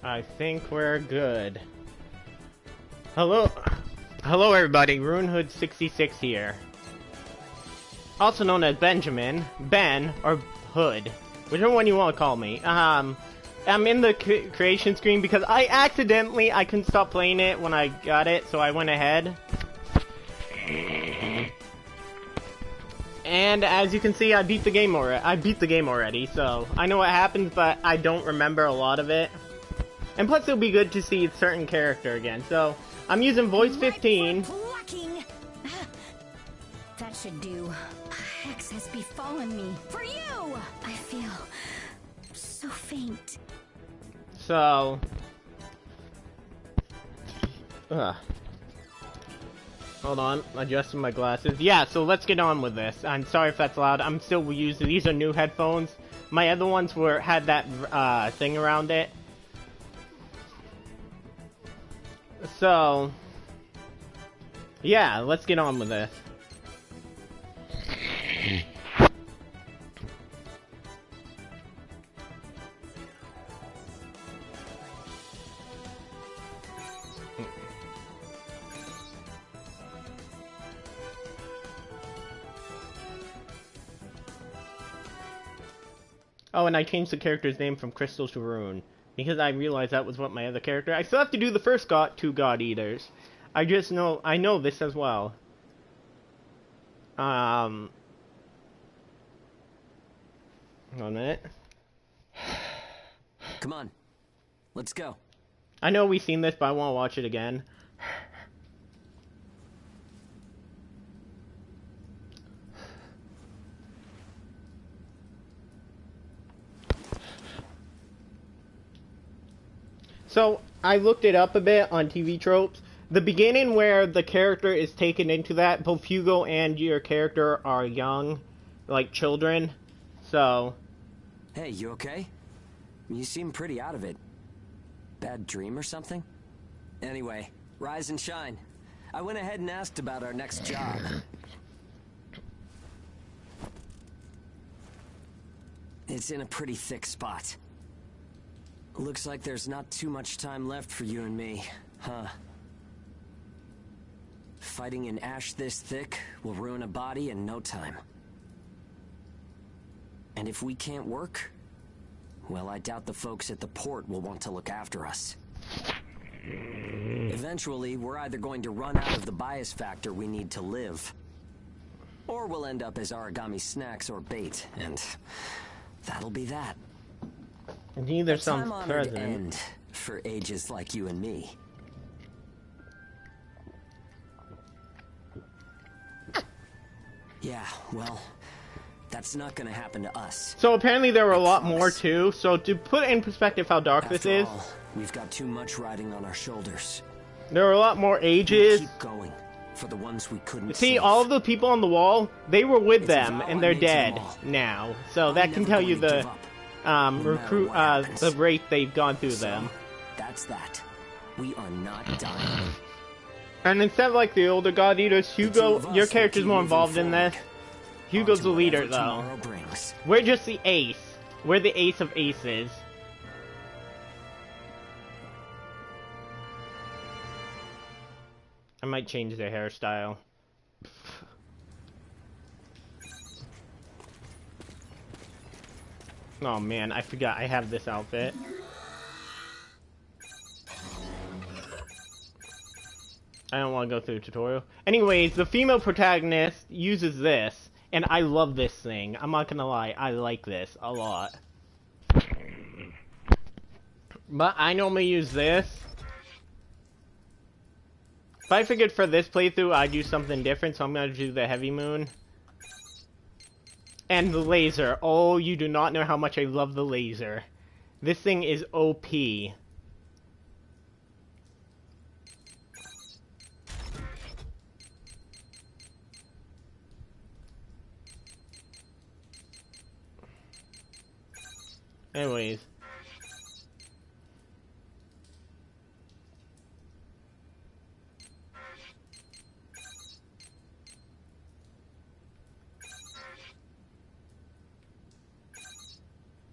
I think we're good. Hello, everybody. RuneHood66 here. Also known as Benjamin, Ben, or Hood, whichever one you want to call me. I'm in the creation screen because I couldn't stop playing it when I got it, so I went ahead. And as you can see, I beat the game already, so I know what happens, but I don't remember a lot of it. And plus, it'll be good to see a certain character again. So I'm using voice 15. That should do. Hex has befallen me. For you! I feel so faint. So... Hold on, adjusting my glasses. Yeah, so let's get on with this. I'm sorry if that's loud. I'm still using... These are new headphones. My other ones had that thing around it. So... Yeah, let's get on with this. Oh, and I changed the character's name from Crystal to Rune, because I realized that was what my other character... I still have to do the first two God Eaters. I know this as well. Hold on a minute. Come on, let's go. I know we've seen this, but I want to watch it again. So, I looked it up a bit on TV Tropes. The beginning where the character is taken into that, both Hugo and your character are young, like children, so... Hey, you okay? You seem pretty out of it. Bad dream or something? Anyway, rise and shine. I went ahead and asked about our next job. It's in a pretty thick spot. Looks like there's not too much time left for you and me, huh? Fighting an ash this thick will ruin a body in no time. And if we can't work, well, I doubt the folks at the port will want to look after us. Eventually, we're either going to run out of the bias factor we need to live, or we'll end up as origami snacks or bait, and that'll be that. Neither sounds present. End for ages like you and me. Yeah, well, that's not gonna happen to us. So apparently there were a lot more too. So to put in perspective how dark this is, we've got too much riding on our shoulders. There were a lot more ages. Keep going for the ones we couldn't see. All of the people on the wall, they were with them, and they're dead now. So that can tell you the the rate they've gone through them. That's that. We are not dying. And instead of like the older God Eaters, Hugo, your character's more involved in this. Hugo's the leader, though. We're just the ace. We're the ace of aces. I might change their hairstyle. Oh man, I forgot I have this outfit. I don't want to go through the tutorial. Anyways, the female protagonist uses this, and I love this thing. I'm not gonna lie, I like this a lot. But I normally use this. But I figured for this playthrough I'd do something different, so I'm gonna do the Heavy Moon. And the laser. Oh, you do not know how much I love the laser. This thing is OP. Anyways.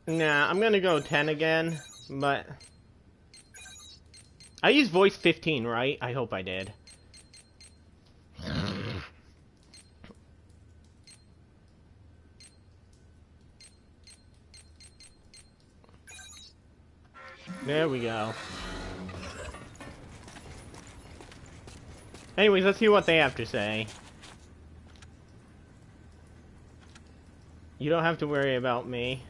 Nah, I'm gonna go 10 again, but I used voice 15, right? I hope I did. There we go. Anyways, let's hear what they have to say. You don't have to worry about me.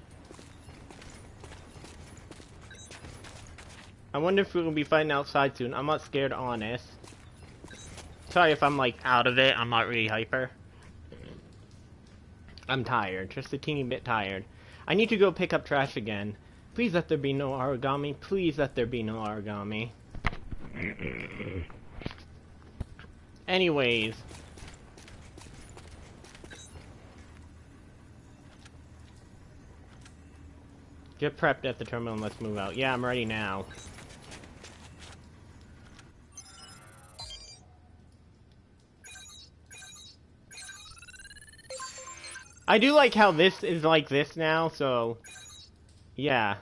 I wonder if we'll be fighting outside soon. I'm not scared, honest. Sorry if I'm, like, out of it. I'm not really hyper. I'm tired. Just a teeny bit tired. I need to go pick up trash again. Please let there be no origami. Please let there be no origami. Anyways. Get prepped at the terminal and let's move out. Yeah, I'm ready now. I do like how this is like this now, so... yeah.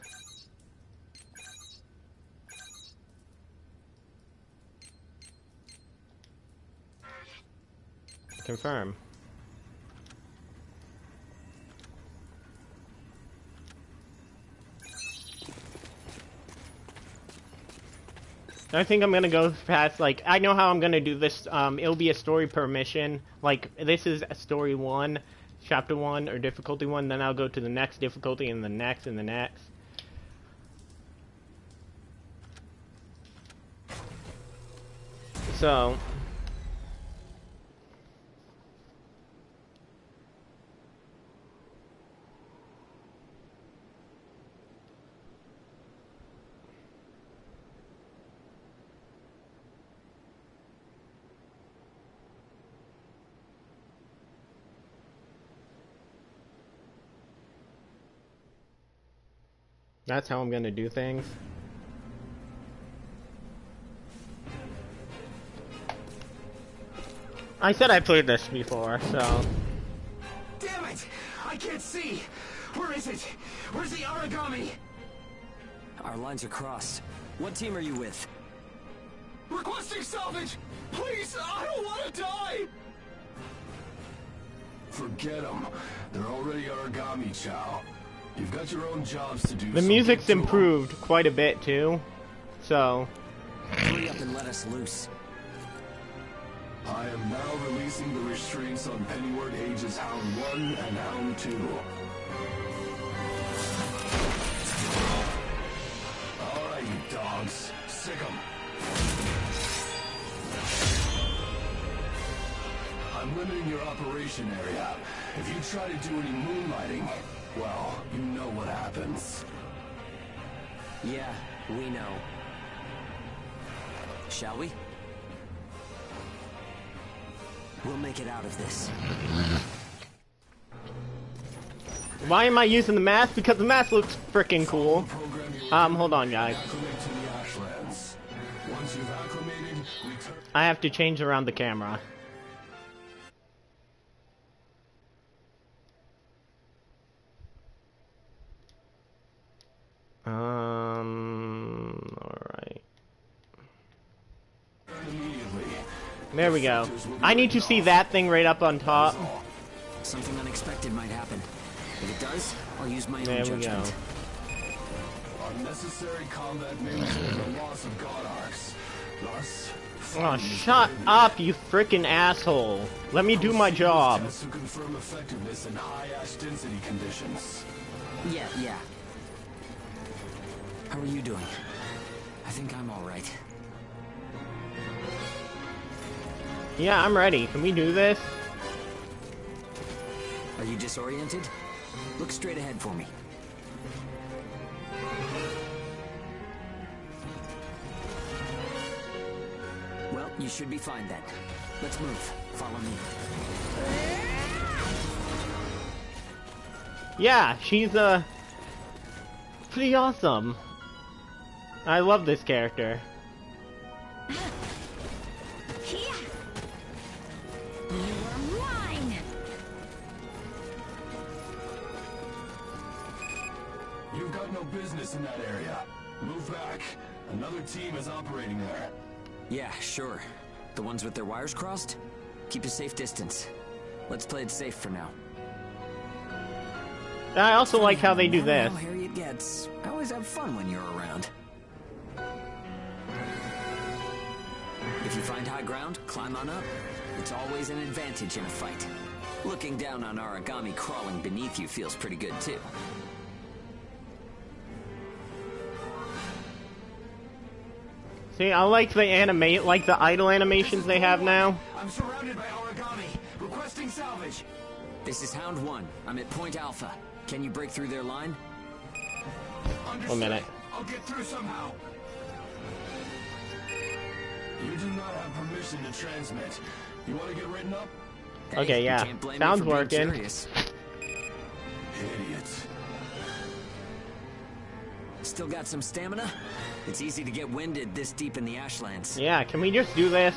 Confirm. I think I'm gonna go past, like, I know how I'm gonna do this. It'll be a story per mission. Like, this is story 1, chapter 1, or difficulty 1, then I'll go to the next difficulty, and the next, and the next. So... that's how I'm gonna do things. I said I played this before, so... Damn it! I can't see! Where is it? Where's the origami? Our lines are crossed. What team are you with? Requesting salvage! Please, I don't want to die! Forget them. They're already origami, Chow. You've got your own jobs to do. The music's improved quite a bit, too. So... hurry up and let us loose. I am now releasing the restraints on Pennyward Ages Hound 1 and Hound 2. Alright, you dogs. Sick 'em. I'm limiting your operation area. If you try to do any moonlighting, well, you know what happens. Yeah, we know. Shall we? We'll make it out of this. Why am I using the mask? Because the mask looks freaking cool. Hold on, guys. I have to change around the camera. Alright. There we go. I need to see that thing right up on top. Something unexpected might happen. If it does, I'll use my own judgment. There we go. Unnecessary combat may result in the loss of god arcs. Thus, oh, shut up, you frickin' asshole. Let me do my job. to confirm effectiveness in high ash density conditions. Yeah. How are you doing? I think I'm alright. Yeah, I'm ready. Can we do this? Are you disoriented? Look straight ahead for me. Well, you should be fine then. Let's move. Follow me. Yeah, she's, pretty awesome. I love this character. You're mine! You've got no business in that area. Move back. Another team is operating there. Yeah, sure. The ones with their wires crossed? Keep a safe distance. Let's play it safe for now. I also like how they do No matter this. how hairy it gets, I always have fun when you're around. If you find high ground, climb on up. It's always an advantage in a fight. Looking down on Aragami crawling beneath you feels pretty good too. See, I like the the idle animations they have now. I'm surrounded by Aragami. Requesting salvage. This is Hound 1. I'm at Point Alpha. Can you break through their line? Understood. 1 minute. I'll get through somehow. You do not have permission to transmit. You want to get written up? Hey, Okay, you yeah. can't blame me Sounds for being working. curious. Idiots. Still got some stamina? It's easy to get winded this deep in the Ashlands. Yeah, can we just do this?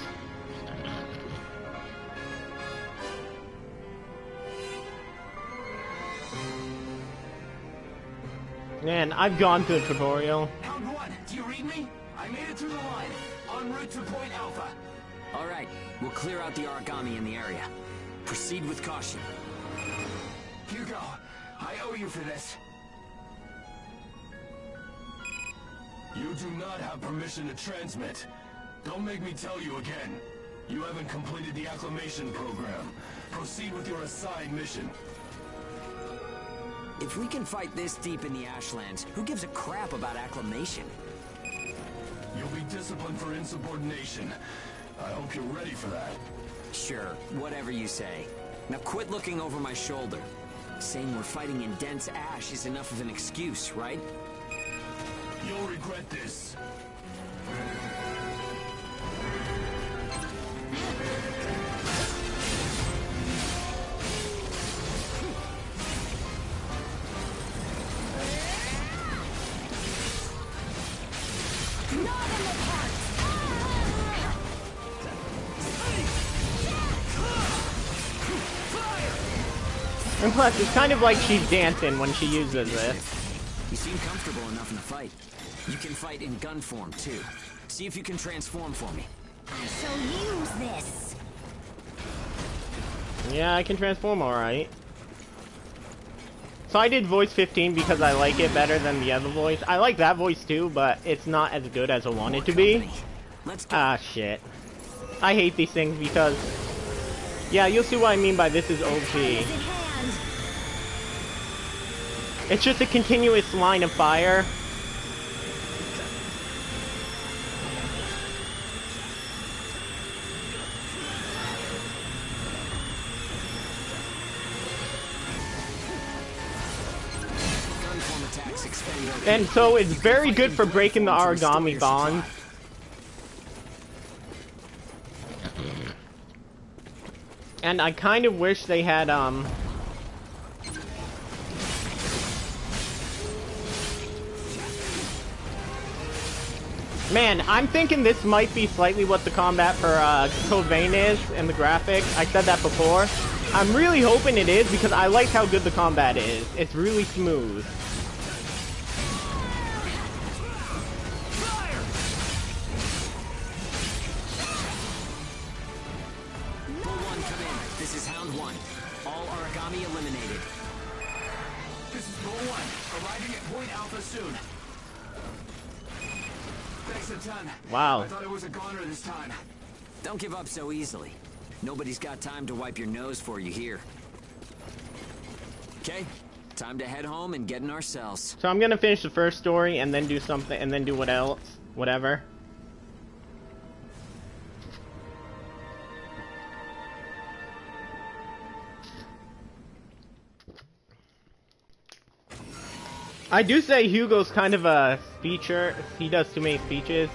Man, I've gone through the tutorial. Hound 1, do you read me? I made it through the line. En route to Point Alpha. All right, we'll clear out the Aragami in the area. Proceed with caution. Hugo, I owe you for this. You do not have permission to transmit. Don't make me tell you again. You haven't completed the acclimation program. Proceed with your assigned mission. If we can fight this deep in the Ashlands, who gives a crap about acclimation? You'll be disciplined for insubordination. I hope you're ready for that. Sure, whatever you say. Now quit looking over my shoulder. Saying we're fighting in dense ash is enough of an excuse, right? You'll regret this. And plus, it's kind of like she's dancing when she uses this. You seem comfortable enough in the fight. You can fight in gun form, too. See if you can transform for me. I shall use this. Yeah, I can transform alright. So I did voice 15 because I like it better than the other voice. I like that voice too, but it's not as good as I want it to be. Let's go. Ah, shit. I hate these things because... Yeah, you'll see what I mean by this is OP. Is at hand. It's just a continuous line of fire. Gunform attacks expend over. And so it's very good for breaking the origami bonds. And I kind of wish they had, Man, I'm thinking this might be slightly what the combat for, Code Vein is in the graphics. I said that before. I'm really hoping it is because I like how good the combat is. It's really smooth. Bull 1, come in. This is Hound 1. All Aragami eliminated. This is Bull 1, arriving at Point Alpha soon. Thanks a ton. Wow. I thought it was a goner this time. Don't give up so easily. Nobody's got time to wipe your nose for you here. Okay, time to head home and get in our cells. So I'm gonna finish the first story and then do something and then do what else? Whatever. I do say Hugo's kind of a speecher. He does too many speeches.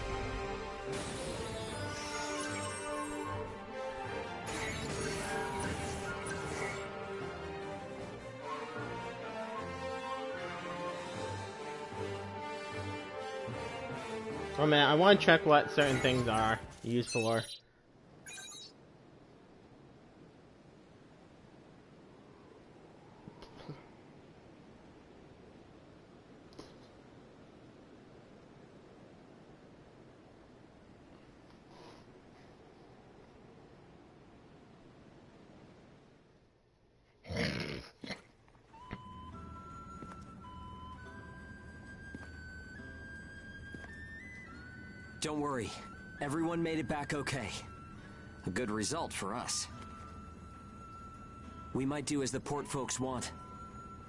Oh man, I want to check what certain things are used for. Don't worry. Everyone made it back okay. A good result for us. We might do as the port folks want.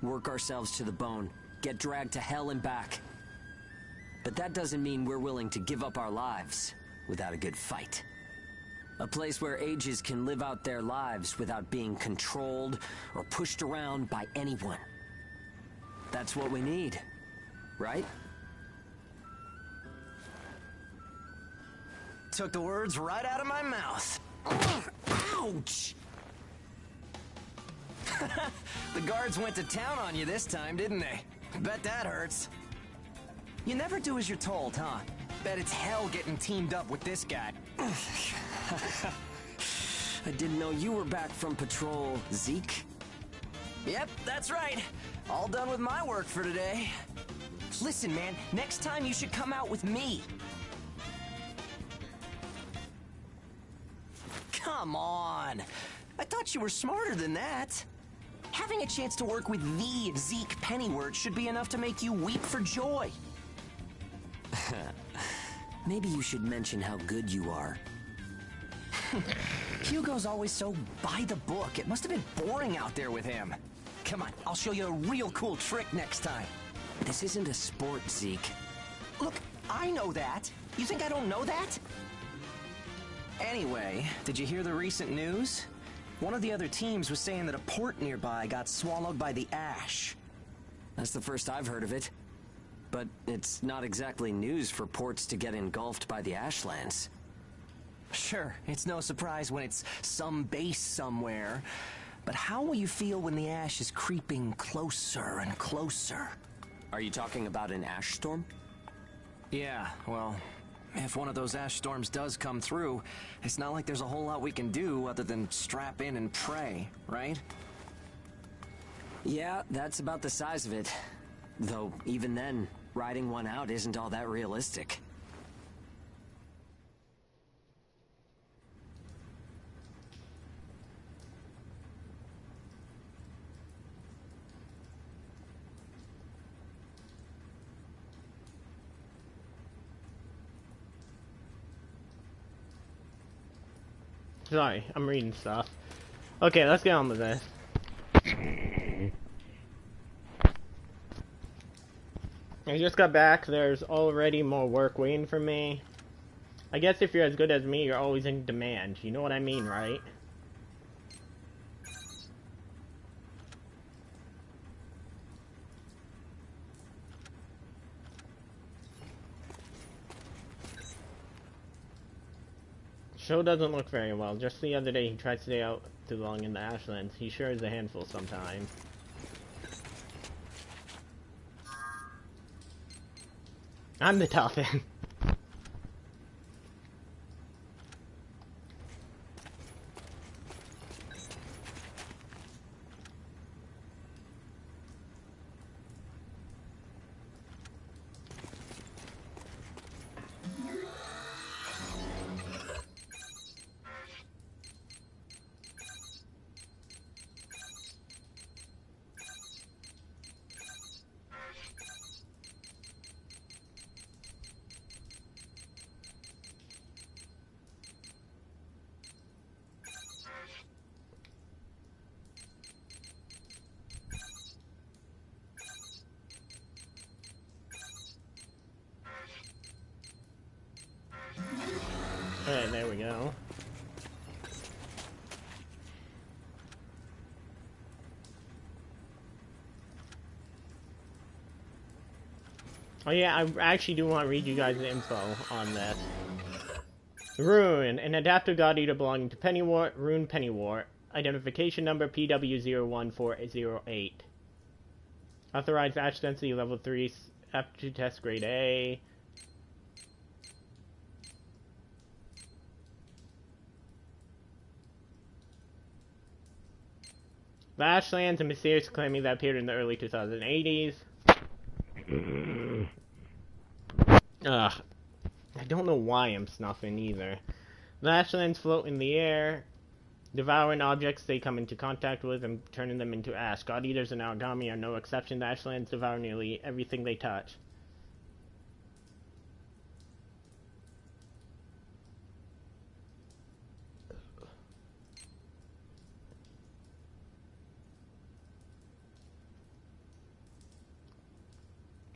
Work ourselves to the bone. Get dragged to hell and back. But that doesn't mean we're willing to give up our lives without a good fight. A place where ages can live out their lives without being controlled or pushed around by anyone. That's what we need, right? Took the words right out of my mouth. Ouch! The guards went to town on you this time, didn't they? Bet that hurts. You never do as you're told, huh? Bet it's hell getting teamed up with this guy. I didn't know you were back from patrol, Zeke. Yep, that's right. All done with my work for today. Listen, man, next time you should come out with me. Come on. I thought you were smarter than that. Having a chance to work with the Zeke Pennyworth should be enough to make you weep for joy. Maybe you should mention how good you are. Hugo's always so by the book. It must have been boring out there with him. Come on, I'll show you a real cool trick next time. This isn't a sport, Zeke. Look, I know that. You think I don't know that? Anyway, did you hear the recent news? One of the other teams was saying that a port nearby got swallowed by the ash. That's the first I've heard of it. But it's not exactly news for ports to get engulfed by the Ashlands. Sure, it's no surprise when it's some base somewhere. But how will you feel when the ash is creeping closer and closer? Are you talking about an ash storm? Yeah, well, if one of those ash storms does come through, it's not like there's a whole lot we can do other than strap in and pray, right? Yeah, that's about the size of it. Though, even then, riding one out isn't all that realistic. Sorry, I'm reading stuff. Okay, let's get on with this. I just got back. There's already more work waiting for me. I guess if you're as good as me, you're always in demand. You know what I mean, right? Show doesn't look very well. Just the other day he tried to stay out too long in the Ashlands. He sure is a handful sometimes. I'm the Dolphin. Alright, there we go. Oh yeah, I actually do want to read you guys the info on this. Rune, an adaptive god eater belonging to Pennywort, Rune Pennywort. Identification number PW01408. Authorized Ash Density Level 3, Aptitude Test Grade A. The Ashlands, a mysterious claiming that appeared in the early 2080s. Ugh. I don't know why I'm snuffing either. The Ashlands float in the air, devouring objects they come into contact with and turning them into ash. God Eaters and Origami are no exception. The Ashlands devour nearly everything they touch.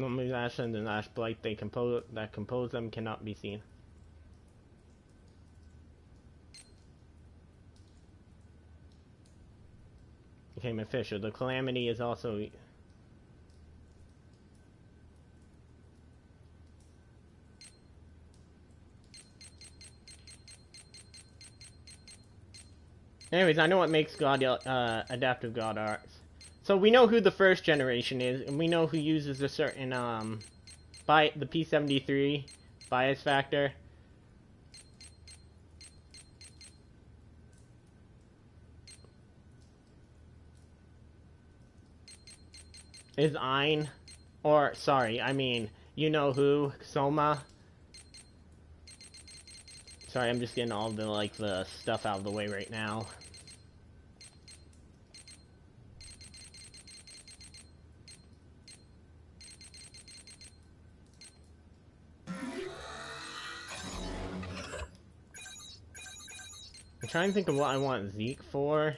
Normally, Ash and the Ash Blight that compose them cannot be seen. Became official. The Calamity is also. Anyways, I know what makes God adaptive God arts. So we know who the first generation is, and we know who uses a certain the P73 bias factor. Is Ein, or sorry, I mean, you know who, Soma. Sorry, I'm just getting all the stuff out of the way right now. I'm trying to think of what I want Zeke for.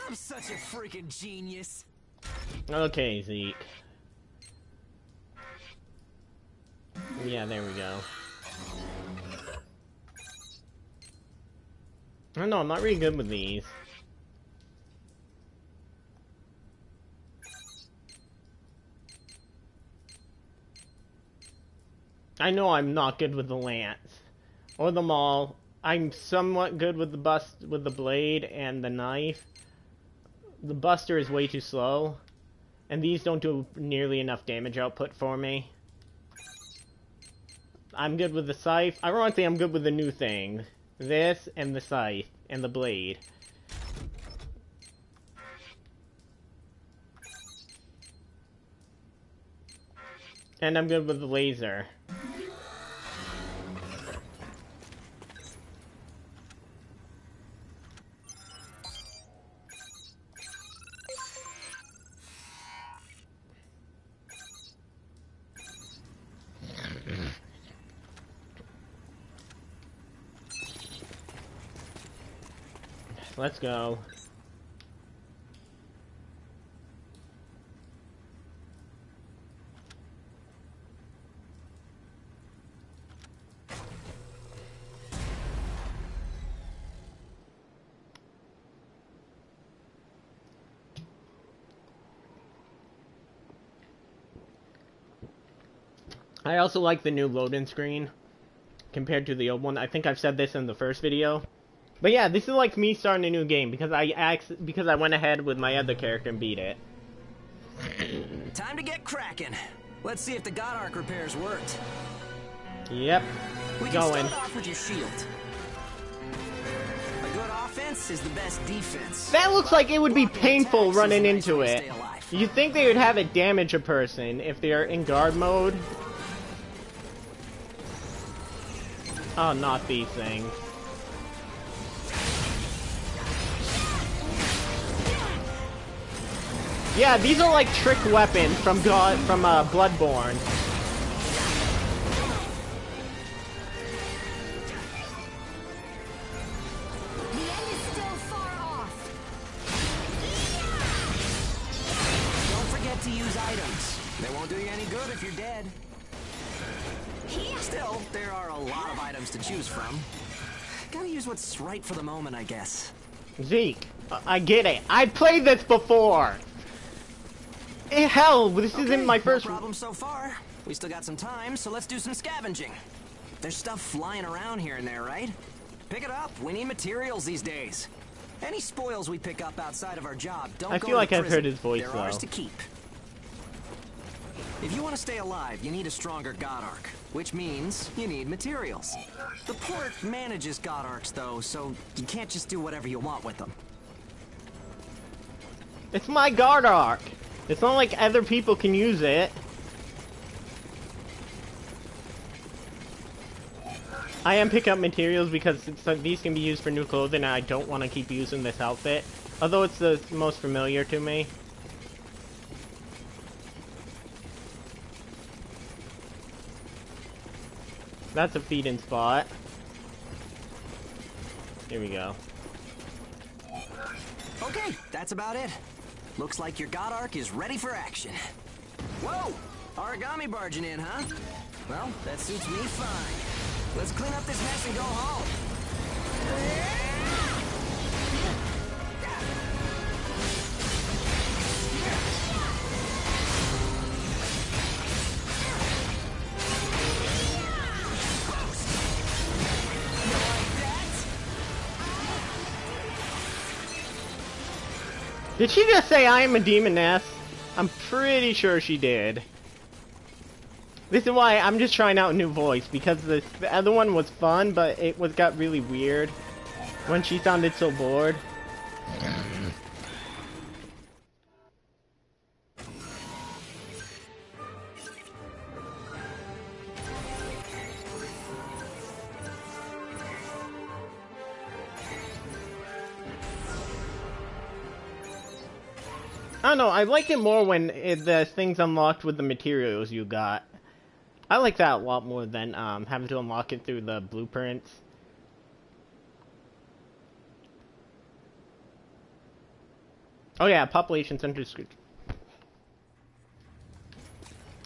I'm such a freaking genius. Okay, Zeke. Yeah, there we go. I don't know, I'm not really good with these. I know I'm not good with the lance or the maul. I'm somewhat good with the blade and the knife. The buster is way too slow, and these don't do nearly enough damage output for me. I'm good with the scythe. Ironically, I'm good with the new thing. This and the scythe and the blade. And I'm good with the laser. Let's go. I also like the new loading screen compared to the old one. I think I've said this in the first video. But yeah, this is like me starting a new game because I went ahead with my other character and beat it. Time to get cracking. Let's see if the God Arc repairs worked. Yep. We can start off with your shield. A good offense is the best defense. That looks like it would be painful running into it. You'd think they would have it damage a person if they are in guard mode. Oh, not these things. Yeah, these are like trick weapons from Bloodborne. The end is still far off. Don't forget to use items. They won't do you any good if you're dead. Still, there are a lot of items to choose from. Gotta use what's right for the moment, I guess. Zeke, I get it. I played this before. Hell, this isn't my first. No problem so far. We still got some time, so let's do some scavenging. There's stuff flying around here and there, right? Pick it up. We need materials these days. Any spoils we pick up outside of our job don't go to I feel like I've prison. heard his voice, They're though. ours to keep. If you want to stay alive, you need a stronger God Arc, which means you need materials. The port manages God Arcs, though, so you can't just do whatever you want with them. It's my guard arc. It's not like other people can use it. I am picking up materials because these can be used for new clothing, and I don't want to keep using this outfit. Although it's the most familiar to me. That's a feeding spot. Here we go. Okay, that's about it. Looks like your God Arc is ready for action. Whoa! Origami barging in, huh? Well, that suits me fine. Let's clean up this mess and go home. Did she just say I am a demoness? I'm pretty sure she did. This is why I'm just trying out a new voice, because the other one was fun, but it got really weird when she sounded so bored. I don't know, I liked it more when the things unlocked with the materials you got. I like that a lot more than having to unlock it through the blueprints. Oh yeah, population center.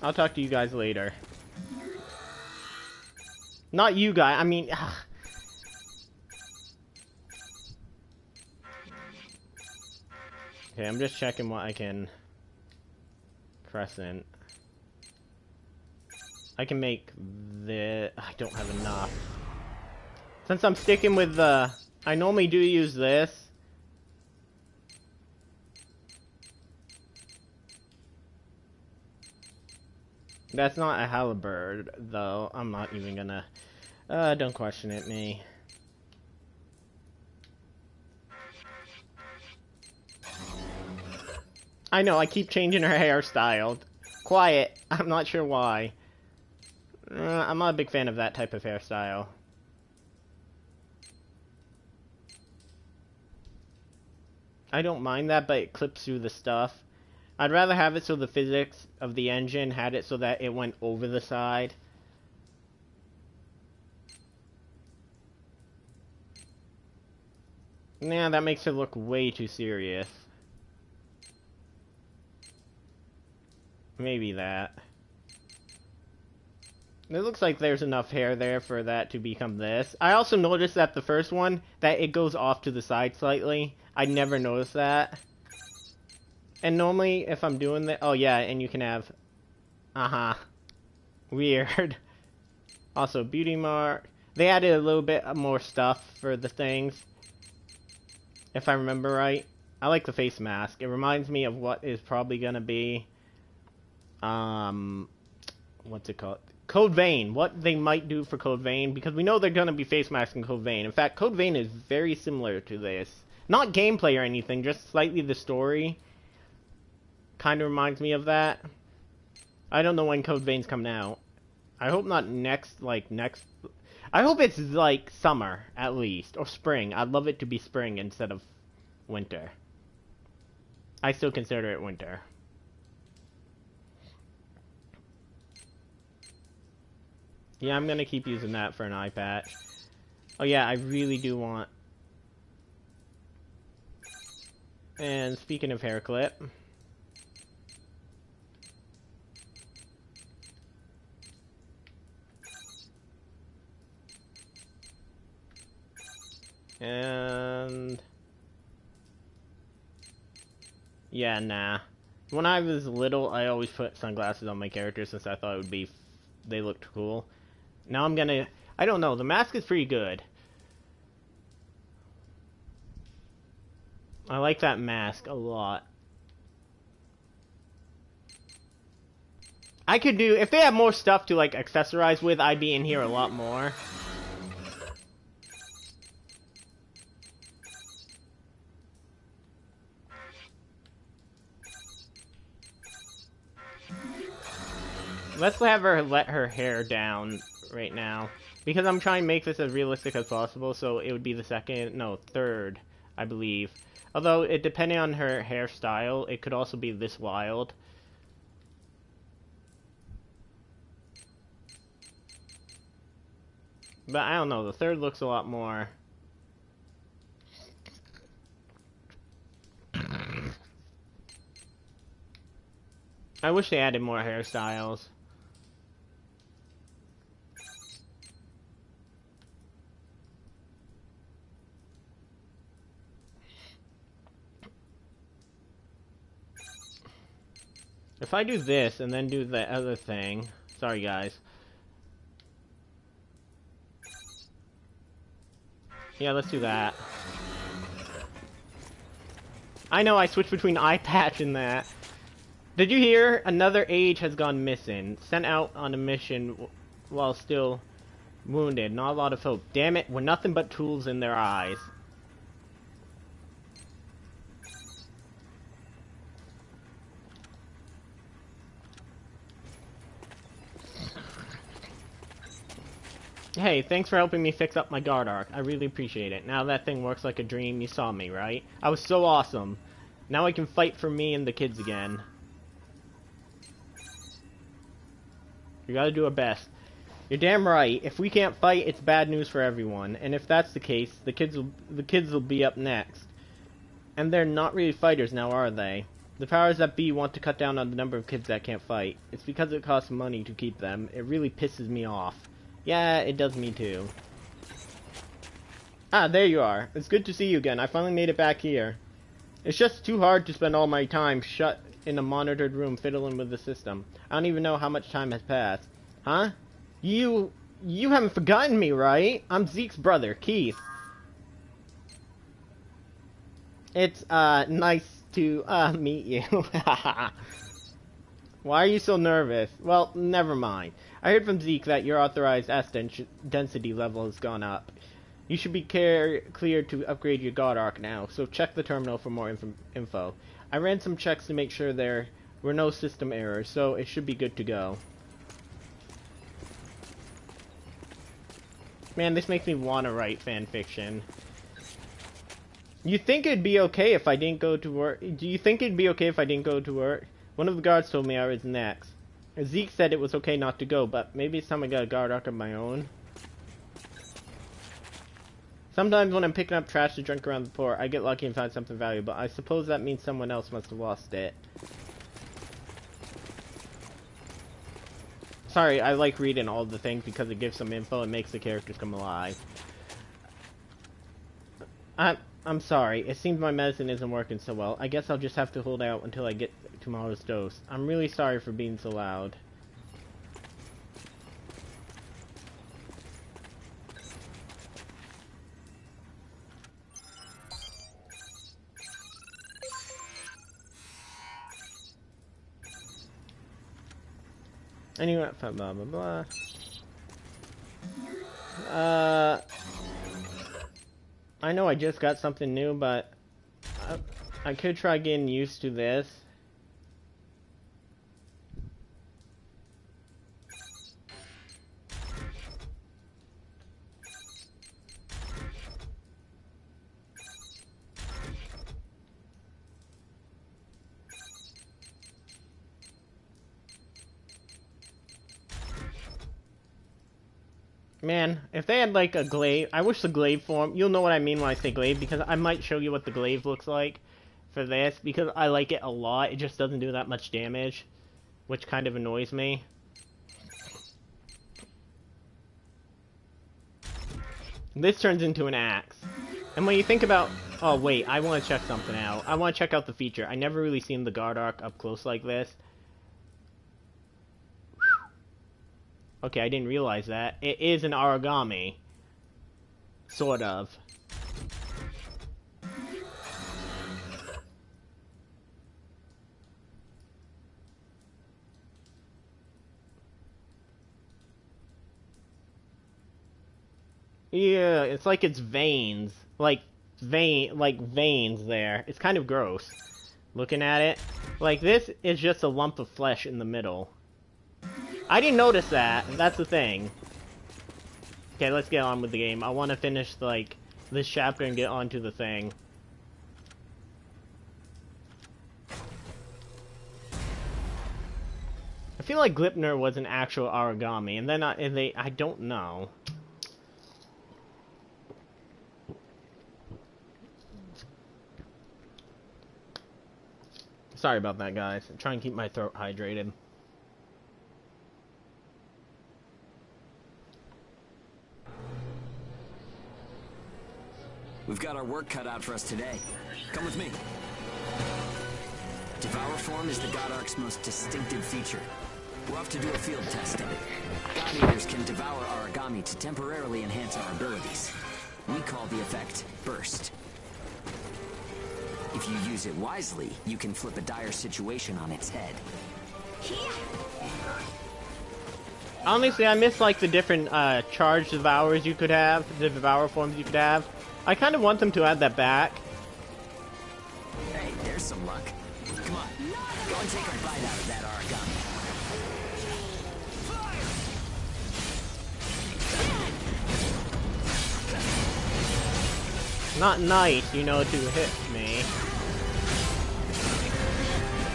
I'll talk to you guys later. Not you guys, I mean... Okay, I'm just checking what I can... Crescent. I can make the... I don't have enough. Since I'm sticking with the... I normally do use this. That's not a halberd, though. I'm not even gonna... don't question it, me. I know, I keep changing her hairstyle. Quiet. I'm not sure why. I'm not a big fan of that type of hairstyle. I don't mind that, but it clips through the stuff. I'd rather have it so the physics of the engine had it so that it went over the side. Nah, that makes it look way too serious. Maybe that. It looks like there's enough hair there for that to become this. I also noticed that the first one, that it goes off to the side slightly. I never noticed that. And normally, if I'm doing that... Oh, yeah, and you can have... Weird. Also, beauty mark. They added a little bit more stuff for the things. If I remember right. I like the face mask. It reminds me of what is probably gonna be... What's it called? Code Vein. What they might do for Code Vein, because we know they're gonna be face masking Code Vein. In fact, Code Vein is very similar to this. Not gameplay or anything, just slightly the story. Kind of reminds me of that. I don't know when Code Vein's coming out. I hope not next. I hope it's like summer, at least. Or spring. I'd love it to be spring instead of winter. I still consider it winter. Yeah, I'm gonna keep using that for an eye patch. Oh yeah, I really do want... And speaking of hair clip... And... Yeah, nah. When I was little, I always put sunglasses on my characters since I thought it would be... They looked cool. Now I'm gonna... I don't know. The mask is pretty good. I like that mask a lot. I could do... If they have more stuff to, like, accessorize with, I'd be in here a lot more. Let's have her let her hair down right now. Because I'm trying to make this as realistic as possible, so it would be the second... No, third, I believe. Although, it depending on her hairstyle, it could also be this wild. But I don't know, the third looks a lot more... I wish they added more hairstyles. If I do this and then do the other thing... Sorry, guys. Yeah, let's do that. I know I switched between eye patch and that. Did you hear? Another age has gone missing. Sent out on a mission while still wounded. Not a lot of hope. Damn it, we're nothing but tools in their eyes. Hey, thanks for helping me fix up my guard arc. I really appreciate it. Now that thing works like a dream. You saw me, right? I was so awesome. Now I can fight for me and the kids again. We gotta do our best. You're damn right. If we can't fight, it's bad news for everyone. And if that's the case, the kids will be up next. And they're not really fighters now, are they? The powers that be want to cut down on the number of kids that can't fight. It's because it costs money to keep them. It really pisses me off. Yeah, it does me too. Ah, there you are. It's good to see you again. I finally made it back here. It's just too hard to spend all my time shut in a monitored room fiddling with the system. I don't even know how much time has passed. Huh? You haven't forgotten me, right? I'm Zeke's brother, Keith. It's, nice to, meet you. Why are you so nervous? Well, never mind. I heard from Zeke that your authorized S density level has gone up. You should be cleared to upgrade your God Arc now, so check the terminal for more info. I ran some checks to make sure there were no system errors, so it should be good to go. Man, this makes me want to write fanfiction. You think it'd be okay if I didn't go to work? Do you think it'd be okay if I didn't go to work? One of the guards told me I was next. Zeke said it was okay not to go, but maybe it's time I got a guard arc of my own. Sometimes when I'm picking up trash to drink around the port, I get lucky and find something valuable. I suppose that means someone else must have lost it. Sorry, I like reading all the things because it gives some info and makes the characters come alive. I'm sorry. It seems my medicine isn't working so well. I guess I'll just have to hold out until I get tomorrow's dose. I'm really sorry for being so loud. Anyway, blah blah blah. I know I just got something new, but I could try getting used to this. Man, if they had like a glaive, I wish the glaive form, you'll know what I mean when I say glaive, because I might show you what the glaive looks like for this, because I like it a lot. It just doesn't do that much damage, which kind of annoys me. This turns into an axe. And when you think about, oh wait, I want to check something out. I want to check out the feature. I never really seen the guard arc up close like this. Okay, I didn't realize that. It is an origami. Sort of. Yeah, it's like it's veins. Like veins there. It's kind of gross. Looking at it. Like, this is just a lump of flesh in the middle. I didn't notice that. That's the thing. Okay, let's get on with the game. I want to finish, like, this chapter and get onto the thing. I feel like Gleipnir was an actual origami, and then I don't know. Sorry about that, guys. I'm trying to keep my throat hydrated. We've got our work cut out for us today. Come with me. Devour form is the God Ark's most distinctive feature. We're off to do a field test of it. God Eaters can devour origami to temporarily enhance our abilities. We call the effect Burst. If you use it wisely, you can flip a dire situation on its head. Honestly, I miss, like, the different charged devours you could have, the devour forms you could have. I kind of want them to add that back. Hey, there's some luck. Come on, go and take a bite out of that origami. Not nice, you know, to hit me.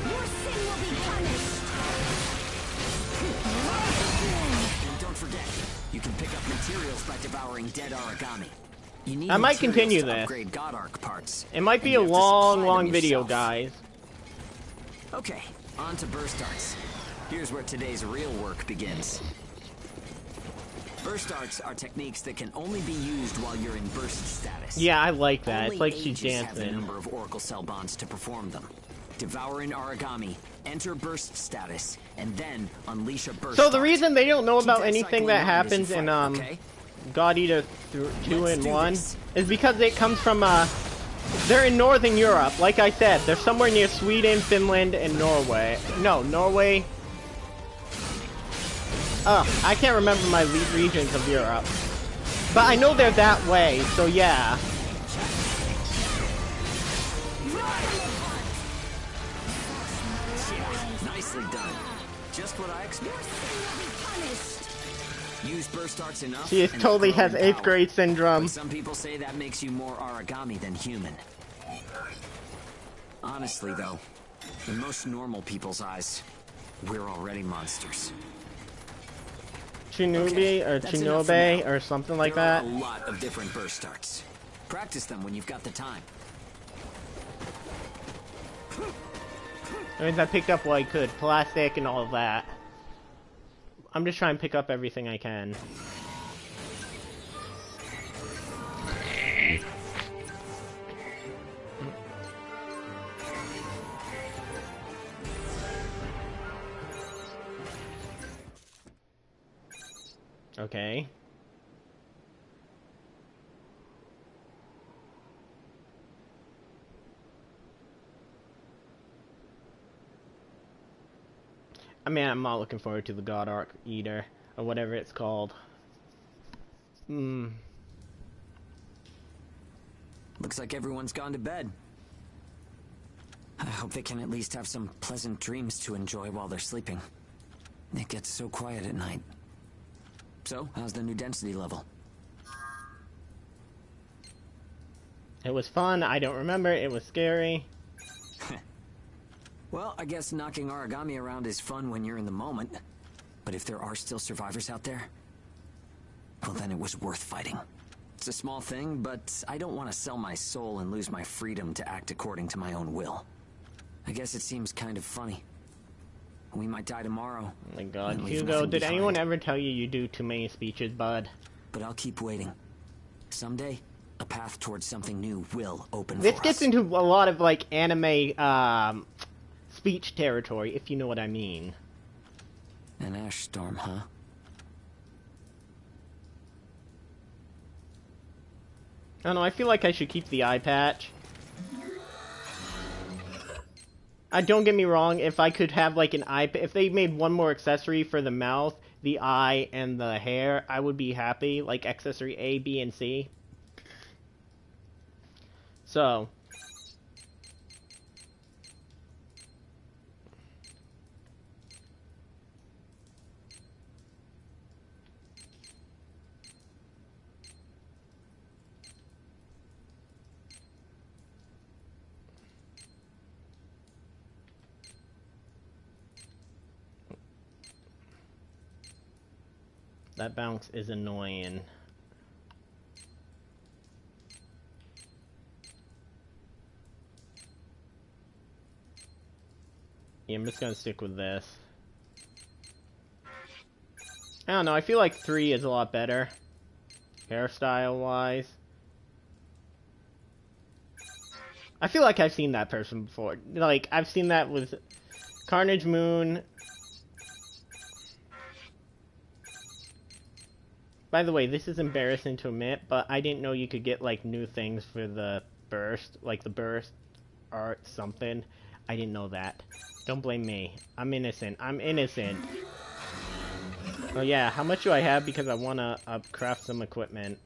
Your sin will be punished. And don't forget, you can pick up materials by devouring dead origami. You need I might materials continue to this. upgrade God Ark parts. It might be and a you have to supply long them video, yourself. guys. Okay, on to burst arts. Here's where today's real work begins. Burst arts are techniques that can only be used while you're in burst status. Yeah, I like that. Only It's like she's Aegis have the dancing. number of Oracle Cell bonds to perform them. Devour an origami, enter burst status, and then unleash a burst So the art. reason they don't know Keep about that anything cycle that in mind as you happens in fight, okay? God Eater 2 Let's and do 1 this. is because it comes from they're in Northern Europe. Like I said, they're somewhere near Sweden, Finland, and Norway. No, Norway. I can't remember my regions of Europe. But I know they're that way, so yeah. Yeah, nicely done. Just what I expected. Use burst arts enough. She is and totally grow has in 8th power. grade syndrome. But some people say that makes you more origami than human. Honestly, though, in most normal people's eyes, we're already monsters. Chinubi Okay, or that's enough for Chinobe now. or something like There that. are a lot of different burst arts. Practice them when you've got the time. I mean, I picked up what I could. Plastic and all of that. I'm just trying to pick up everything I can. Okay. I mean, I'm not looking forward to the God Ark Eater, or whatever it's called. Looks like everyone's gone to bed. I hope they can at least have some pleasant dreams to enjoy while they're sleeping. It gets so quiet at night. So, how's the new density level? It was fun, I don't remember, it was scary. Well, I guess knocking origami around is fun when you're in the moment. But if there are still survivors out there, well then it was worth fighting. It's a small thing, but I don't want to sell my soul and lose my freedom to act according to my own will. I guess it seems kind of funny. We might die tomorrow. Oh my god, and leave Hugo, nothing did anyone behind. ever tell you you do too many speeches, bud? But I'll keep waiting. Someday, a path towards something new will open This for gets us. into a lot of, like, anime, speech territory, if you know what I mean. An ash storm, huh? I don't know, I feel like I should keep the eye patch. Don't get me wrong, if I could have like an eye, if they made one more accessory for the mouth, the eye, and the hair, I would be happy, like accessory A, B, and C. So. That bounce is annoying. Yeah, I'm just gonna stick with this. I don't know, I feel like 3 is a lot better. Hairstyle-wise. I feel like I've seen that person before. Like, I've seen that with Carnage Moon. By the way, this is embarrassing to admit, but I didn't know you could get, like, new things for the burst. Like, the burst art something. I didn't know that. Don't blame me. I'm innocent. I'm innocent. Oh, yeah. How much do I have? Because I want to craft some equipment.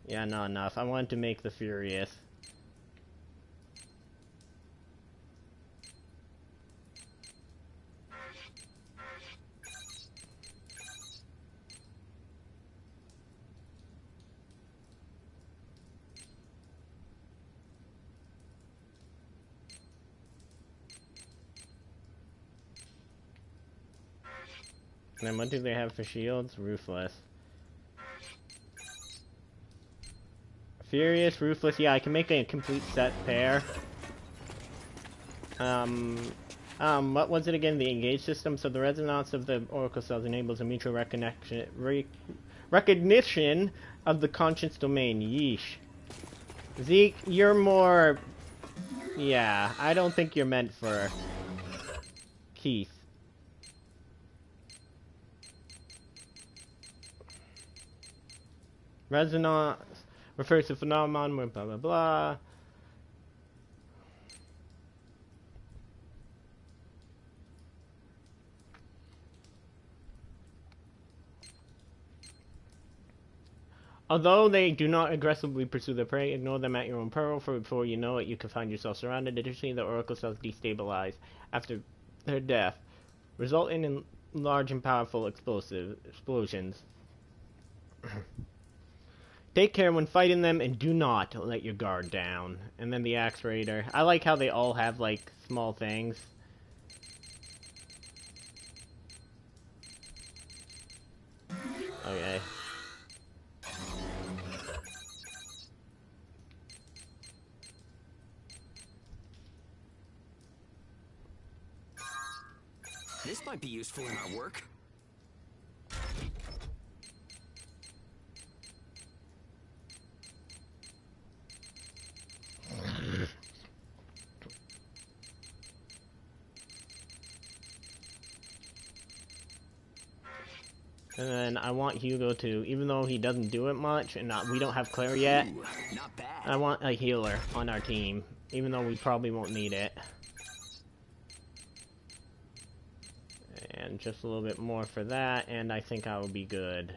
Yeah, not enough. I wanted to make the Furious. And then what do they have for shields? Ruthless. Furious, Ruthless, yeah, I can make a complete set pair. What was it again? The engage system. So the resonance of the Oracle cells enables a mutual recognition of the conscience domain. Yeesh. Zeke, you're more... Yeah, I don't think you're meant for... Keith. Resonance refers to phenomenon where blah blah blah. Although they do not aggressively pursue their prey, ignore them at your own peril, for before you know it, you can find yourself surrounded. Additionally, the Oracle cells destabilize after their death, resulting in large and powerful explosions. Take care when fighting them, and do not let your guard down. And then the Axe Raider. I like how they all have, like, small things. Okay. This might be useful in our work. And then I want Hugo to, even though he doesn't do it much, and we don't have Claire yet, Ooh, not bad. I want a healer on our team, even though we probably won't need it. And just a little bit more for that, and I think I will be good.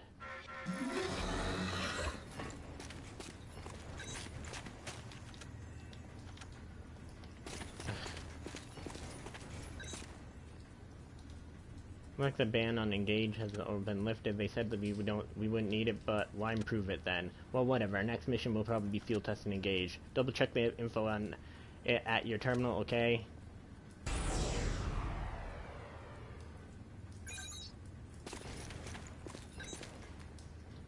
Like the ban on engage has been lifted. They said that we wouldn't need it, but why improve it then? Well, whatever. Our next mission will probably be field test and engage. Double check the info on it at your terminal, okay?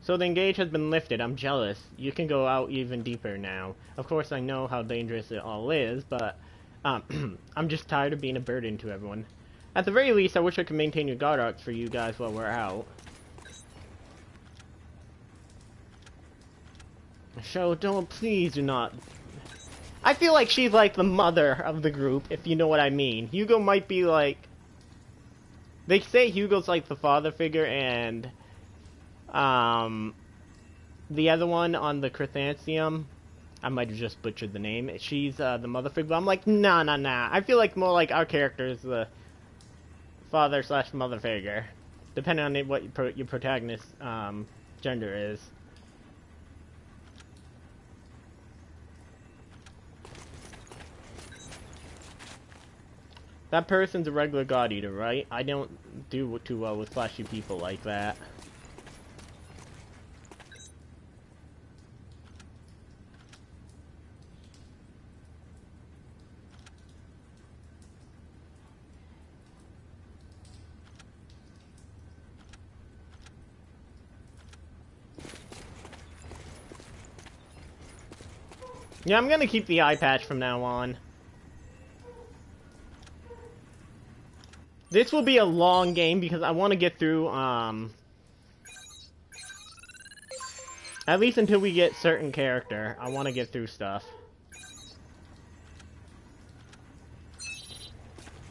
So the engage has been lifted. I'm jealous. You can go out even deeper now. Of course, I know how dangerous it all is, but I'm just tired of being a burden to everyone. At the very least, I wish I could maintain your guard arcs for you guys while we're out. So, please do not... I feel like she's like the mother of the group, if you know what I mean. Hugo might be like... They say Hugo's like the father figure, and... the other one on the Chrysanthemum, I might have just butchered the name. She's the mother figure, but I'm like, nah. I feel like more like our character is the father/mother figure, depending on what your protagonist gender is. That person's a regular God Eater, right? I don't do too well with flashy people like that. Yeah, I'm gonna keep the eye patch from now on. This will be a long game because I want to get through, at least until we get certain character. I want to get through stuff.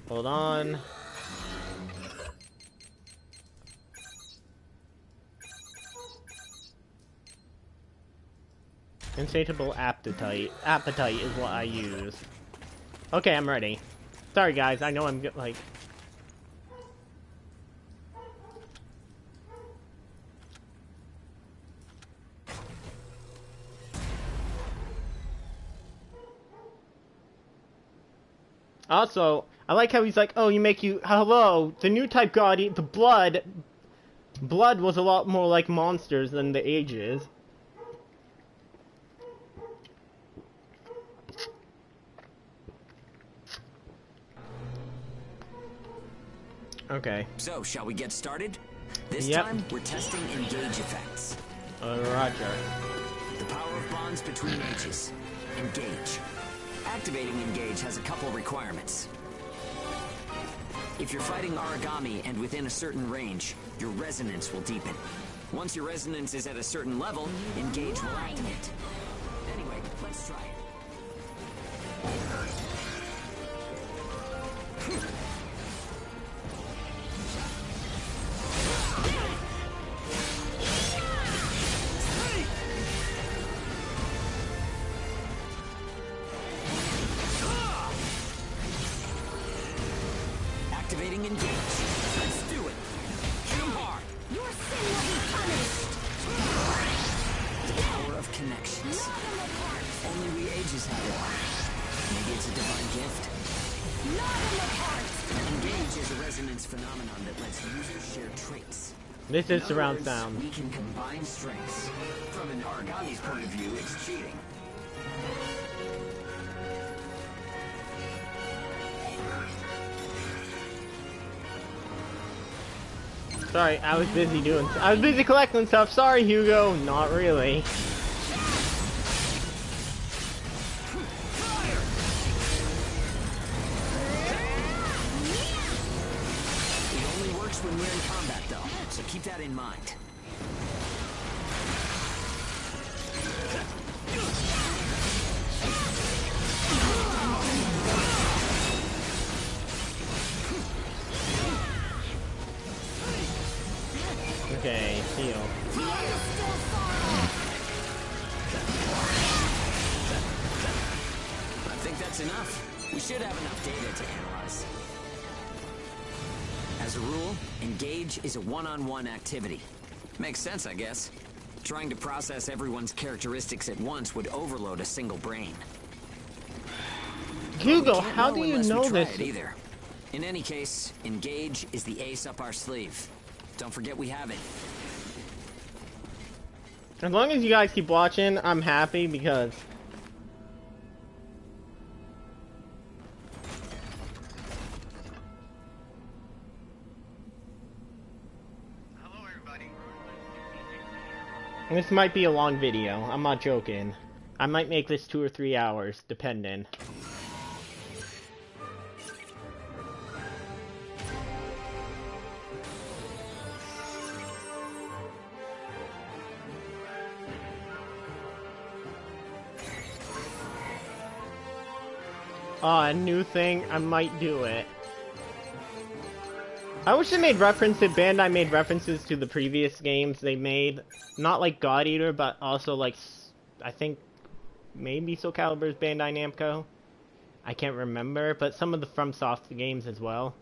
Hold on. Insatiable appetite. Appetite is what I use. Okay, I'm ready. Sorry guys, I know I'm like... Also, I like how he's like, oh, hello, the new type God, the blood was a lot more like monsters than the ages. Okay. So, shall we get started? This Yep. time, we're testing engage effects. Roger. The power of bonds between ages. Engage. Activating engage has a couple requirements. If you're fighting Aragami and within a certain range, your resonance will deepen. Once your resonance is at a certain level, engage will activate. Anyway, let's try it. Activating engage. Let's do it. Hit 'em hard. Your sin will be punished! The power of connections. Only we ages have it. Maybe it's a divine gift. Not in the heart! Engage is a resonance phenomenon that lets users share traits. This is In other surround words, sound. We can combine strengths. From an Aragami's point of view, it's cheating. Sorry, I was busy collecting stuff. Sorry, Hugo. Not really. It only works when we're in combat, though, so keep that in mind. Okay, heal. I think that's enough. We should have enough data to analyze. As a rule, engage is a one-on-one activity. Makes sense, I guess. Trying to process everyone's characteristics at once would overload a single brain. Hugo, We can't how do you unless we know try this? it either. In any case, engage is the ace up our sleeve. Don't forget we have it. As long as you guys keep watching, I'm happy because... Hello everybody. This might be a long video, I'm not joking. I might make this 2 or 3 hours, depending. A new thing, I might do it. I wish they made references, Bandai made references to the previous games they made. Not like God Eater, but also like, I think, maybe Soul Calibur's Bandai Namco. I can't remember, but some of the FromSoft games as well.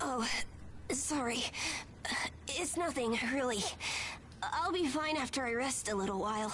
Oh, sorry. It's nothing, really. I'll be fine after I rest a little while.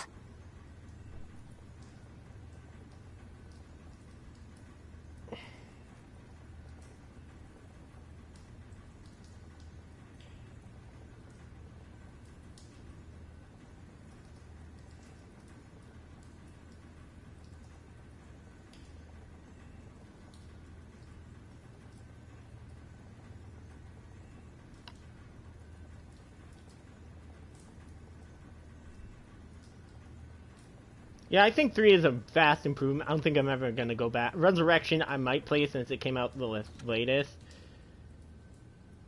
Yeah, I think 3 is a vast improvement. I don't think I'm ever gonna go back. Resurrection, I might play since it came out the latest.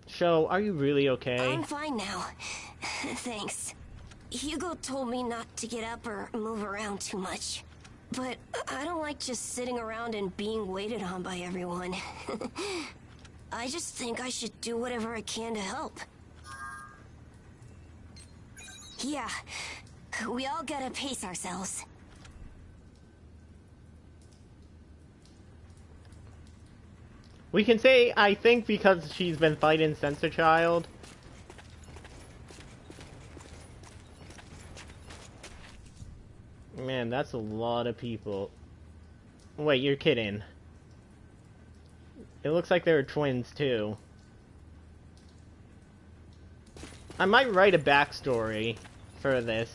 Sho, are you really okay? I'm fine now. Thanks. Hugo told me not to get up or move around too much. But I don't like just sitting around and being waited on by everyone. I just think I should do whatever I can to help. Yeah, we all gotta pace ourselves. We can say, I think, because she's been fighting Sensor Child. Man, that's a lot of people. Wait, you're kidding. It looks like they were twins, too. I might write a backstory for this.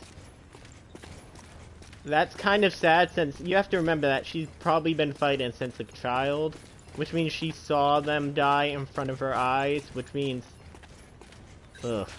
That's kind of sad, since you have to remember that she's probably been fighting since a child. Which means she saw them die in front of her eyes, which means... Ugh.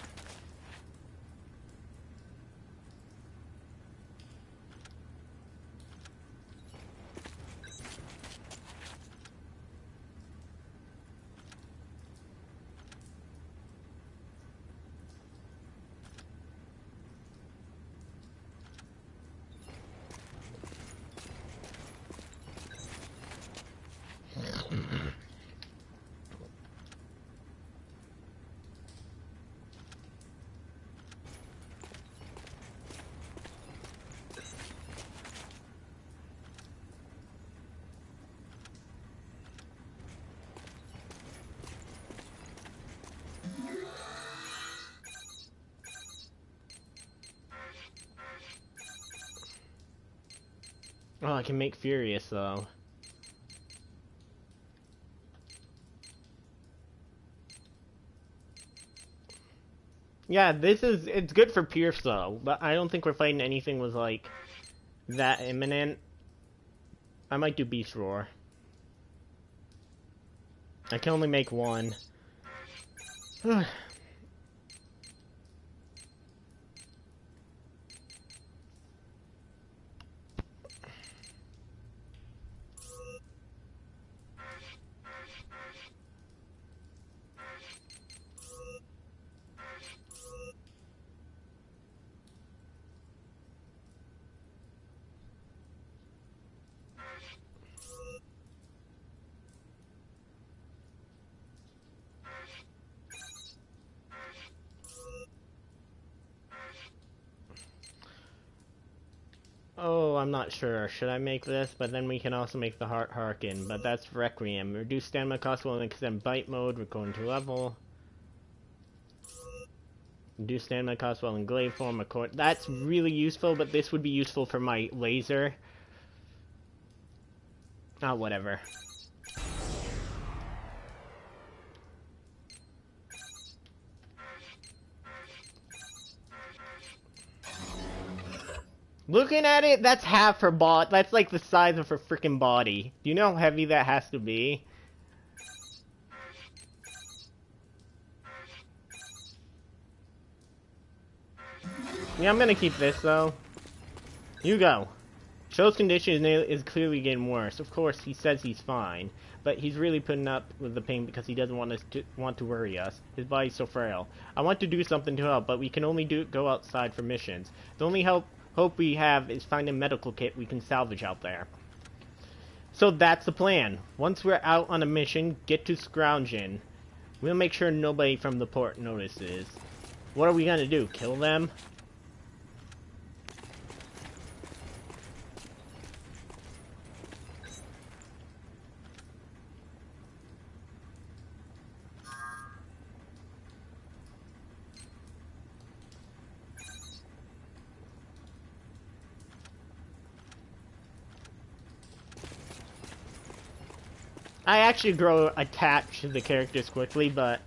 Oh, I can make Furious, though. Yeah, it's good for Pierce, though, but I don't think we're fighting anything was, like, that imminent. I might do Beast Roar. I can only make one. Oh, I'm not sure. Should I make this? But then we can also make the Heart Harken. But that's Requiem. Reduce stamina cost while extend bite mode. We're going to level. Reduce stamina cost while in glaive form. That's really useful, but this would be useful for my laser. Oh, whatever. Looking at it, that's half her body. That's like the size of her freaking body. Do you know how heavy that has to be? Yeah, I'm gonna keep this though. You go. Phil's condition is clearly getting worse. Of course, he says he's fine, but he's really putting up with the pain because he doesn't want to worry us. His body's so frail. I want to do something to help, but we can only go outside for missions. The only hope we have is find a medical kit we can salvage out there. So that's the plan. Once we're out on a mission, get to Scroungen. We'll make sure nobody from the port notices. What are we gonna do? Kill them? I actually grow attached to the characters quickly, but...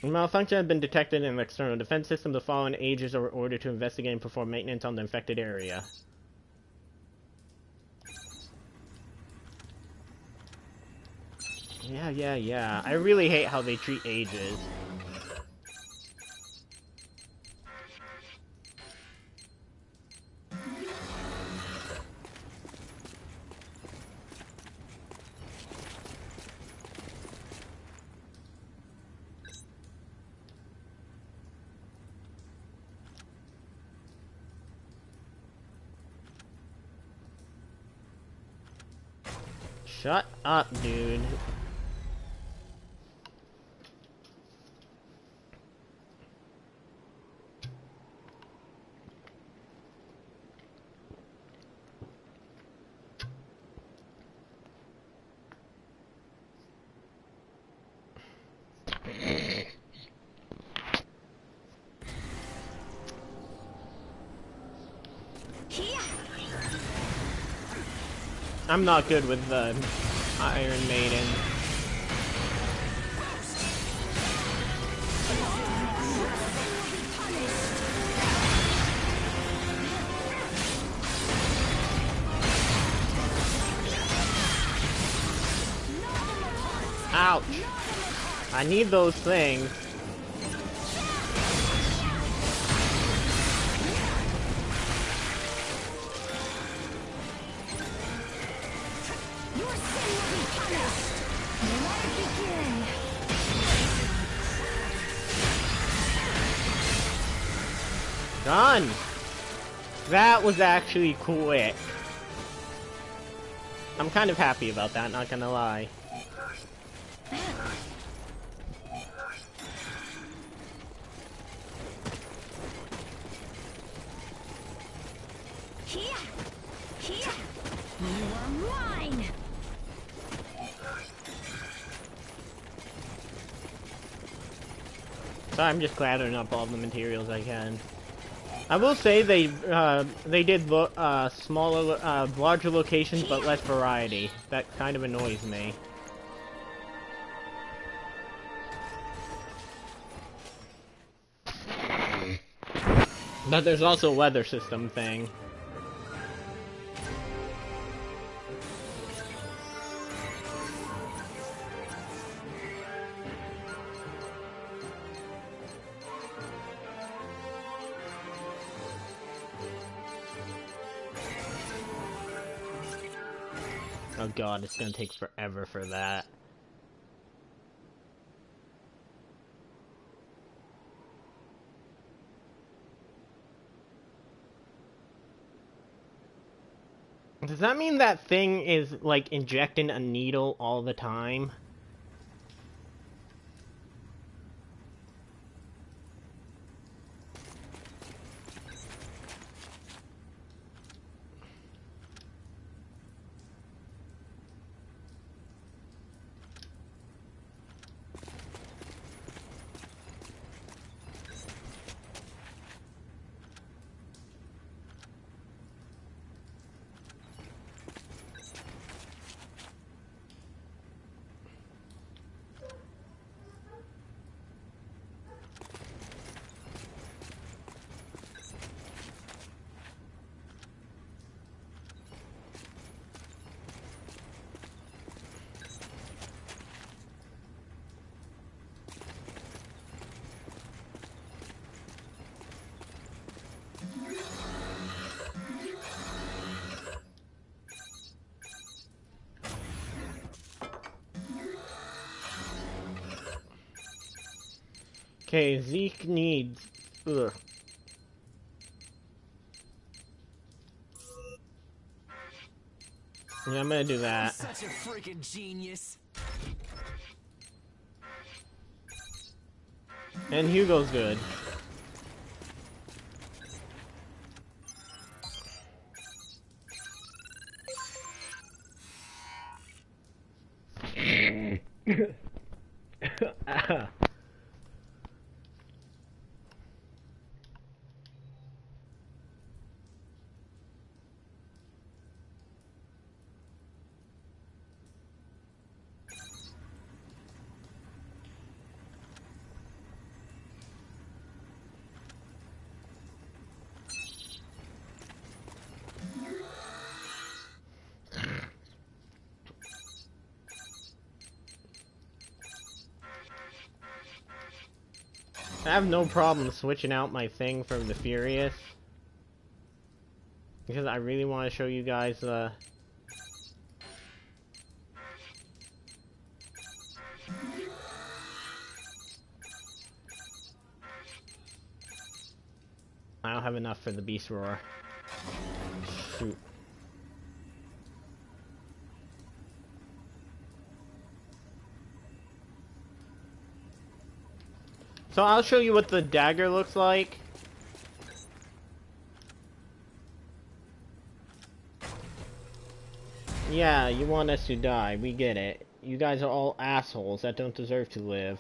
A malfunction has been detected in the external defense system. The following agents are ordered to investigate and perform maintenance on the infected area. Yeah. I really hate how they treat ages. Shut up, dude. I'm not good with the Iron Maiden. Ouch! I need those things. Done! That was actually quick. I'm kind of happy about that, not gonna lie. So I'm just gathering up all the materials I can. I will say they did smaller, larger locations, but less variety. That kind of annoys me. But there's also a weather system thing. Oh god, it's gonna take forever for that. Does that mean that thing is, like, injecting a needle all the time? Okay, Zeke needs... Ugh. Yeah, I'm gonna do that. Such a freaking genius. And Hugo's good. I have no problem switching out my thing from the Furious. Because I really want to show you guys I don't have enough for the Beast Roar. Shoot. So I'll show you what the dagger looks like. Yeah, you want us to die. We get it. You guys are all assholes that don't deserve to live.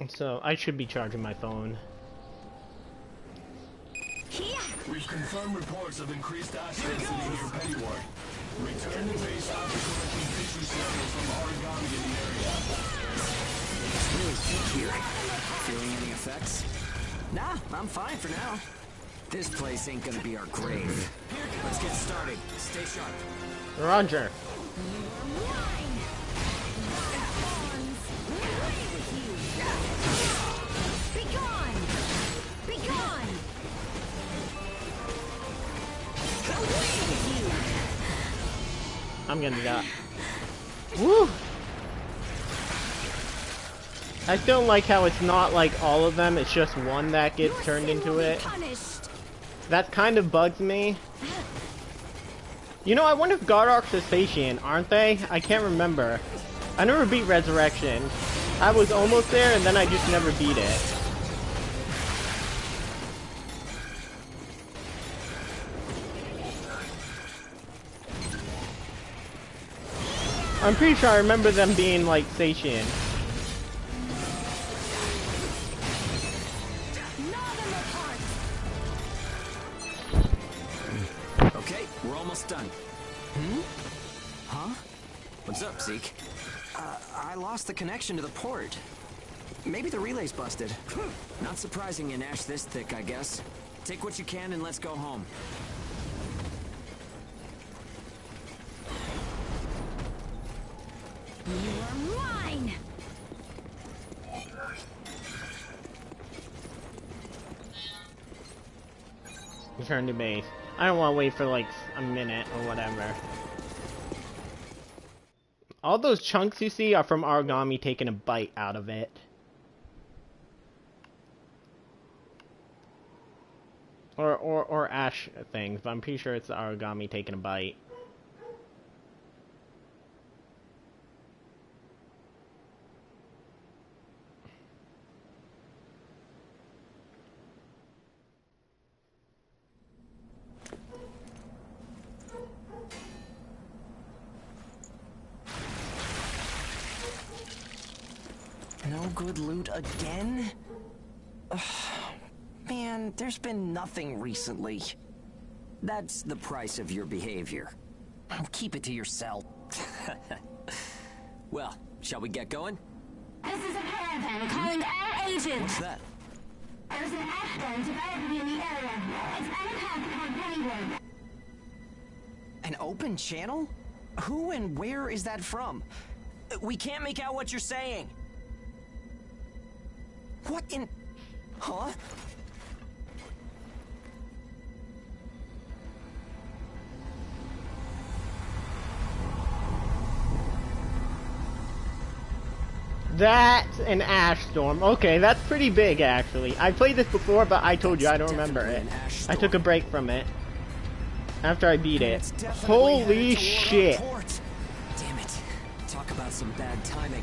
So, I should be charging my phone. We've confirmed reports of increased ash density near Pennyworth. Return to base after collecting picture samples from Origami in the area. It's really thick here. Feeling any effects? Nah, I'm fine for now. This place ain't gonna be our grave. Let's get started. Stay sharp. Roger. I'm gonna die. Woo! I still like how it's not like all of them, it's just one that gets turned into it. That kind of bugs me. You know, I wonder if Godarks are Satian, aren't they? I can't remember. I never beat Resurrection. I was almost there and then I just never beat it. I'm pretty sure I remember them being like Satian. Okay, we're almost done. Huh? What's up, Zeke? I lost the connection to the port. Maybe the relay's busted. Not surprising in ash this thick, I guess. Take what you can and let's go home. You are mine! Return to base. I don't want to wait for like a minute or whatever. All those chunks you see are from Origami taking a bite out of it. Or ash things, but I'm pretty sure it's the Origami taking a bite. No good loot again? Ugh, man, there's been nothing recently. That's the price of your behavior. Keep it to yourself. Well, shall we get going? This is a caravan calling our agent. What's that? There's an ash den developing in the area. It's unattacked on Pennyworth. An open channel? Who and where is that from? We can't make out what you're saying. What in... Huh? That's an ash storm. Okay, that's pretty big, actually. I played this before, but I told you I don't remember it. I took a break from it after I beat it. Holy shit. Damn it. Talk about some bad timing.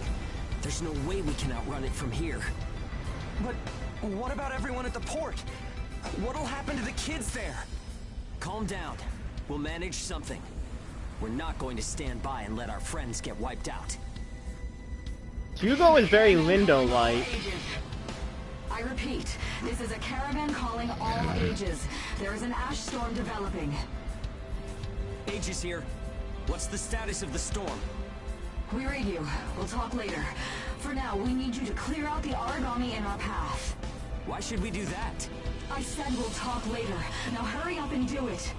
There's no way we can outrun it from here. But what about everyone at the port? What'll happen to the kids there? Calm down. We'll manage something. We're not going to stand by and let our friends get wiped out. Hugo is very Lindo-like. I repeat, this is a caravan calling all ages. There is an ash storm developing. Aegis here. What's the status of the storm? We read you. We'll talk later. For now, we need you to clear out the Aragami in our path. Why should we do that? I said we'll talk later. Now hurry up and do it.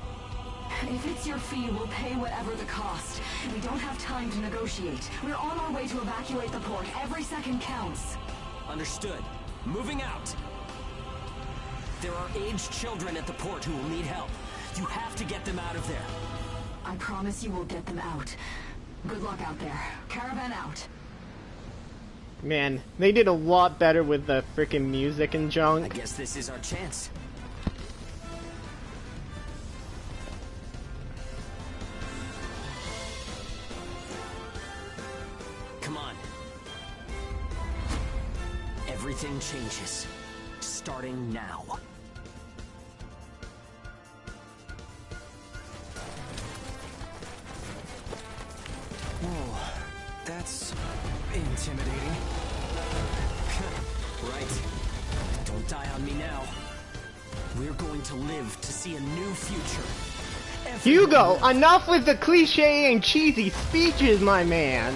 If it's your fee, we'll pay whatever the cost. We don't have time to negotiate. We're on our way to evacuate the port. Every second counts. Understood. Moving out. There are aged children at the port who will need help. You have to get them out of there. I promise you we'll get them out. Good luck out there. Caravan out. Man, they did a lot better with the freaking music and I junk. guess this is our chance. Come on. Everything changes. Starting now. Whoa, that's intimidating. Right. Don't die on me now. We're going to live to see a new future. Hugo, enough with the cliche and cheesy speeches, my man.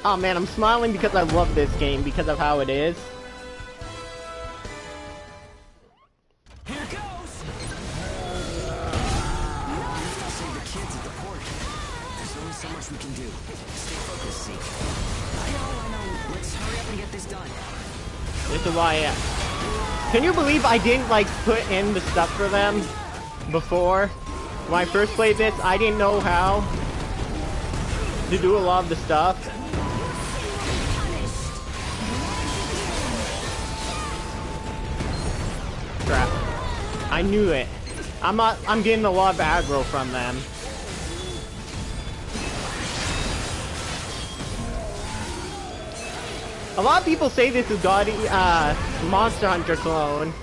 Oh man, I'm smiling because I love this game because of how it is. Here goes! Save the kids at the port. There's only so much we can do. Stay focused, Zeke. I know. Let's hurry up and get this done. This is why can you believe I didn't like put in the stuff for them before? When I first played this, I didn't know how to do a lot of the stuff. Crap. I knew it. I'm getting a lot of aggro from them. A lot of people say this is Monster Hunter clone.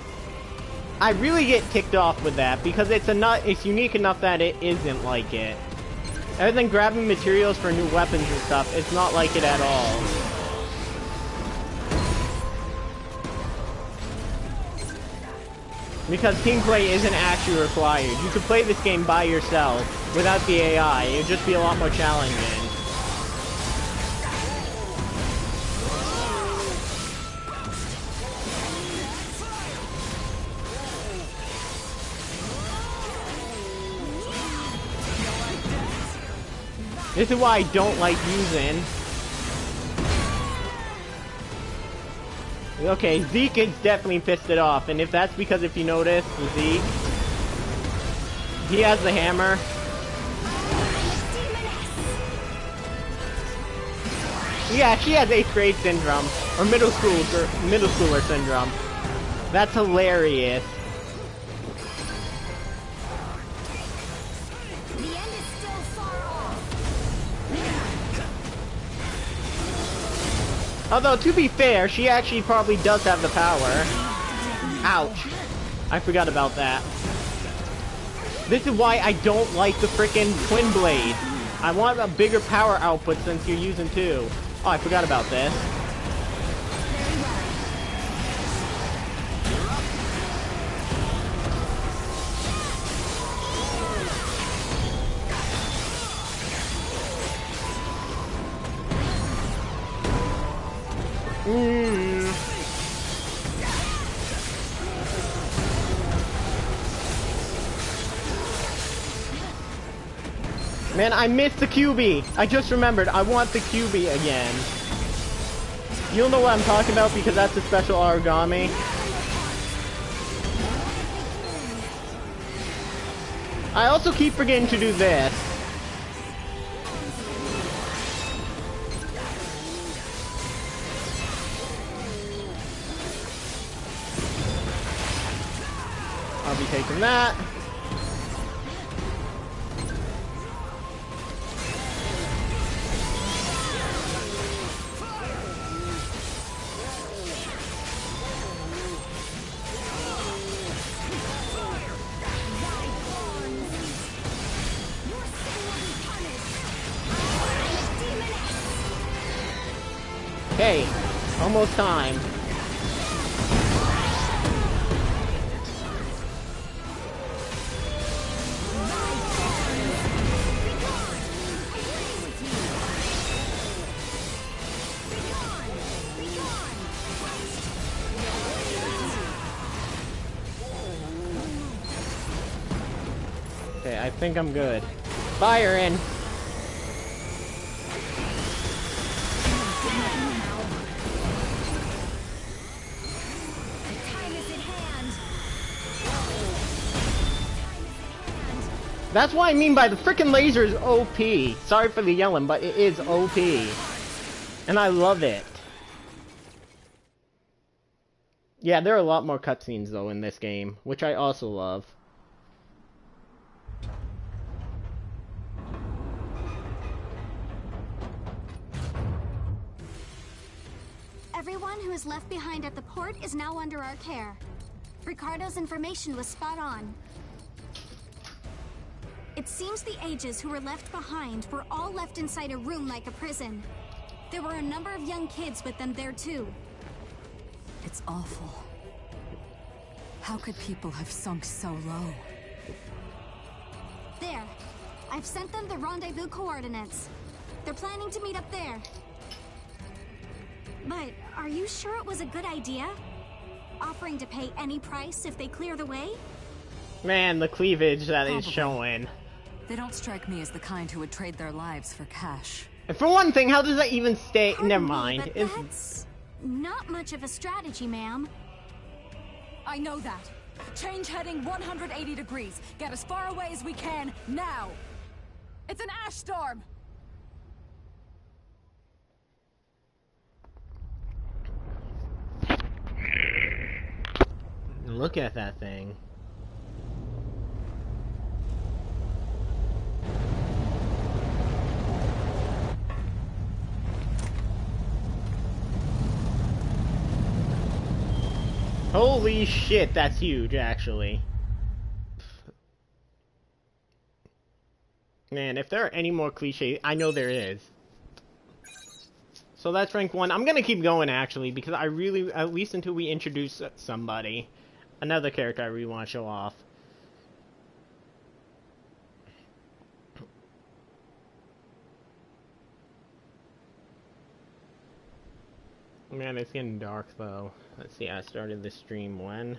I really get ticked off with that because it's unique enough that it isn't like it. Other than grabbing materials for new weapons and stuff, it's not like it at all. Because team play isn't actually required. You could play this game by yourself without the AI. It would just be a lot more challenging. This is why I don't like using. Okay, Zeke is definitely pissed it off, and if that's because, if you notice, Zeke, he has the hammer. Yeah, she has 8th grade syndrome, or middle schooler syndrome. That's hilarious. Although, to be fair, she actually probably does have the power. Ouch. I forgot about that. This is why I don't like the frickin' Twin Blade. I want a bigger power output since you're using 2. Oh, I forgot about this. Man, I missed the QB. I just remembered. I want the QB again. You'll know what I'm talking about because that's a special origami. I also keep forgetting to do this. I'll be taking that. Okay, almost time. Okay, I think I'm good. Fire in. That's what I mean by the frickin' laser is OP. Sorry for the yelling, but it is OP. And I love it. Yeah, there are a lot more cutscenes though in this game, which I also love. Everyone who is left behind at the port is now under our care. Ricardo's information was spot on. It seems the Ages who were left behind were all left inside a room like a prison. There were a number of young kids with them there too. It's awful. How could people have sunk so low? There. I've sent them the rendezvous coordinates. They're planning to meet up there. But are you sure it was a good idea? Offering to pay any price if they clear the way? Man, the cleavage that is Probably. showing. They don't strike me as the kind who would trade their lives for cash. And for one thing, how does that even stay? Pardon Never me, mind. but It's... that's not much of a strategy, ma'am. I know that. Change heading 180 degrees. Get as far away as we can, now! It's an ash storm! Look at that thing. Holy shit, that's huge, actually. Man, if there are any more cliches, I know there is. So that's rank 1. I'm gonna keep going, actually, because I really, at least until we introduce somebody. Another character I really want to show off. Man, it's getting dark, though. Let's see, I started the stream when?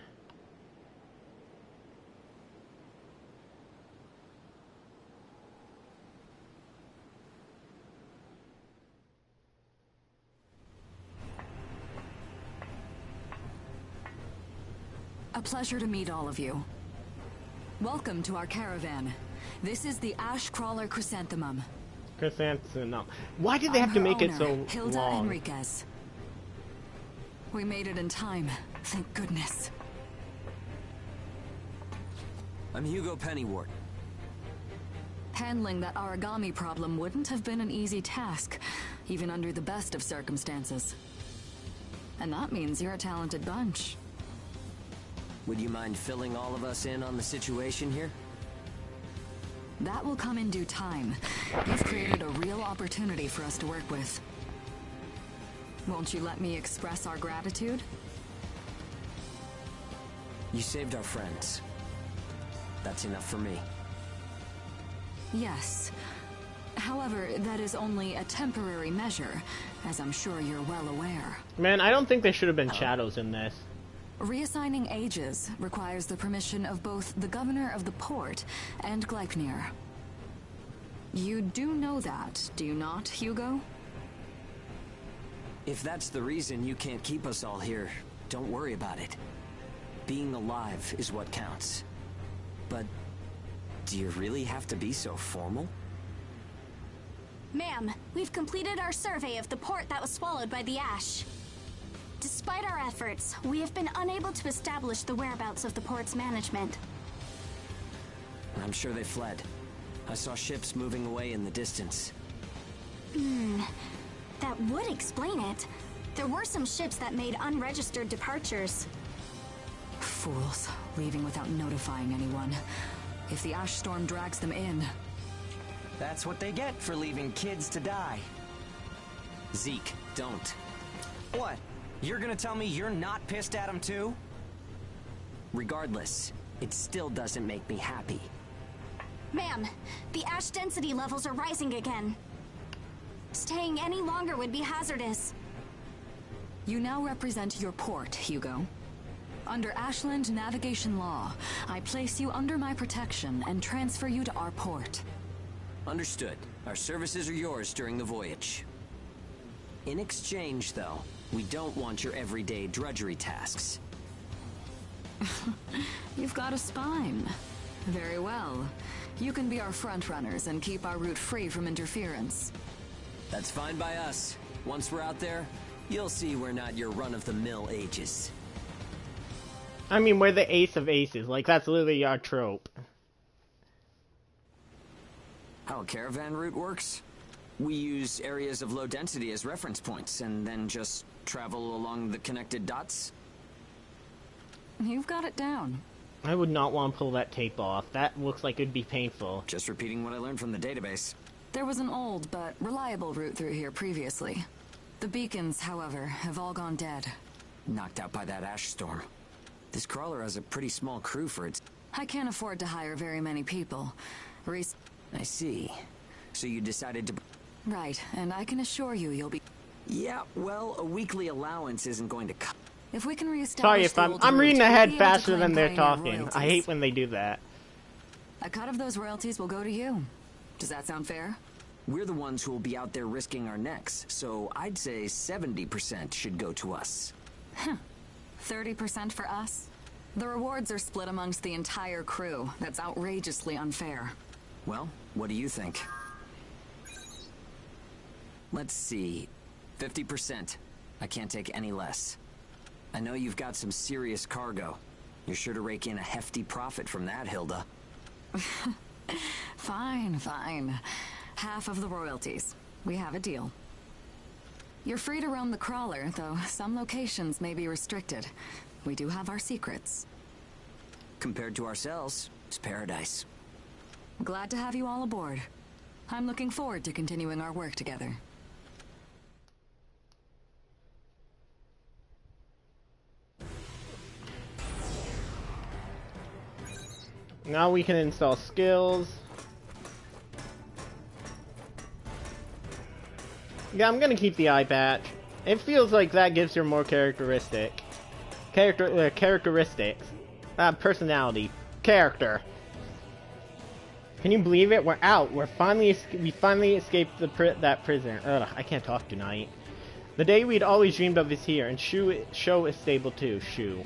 A pleasure to meet all of you. Welcome to our caravan. This is the Ash Crawler Chrysanthemum. Chrysanthemum. Why did they have to make it so Hilda long? Enriquez. We made it in time, thank goodness. I'm Hugo Pennywort. Handling that origami problem wouldn't have been an easy task, even under the best of circumstances. And that means you're a talented bunch. Would you mind filling all of us in on the situation here? That will come in due time. You've created a real opportunity for us to work with. Won't you let me express our gratitude? You saved our friends. That's enough for me. Yes. However, that is only a temporary measure, as I'm sure you're well aware. Man, I don't think there should have been shadows in this. Reassigning ages requires the permission of both the governor of the port and Gleipnir. You do know that, do you not, Hugo? If that's the reason you can't keep us all here, don't worry about it. Being alive is what counts. But do you really have to be so formal? Ma'am, we've completed our survey of the port that was swallowed by the ash. Despite our efforts, we have been unable to establish the whereabouts of the port's management. I'm sure they fled. I saw ships moving away in the distance. That would explain it. There were some ships that made unregistered departures. Fools, leaving without notifying anyone. If the ash storm drags them in... That's what they get for leaving kids to die. Zeke, don't. What? You're gonna tell me you're not pissed at them too? Regardless, it still doesn't make me happy. Ma'am, the ash density levels are rising again. Staying any longer would be hazardous. You now represent your port, Hugo. Under Ashland navigation law, I place you under my protection and transfer you to our port. Understood. Our services are yours during the voyage. In exchange, though, we don't want your everyday drudgery tasks. You've got a spine. Very well. You can be our front runners and keep our route free from interference. That's fine by us. Once we're out there, you'll see we're not your run-of-the-mill ages. I mean, we're the ace of aces. Like, that's literally our trope. How a caravan route works? We use areas of low density as reference points, and then just travel along the connected dots? You've got it down. I would not want to pull that tape off. That looks like it'd be painful. Just repeating what I learned from the database. There was an old but reliable route through here previously. The beacons, however, have all gone dead. Knocked out by that ash storm. This crawler has a pretty small crew for its... I can't afford to hire very many people. I see. So you decided to... Right, and I can assure you you'll be... Yeah, well, a weekly allowance isn't going to cut... If we can reestablish Sorry if the I'm old reading route, ahead we'll be able to faster claim than they're pioneer talking. I royalties. hate when they do that. A cut of those royalties will go to you. Does that sound fair? We're the ones who will be out there risking our necks, so I'd say 70% should go to us. 30% for us? The rewards are split amongst the entire crew. That's outrageously unfair. Well, what do you think? Let's see. 50%. I can't take any less. I know you've got some serious cargo. You're sure to rake in a hefty profit from that, Hilda. Fine, fine. Half of the royalties. We have a deal. You're free to roam the crawler, though some locations may be restricted. We do have our secrets. Compared to ourselves, it's paradise. Glad to have you all aboard. I'm looking forward to continuing our work together. Now we can install skills. Yeah, I'm gonna keep the eye patch. It feels like that gives her more characteristics. Personality. Character. Can you believe it? We're out. We finally escaped that prison. Ugh, I can't talk tonight. The day we'd always dreamed of is here, and show is stable too. Shu.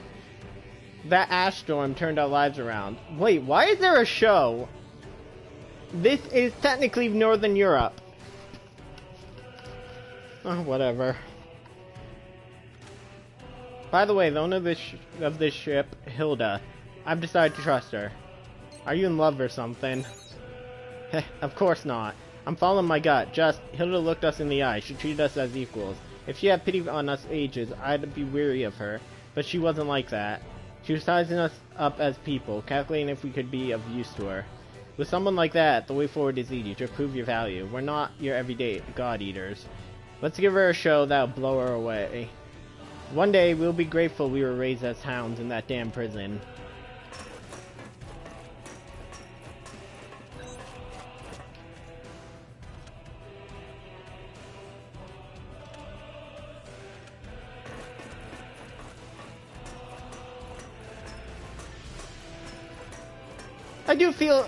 That ash storm turned our lives around. Wait, why is there a show? This is technically Northern Europe. Oh, whatever. By the way, the owner of this ship, Hilda, I've decided to trust her. Are you in love or something? Heh, of course not. I'm following my gut. Just, Hilda looked us in the eye. She treated us as equals. If she had pity on us ages, I'd be weary of her. But she wasn't like that. She was sizing us up as people, calculating if we could be of use to her. With someone like that, the way forward is easy, to prove your value. We're not your everyday god-eaters. Let's give her a show that'll blow her away. One day, we'll be grateful we were raised as hounds in that damn prison.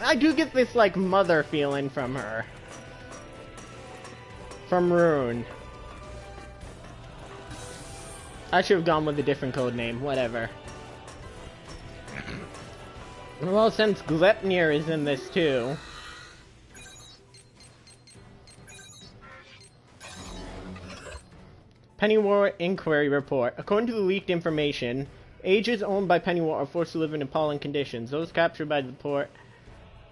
I do get this, like, mother feeling from her. From Rune. I should have gone with a different code name. Whatever. Well, since Glepnir is in this too... Pennywort Inquiry Report. According to the leaked information, ages owned by Pennywort are forced to live in appalling conditions. Those captured by the port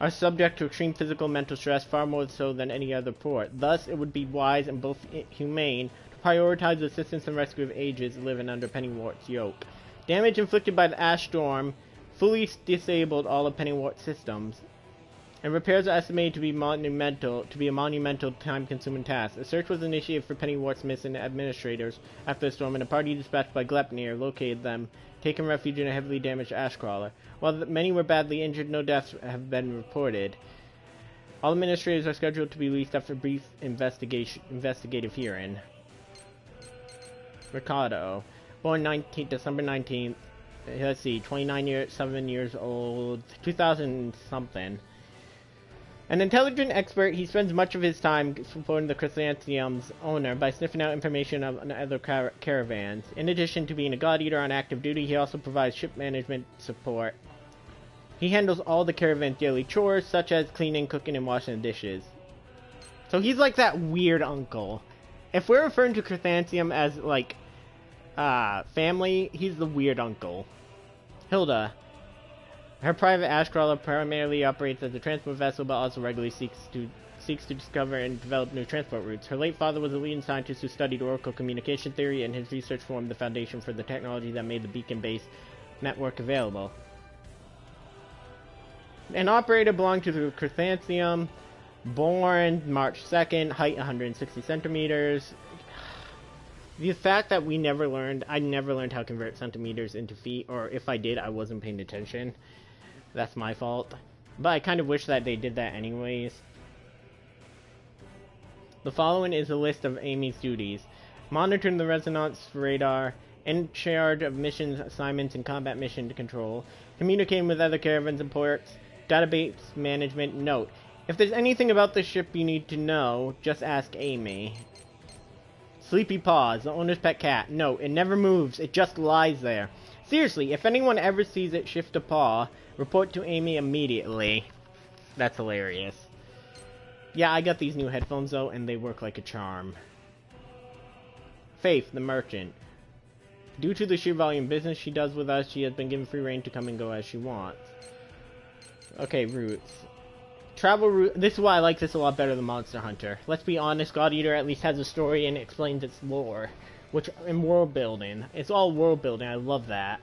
are subject to extreme physical and mental stress, far more so than any other port. Thus, it would be wise and both humane to prioritize the assistance and rescue of ages living under Pennywort's yoke. Damage inflicted by the ash storm fully disabled all of Pennywort's systems, and repairs are estimated to be a monumental, time-consuming task. A search was initiated for Pennywort's missing administrators after the storm, and a party dispatched by Glepnir located them, taking refuge in a heavily damaged Ashcrawler. While many were badly injured, no deaths have been reported. All administrators are scheduled to be released after a brief investigative hearing. Ricardo, born December 19th, let's see, 7 years old, 2000 something. An intelligent expert, he spends much of his time supporting the Chrysanthemum's owner by sniffing out information on other caravans. In addition to being a god eater on active duty, he also provides ship management support. He handles all the caravan's daily chores, such as cleaning, cooking, and washing the dishes. So he's like that weird uncle. If we're referring to Chrysanthemum as, like, family, he's the weird uncle. Hilda. Her private Ashcrawler primarily operates as a transport vessel, but also regularly seeks to discover and develop new transport routes. Her late father was a leading scientist who studied Oracle communication theory, and his research formed the foundation for the technology that made the beacon-based network available. An operator belonged to the Chrysanthemum, born March 2nd, height 160 centimeters. The fact that I never learned how to convert centimeters into feet, or if I did, I wasn't paying attention. That's my fault. But I kind of wish that they did that anyways. The following is a list of Amy's duties. Monitoring the resonance radar, in charge of missions, assignments, and combat mission control, communicating with other caravans and ports, database management. Note, if there's anything about this ship you need to know, just ask Amy. Sleepy Paws, the owner's pet cat. No, it never moves, it just lies there. Seriously, if anyone ever sees it shift a paw, report to Amy immediately. That's hilarious. Yeah, I got these new headphones though, and they work like a charm. Faith, the merchant. Due to the sheer volume of business she does with us, she has been given free reign to come and go as she wants. Okay, routes. Travel route. This is why I like this a lot better than Monster Hunter. Let's be honest, God Eater at least has a story and explains its lore. Which, in world building. It's all world building, I love that.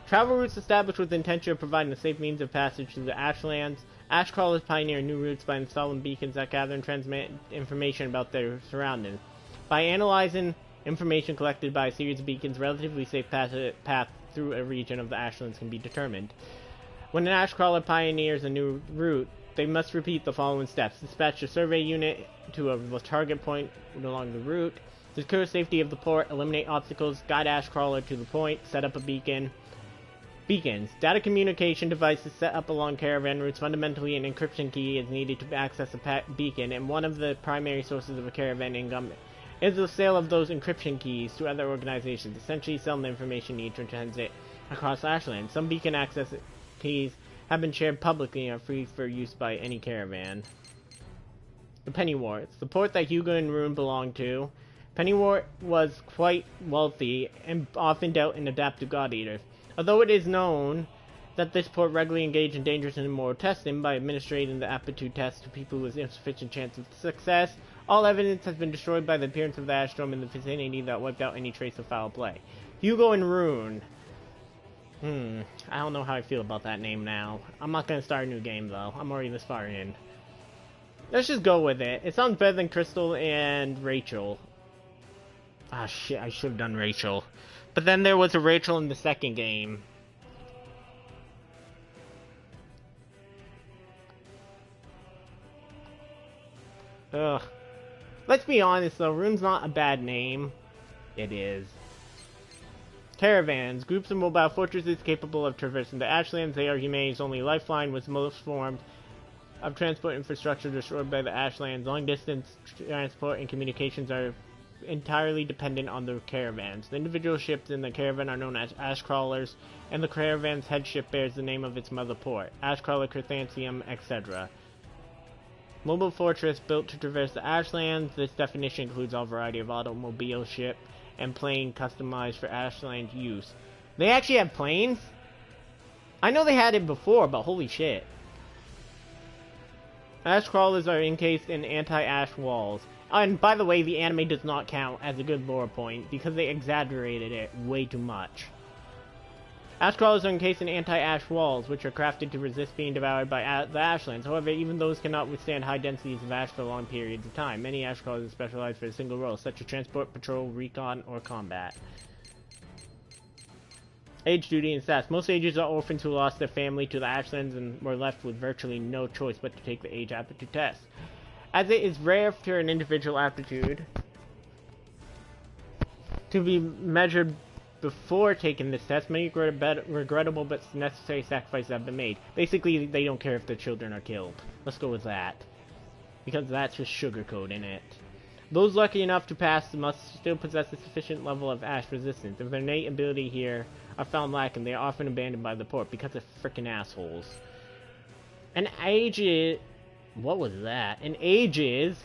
Travel routes established with the intention of providing a safe means of passage to the Ashlands. Ashcrawlers pioneer new routes by installing beacons that gather and transmit information about their surroundings. By analyzing information collected by a series of beacons, relatively safe path through a region of the Ashlands can be determined. When an Ashcrawler pioneers a new route, they must repeat the following steps. Dispatch a survey unit to a target point along the route. Secure safety of the port, eliminate obstacles, guide Ashcrawler to the point, set up a beacon. Beacons. Data communication devices set up along caravan routes. Fundamentally, an encryption key is needed to access a beacon, and one of the primary sources of a caravan income is the sale of those encryption keys to other organizations, essentially selling the information needed to transit across Ashland. Some beacon access keys have been shared publicly and are free for use by any caravan. The Pennyworts. The port that Hugo and Rune belonged to. Pennywort was quite wealthy and often dealt in adaptive god eaters. Although it is known that this port regularly engaged in dangerous and immoral testing by administering the aptitude test to people with insufficient chance of success, all evidence has been destroyed by the appearance of the ash storm in the vicinity that wiped out any trace of foul play. Hugo and Rune. I don't know how I feel about that name now. I'm not gonna start a new game though. I'm already this far in. Let's just go with it. It sounds better than Crystal and Rachel. Ah shit, I should have done Rachel. But then there was a Rachel in the second game. Ugh. Let's be honest though, Rune's not a bad name. It is. Caravans. Groups of mobile fortresses capable of traversing the Ashlands. They are humanity's only lifeline, with most forms of transport infrastructure destroyed by the Ashlands. Long distance transport and communications are entirely dependent on the caravans. The individual ships in the caravan are known as Ashcrawlers, and the caravan's head ship bears the name of its mother port, Ashcrawler, Chrysanthemum, etc. Mobile fortress built to traverse the Ashlands. This definition includes all variety of automobile ship and plane customized for Ashland use. They actually have planes? I know they had it before, but holy shit. Ash crawlers are encased in anti-ash walls. And by the way, the anime does not count as a good lore point because they exaggerated it way too much. Ash crawlers are encased in anti-ash walls, which are crafted to resist being devoured by the Ashlands. However, even those cannot withstand high densities of ash for long periods of time. Many ash crawlers are specialized for a single role, such as transport, patrol, recon, or combat. Age, duty, and stats. Most ages are orphans who lost their family to the Ashlands and were left with virtually no choice but to take the age aptitude test. As it is rare for an individual aptitude to be measured before taking this test, many regrettable but necessary sacrifices have been made. Basically, they don't care if their children are killed. Let's go with that. Because that's just sugarcoating it. Those lucky enough to pass must still possess a sufficient level of ash resistance. If their innate ability here are found lacking, they are often abandoned by the port because of frickin' assholes. An age is... What was that? An age's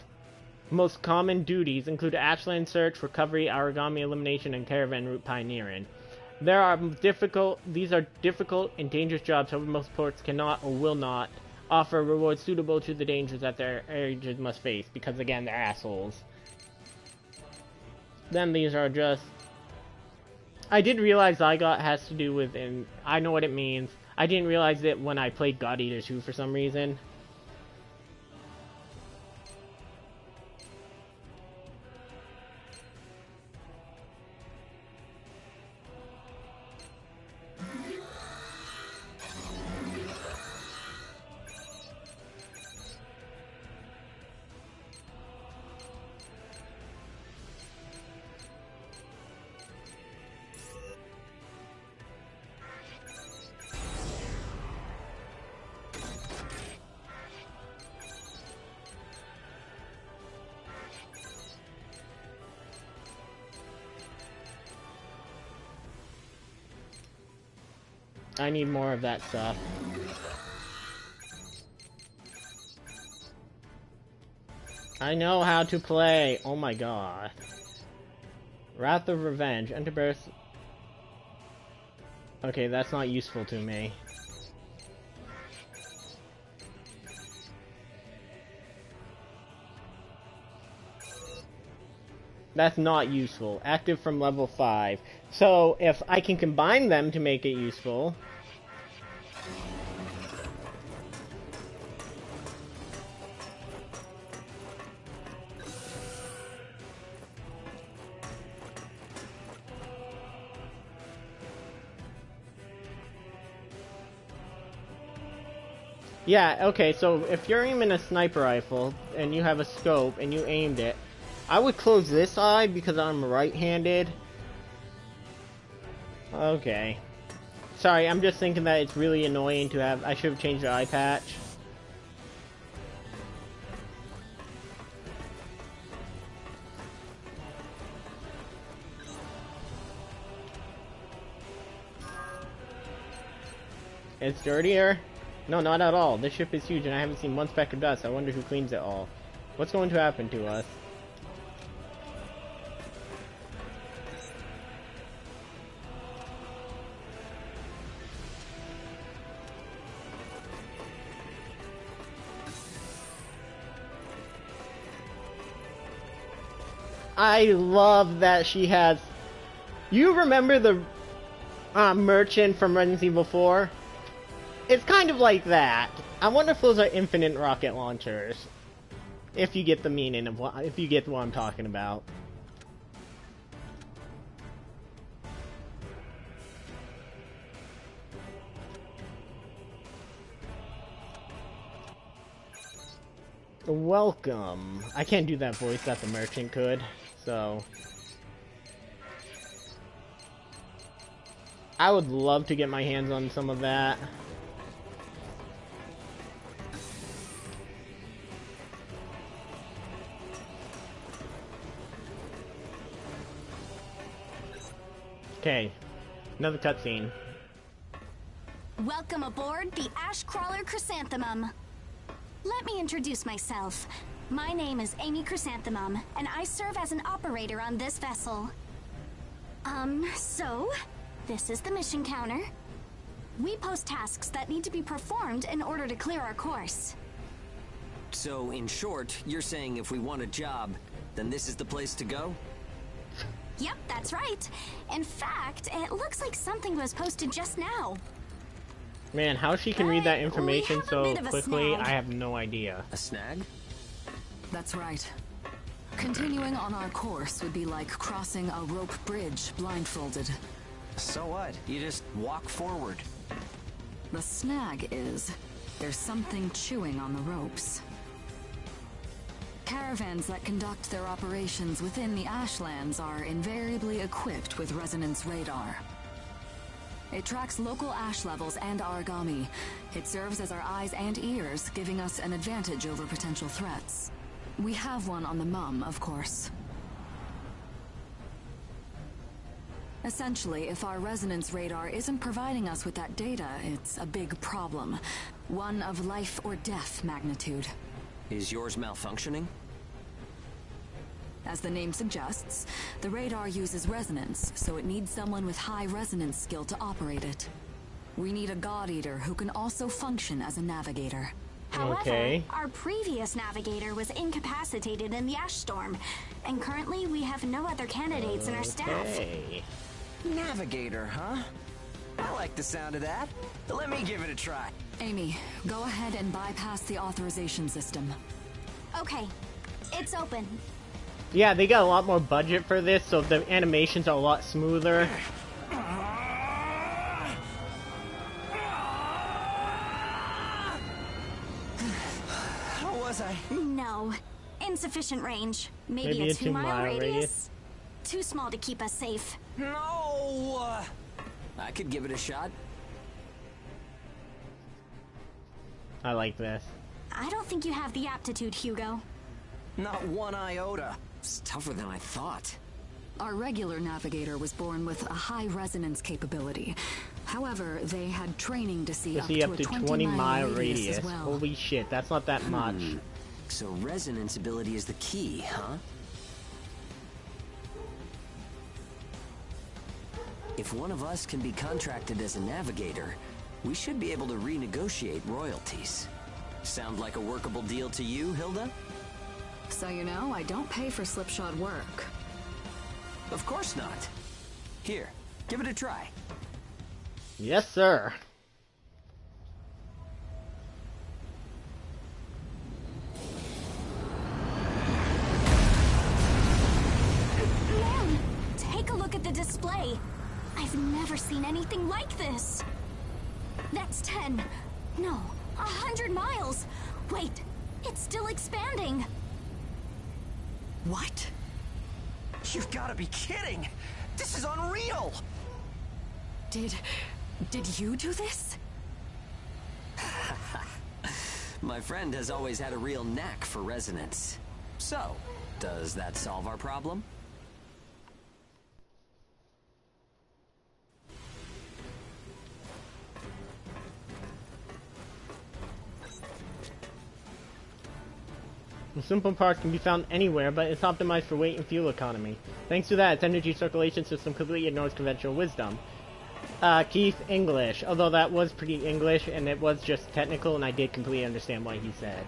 most common duties include Ashland search, recovery, origami elimination, and caravan route pioneering. These are difficult and dangerous jobs, however most ports cannot or will not offer rewards suitable to the dangers that their ages must face, because again, they're assholes. Then these are just... I did realize Zygot has to do with, and I know what it means. I didn't realize it when I played God Eater 2 for some reason. I need more of that stuff. I know how to play. Oh my god. Wrath of Revenge. Enter burst. Okay, that's not useful to me. That's not useful. Active from level 5. So, if I can combine them to make it useful... Yeah, okay, so if you're aiming a sniper rifle, and you have a scope, and you aimed it, I would close this eye because I'm right-handed. Okay. Sorry, I'm just thinking that it's really annoying to have... I should have changed the eye patch. It's dirtier? No, not at all. This ship is huge and I haven't seen one speck of dust. I wonder who cleans it all. What's going to happen to us? I love that she has... You remember the merchant from Resident Evil 4? It's kind of like that. I wonder if those are infinite rocket launchers. If you get the meaning of what... If you get what I'm talking about. Welcome. I can't do that voice that the merchant could, so... I would love to get my hands on some of that. Okay, another cutscene. Welcome aboard the Ashcrawler Chrysanthemum. Let me introduce myself. My name is Amy Chrysanthemum, and I serve as an operator on this vessel. So, this is the mission counter. We post tasks that need to be performed in order to clear our course. So, in short, you're saying if we want a job, then this is the place to go? Yep, that's right. In fact, it looks like something was posted just now. Man, how she can read that We information have a so bit of a quickly, snag. I have no idea. A snag? That's right. Continuing on our course would be like crossing a rope bridge blindfolded. So what? You just walk forward. The snag is, there's something chewing on the ropes. Caravans that conduct their operations within the Ashlands are invariably equipped with resonance radar. It tracks local ash levels and origami. It serves as our eyes and ears, giving us an advantage over potential threats. We have one on the Mum, of course. Essentially, if our resonance radar isn't providing us with that data, it's a big problem. One of life or death magnitude. Is yours malfunctioning? As the name suggests, the radar uses resonance, so it needs someone with high resonance skill to operate it. We need a God Eater who can also function as a navigator. However, Okay. our previous navigator was incapacitated in the ash storm, and currently we have no other candidates in our staff. Okay. Navigator, huh? I like the sound of that. Let me give it a try. Amy, go ahead and bypass the authorization system. Okay, it's open. Yeah, they got a lot more budget for this, so the animations are a lot smoother. How was I? No, insufficient range. Maybe Maybe a a 2 mile 2-mile radius? radius. Too small to keep us safe. No! I could give it a shot. I like this. I don't think you have the aptitude, Hugo. Not one iota. It's tougher than I thought. Our regular navigator was born with a high resonance capability. However, they had training to see, To see up to 20 20-mile radius radius. as well. Holy shit, that's not that much. So resonance ability is the key, huh? If one of us can be contracted as a navigator, we should be able to renegotiate royalties. Sound like a workable deal to you, Hilda? So you know, I don't pay for slipshod work. Of course not. Here, give it a try. Yes, sir. Man, take a look at the display. I've never seen anything like this. That's 10. No, 100 miles. Wait, it's still expanding. What? You've got to be kidding! This is unreal! Did you do this? My friend has always had a real knack for resonance. So, does that solve our problem? The simple part can be found anywhere, but it's optimized for weight and fuel economy. Thanks to that, its energy circulation system completely ignores conventional wisdom. Keith English, although that was pretty English, and it was just technical, and I did completely understand what he said.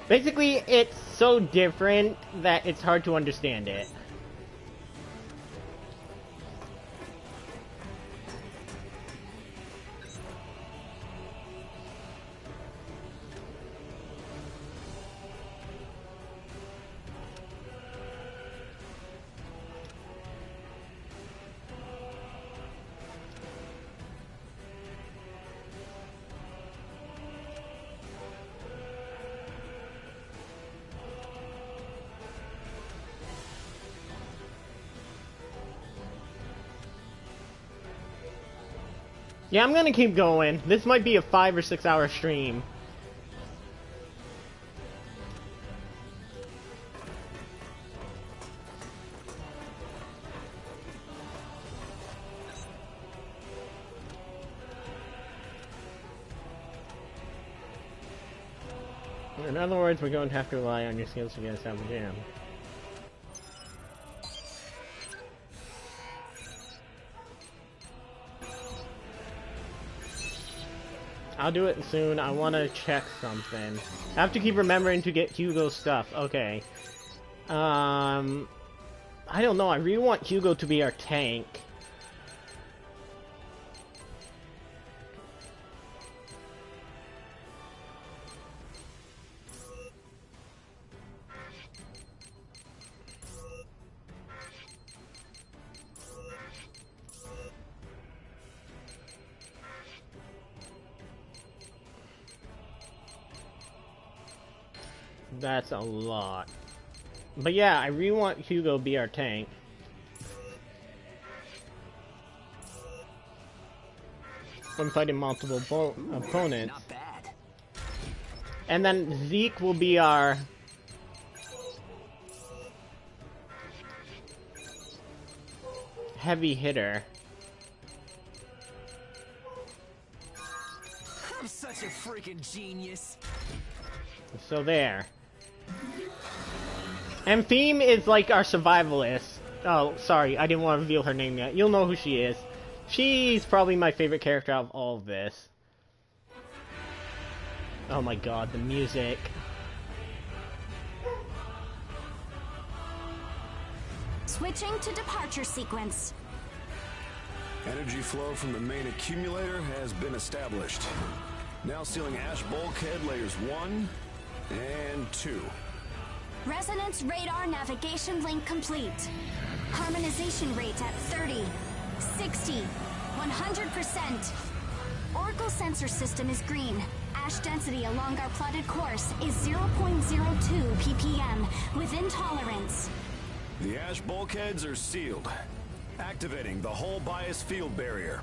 Basically, it's so different that it's hard to understand it. Yeah, I'm gonna keep going. This might be a 5 or 6 hour stream. In other words, we're going to have to rely on your skills to get us out of the jam. I'll do it soon. I want to check something. I have to keep remembering to get Hugo's stuff. Okay. I don't know. I really want Hugo to be our tank. That's a lot. But yeah, I really want Hugo to be our tank. I'm fighting multiple opponents. Not bad. And then Zeke will be our... heavy hitter. I'm such a freaking genius. So there. And Theme is like our survivalist. Oh, sorry, I didn't want to reveal her name yet. You'll know who she is. She's probably my favorite character out of all of this. Oh my god, the music. Switching to departure sequence. Energy flow from the main accumulator has been established. Now sealing ash bulkhead layers 1 and 2. Resonance radar navigation link complete. Harmonization rate at 30, 60, 100%. Oracle sensor system is green. Ash density along our plotted course is 0.02 ppm, within tolerance. The ash bulkheads are sealed. Activating the hull bias field barrier.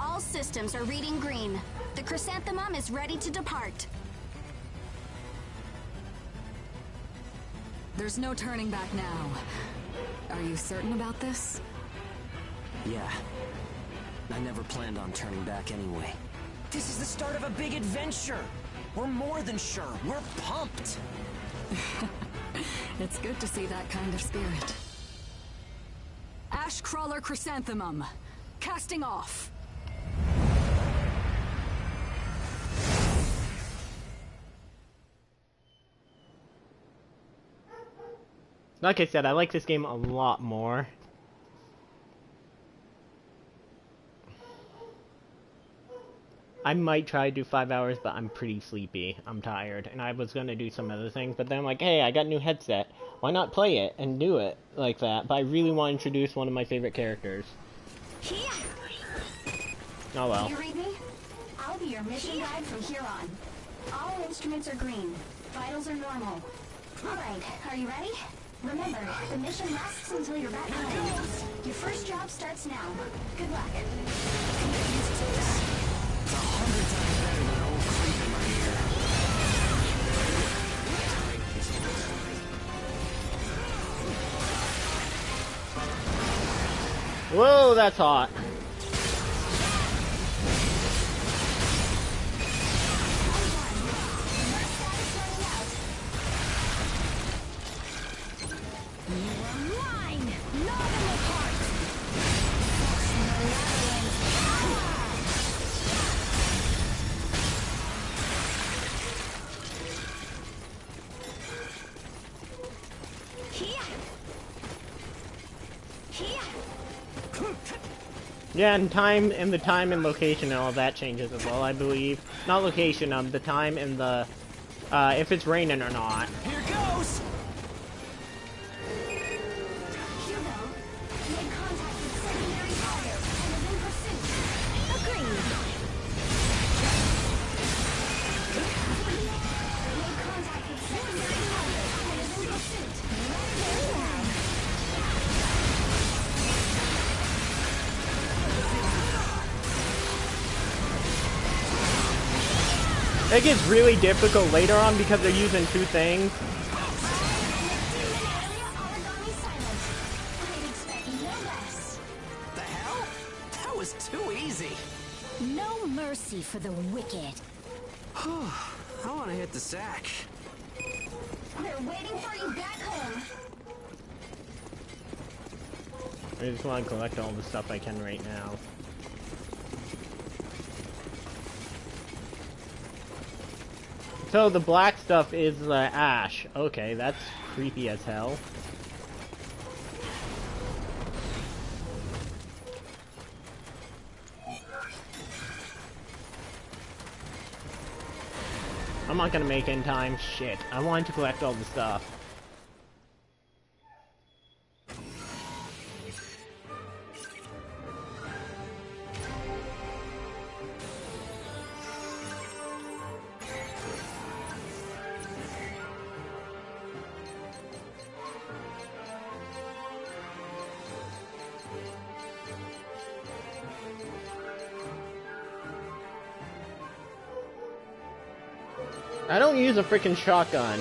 All systems are reading green. The chrysanthemum is ready to depart. There's no turning back now. Are you certain about this? Yeah. I never planned on turning back anyway. This is the start of a big adventure! We're more than sure. We're pumped! It's good to see that kind of spirit. Ash Crawler Chrysanthemum. Casting off. Like I said, I like this game a lot more. I might try to do 5 hours, but I'm pretty sleepy. I'm tired, and I was gonna do some other things, but then I'm like, hey, I got a new headset. Why not play it and do it like that? But I really want to introduce one of my favorite characters. Oh well. You read me? I'll be your mission guide from here on. All instruments are green. Vitals are normal. Alright, are you ready? Remember, the mission lasts until you're back home. Your first job starts now. Good luck. It's 100 times better than an old creep in my ear. Whoa, that's hot. Yeah, and the time and location and all that changes as well, I believe. Not location, the time and the, if it's raining or not. Here goes! Hugo, made contact with secondary fire and is in pursuit. Agreed. Made contact with secondary fire and is in pursuit. Very well. It gets really difficult later on because they're using two things. The hell? That was too easy. No mercy for the wicked. I want to hit the sack. They're waiting for you back home. I just want to collect all the stuff I can right now. So the black stuff is ash. Okay, that's creepy as hell. I'm not gonna make it in time. Shit. I wanted to collect all the stuff. I don't use a freaking shotgun.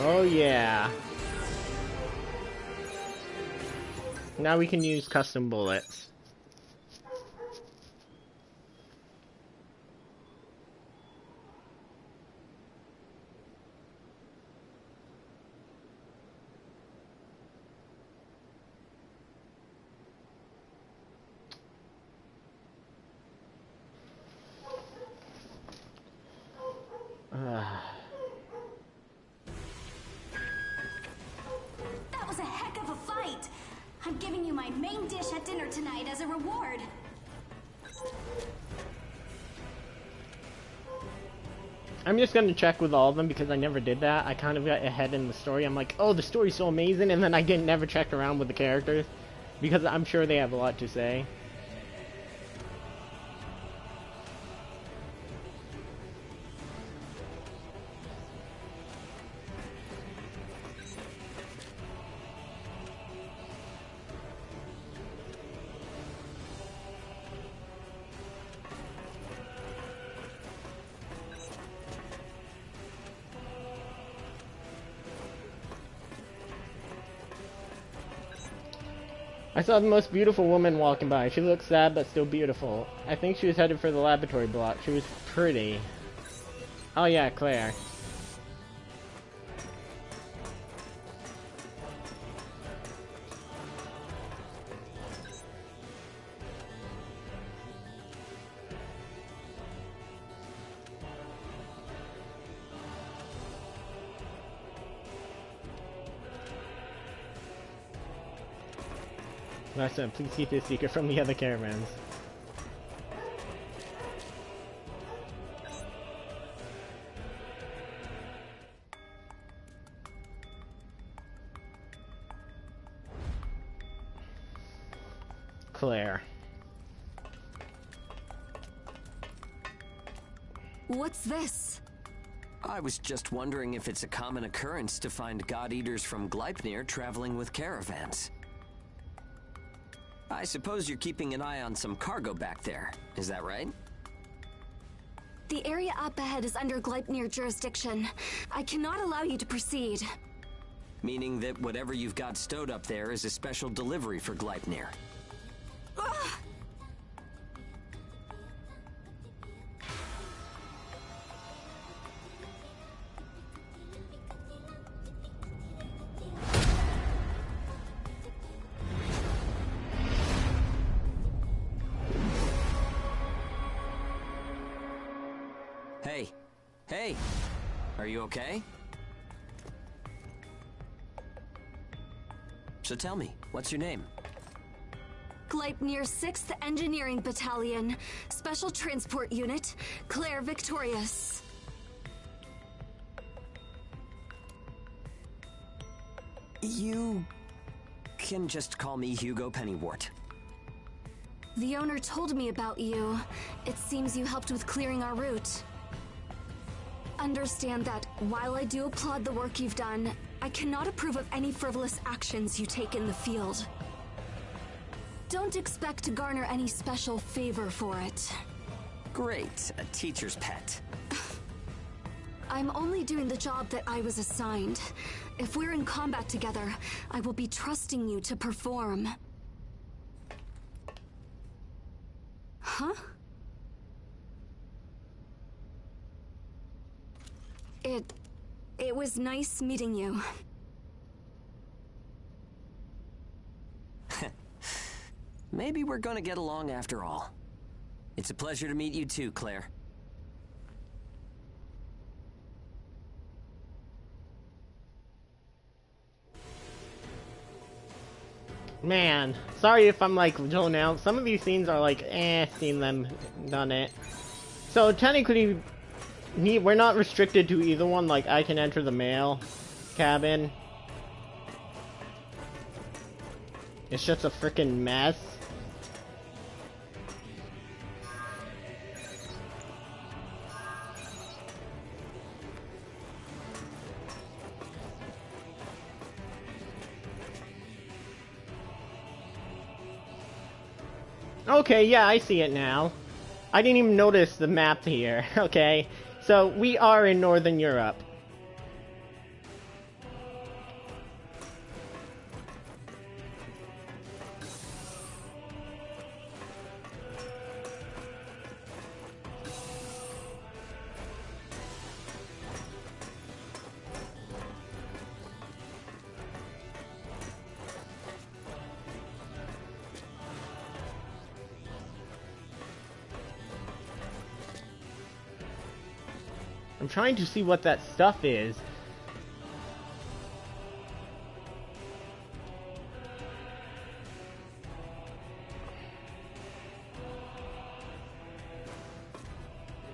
Oh yeah. Now we can use custom bullets. That was a heck of a fight. I'm giving you my main dish at dinner tonight as a reward. I'm just gonna check with all of them because I never did that. I kind of got ahead in the story. I'm like, oh, the story's so amazing, and then I didn't never check around with the characters because I'm sure they have a lot to say. I saw the most beautiful woman walking by. She looked sad but still beautiful. I think she was headed for the laboratory block. She was pretty. Oh yeah, Claire. Last time, please keep this secret from the other caravans. Claire. What's this? I was just wondering if it's a common occurrence to find God-Eaters from Gleipnir traveling with caravans. I suppose you're keeping an eye on some cargo back there, is that right? The area up ahead is under Gleipnir jurisdiction. I cannot allow you to proceed. Meaning that whatever you've got stowed up there is a special delivery for Gleipnir. Ugh! Hey. Hey! Are you okay? So tell me, what's your name? Gleipnir 6th Engineering Battalion, Special Transport Unit, Claire Victorious. You can just call me Hugo Pennywort. The owner told me about you. It seems you helped with clearing our route. Understand that while I do applaud the work you've done, I cannot approve of any frivolous actions you take in the field. Don't expect to garner any special favor for it. Great, a teacher's pet. I'm only doing the job that I was assigned. If we're in combat together, I will be trusting you to perform. Huh? It was nice meeting you. Maybe we're gonna get along after all. It's a pleasure to meet you too, Claire. Man, sorry if I'm like zoned out. Some of these scenes are like, seen them, done it. So technically, we're not restricted to either one. Like, I can enter the male cabin. It's just a freaking mess. Okay, yeah, I see it now. I didn't even notice the map here. Okay, so we are in Northern Europe. I'm trying to see what that stuff is.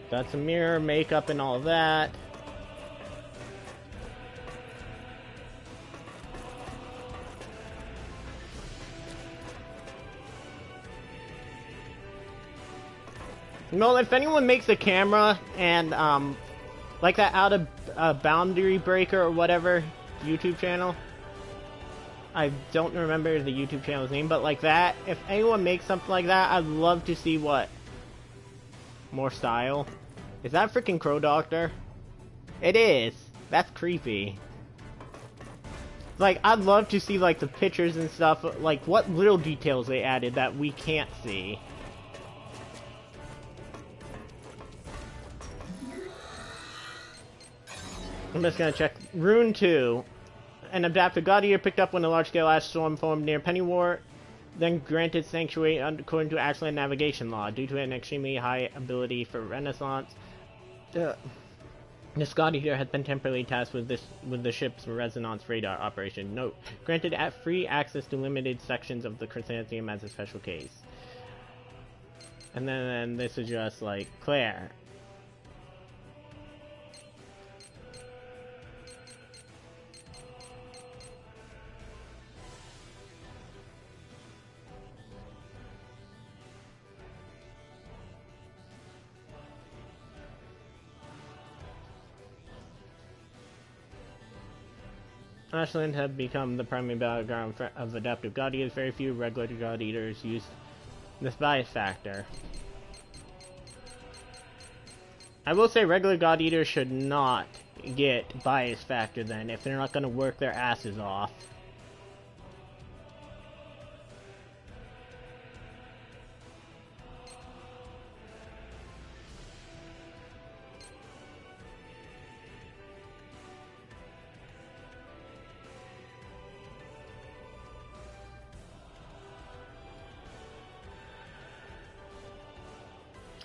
That's a mirror, makeup, and all that. Well, if anyone makes a camera and, like that Out of Boundary Breaker or whatever YouTube channel. I don't remember the YouTube channel's name, but like that, if anyone makes something like that, I'd love to see what. More style. Is that freaking Crow Doctor? It is. That's creepy. Like, I'd love to see like the pictures and stuff, like what little details they added that we can't see. I'm just gonna check. Rune 2. An adaptive gladiator picked up when a large-scale ash storm formed near Pennywort, then granted sanctuary according to Ashland navigation law. Due to an extremely high ability for Renaissance, this gladiator has been temporarily tasked with the ship's resonance radar operation. Note: granted free access to limited sections of the Chrysanthemum as a special case. And then this is just like Claire. Ashland had become the primary battleground of adaptive gladiators. Very few regular gladiators use this bias factor. I will say regular gladiators should not get bias factor then, if they're not going to work their asses off.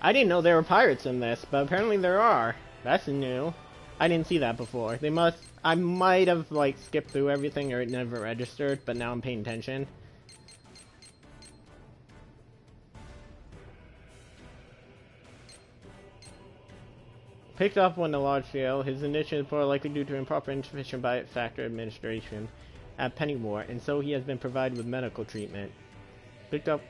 I didn't know there were pirates in this, but apparently there are. That's new. I didn't see that before. They must... I might have, like, skipped through everything or it never registered, but now I'm paying attention. Picked up on a large scale, his initiative is more likely due to improper insufficient bias factor administration at Pennywort, and so he has been provided with medical treatment. Picked up...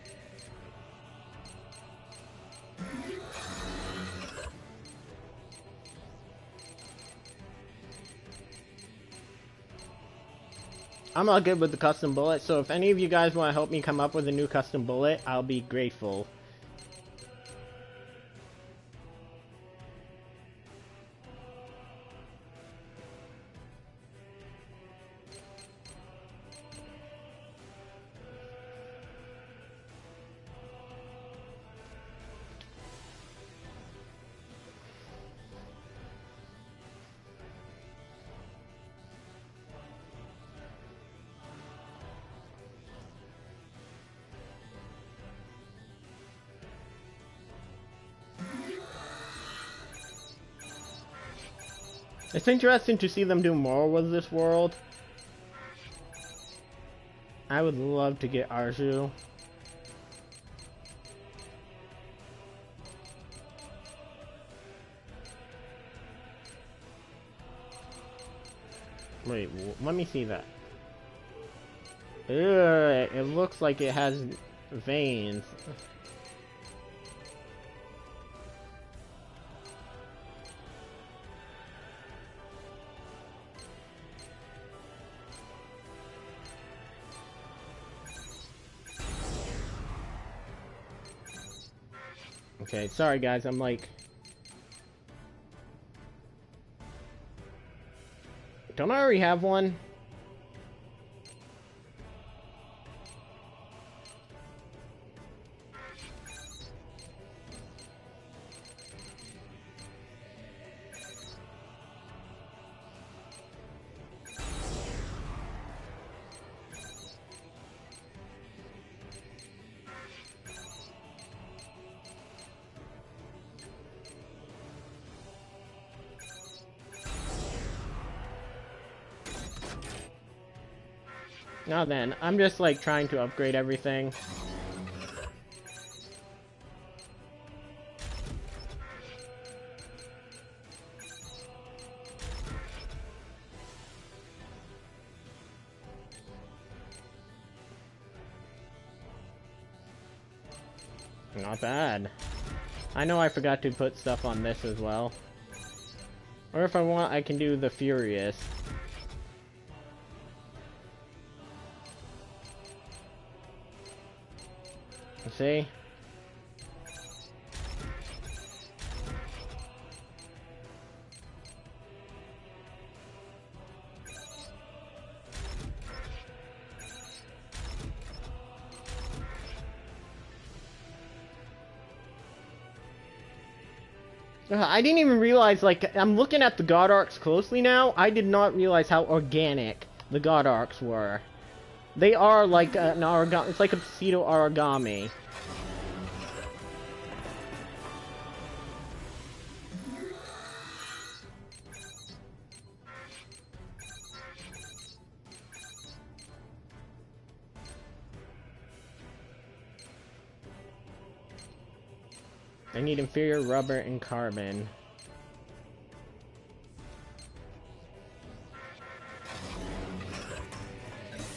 I'm all good with the custom bullet, so if any of you guys want to help me come up with a new custom bullet, I'll be grateful. It's interesting to see them do more with this world. I would love to get Arzu. Wait, let me see that. Ugh, it looks like it has veins. Okay, sorry guys, I'm like... Don't I already have one? Now then, I'm just like trying to upgrade everything. Not bad. I know I forgot to put stuff on this as well. Or if I want, I can do the Furious. See? I didn't even realize, like, I'm looking at the God Arcs closely now. I did not realize how organic the God Arcs were. They are like an origami. It's like a pseudo origami. I need inferior rubber and carbon.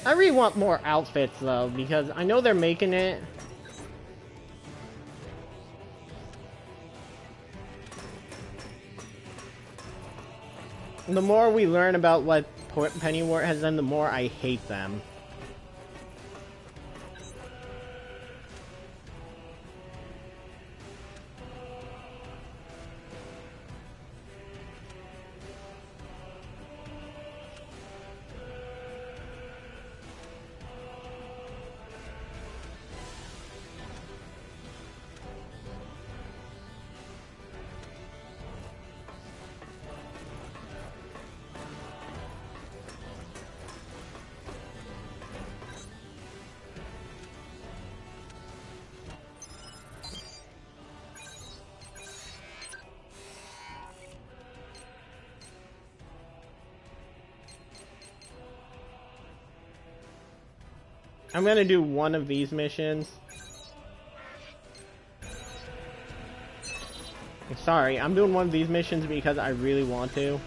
I really want more outfits though, because I know they're making it. The more we learn about what Pennywort has done, the more I hate them. I'm gonna do one of these missions. I'm sorry, I'm doing one of these missions because I really want to.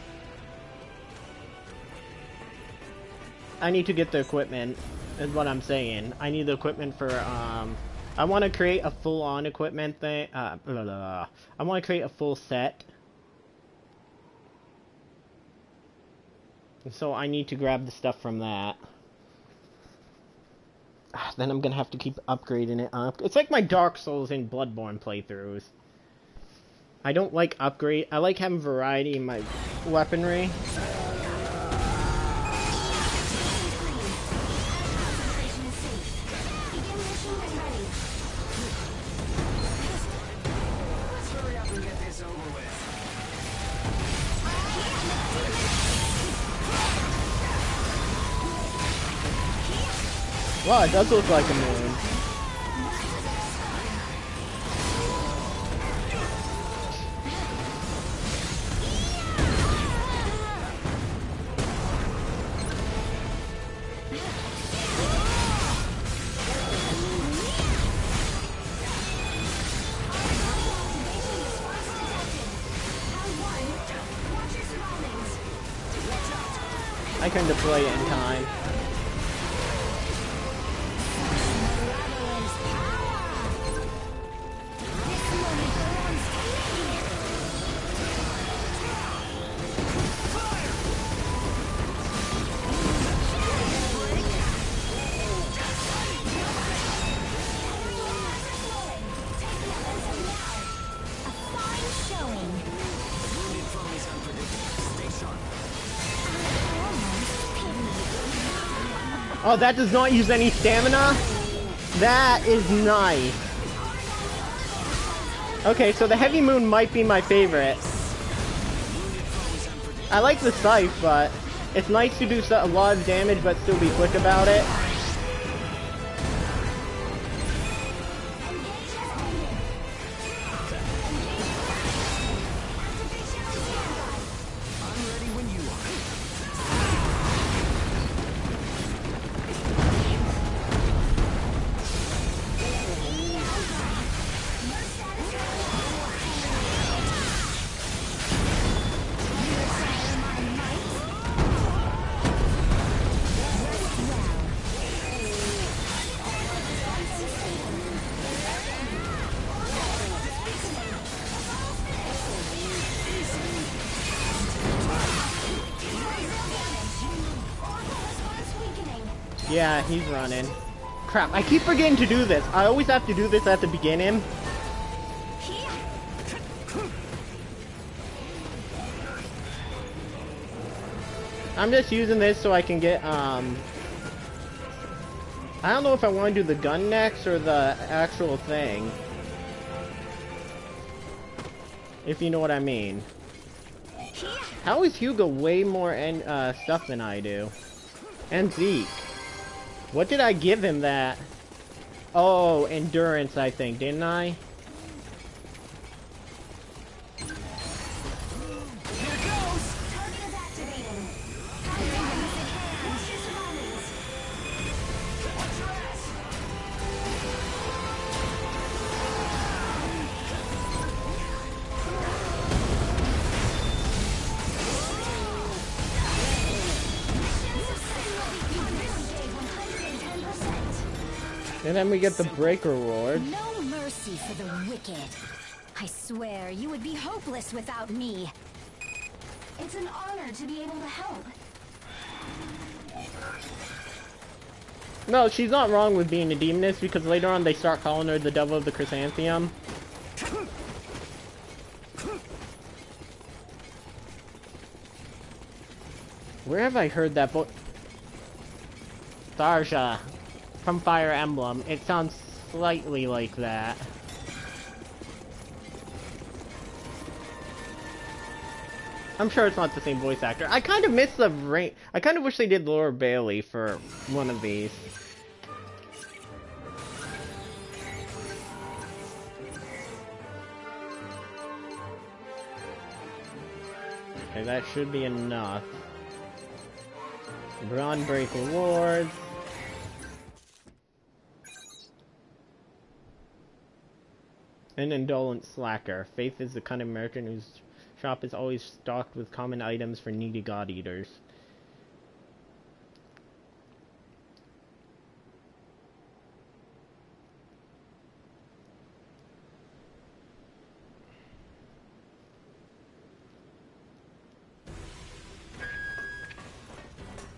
I need to get the equipment, is what I'm saying. I need the equipment for, I want to create a full-on equipment thing, I want to create a full set. So I need to grab the stuff from that. Then I'm gonna have to keep upgrading it up. It's like my Dark Souls and Bloodborne playthroughs. I don't like upgrade. I like having variety in my weaponry. Wow, it does look like a moon. I couldn't deploy it in time. Oh, that does not use any stamina? That is nice. Okay, so the Heavy Moon might be my favorite. I like the Scythe, but it's nice to do a lot of damage but still be quick about it. Yeah, he's running. Crap, I keep forgetting to do this. I always have to do this at the beginning. I'm just using this so I can get, I don't know if I want to do the gun next or the actual thing. If you know what I mean. How is Hugo way more stuff than I do? And Zeke. What did I give him that? Oh, endurance, I think, didn't I? And then we get the break reward. No mercy for the wicked. I swear, you would be hopeless without me. It's an honor to be able to help. No, she's not wrong with being a demoness because later on they start calling her the Devil of the Chrysanthemum. Where have I heard that voice? Tharja. From Fire Emblem. It sounds slightly like that. I'm sure it's not the same voice actor. I kind of miss the range. I kind of wish they did Laura Bailey for one of these. Okay, that should be enough. Bron break rewards. An indolent slacker. Faith is the kind of merchant whose shop is always stocked with common items for needy god-eaters.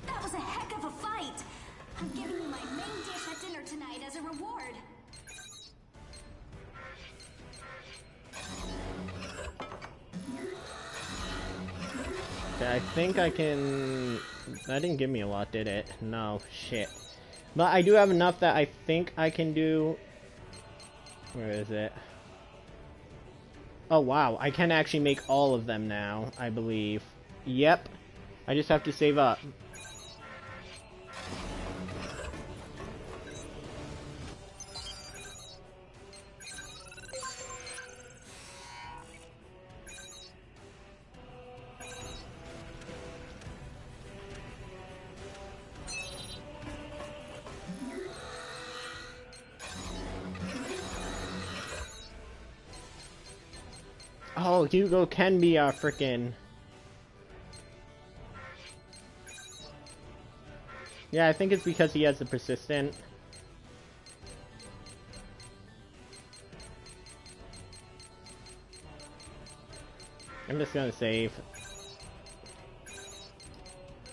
That was a heck of a fight! I'm giving you my main dish at dinner tonight as a reward. I think I can... That didn't give me a lot, did it? No, shit. But I do have enough that I think I can do... Where is it? Oh, wow. I can actually make all of them now, I believe. Yep. I just have to save up. Oh, Hugo can be a frickin'... Yeah, I think it's because he has the persistent. I'm just gonna save.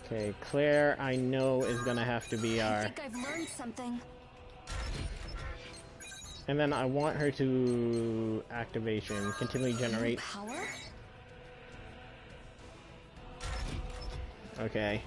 Okay, Claire, I know is gonna have to be our... I think I've learned something. And then I want her to... activation, continually generate. Power? Okay.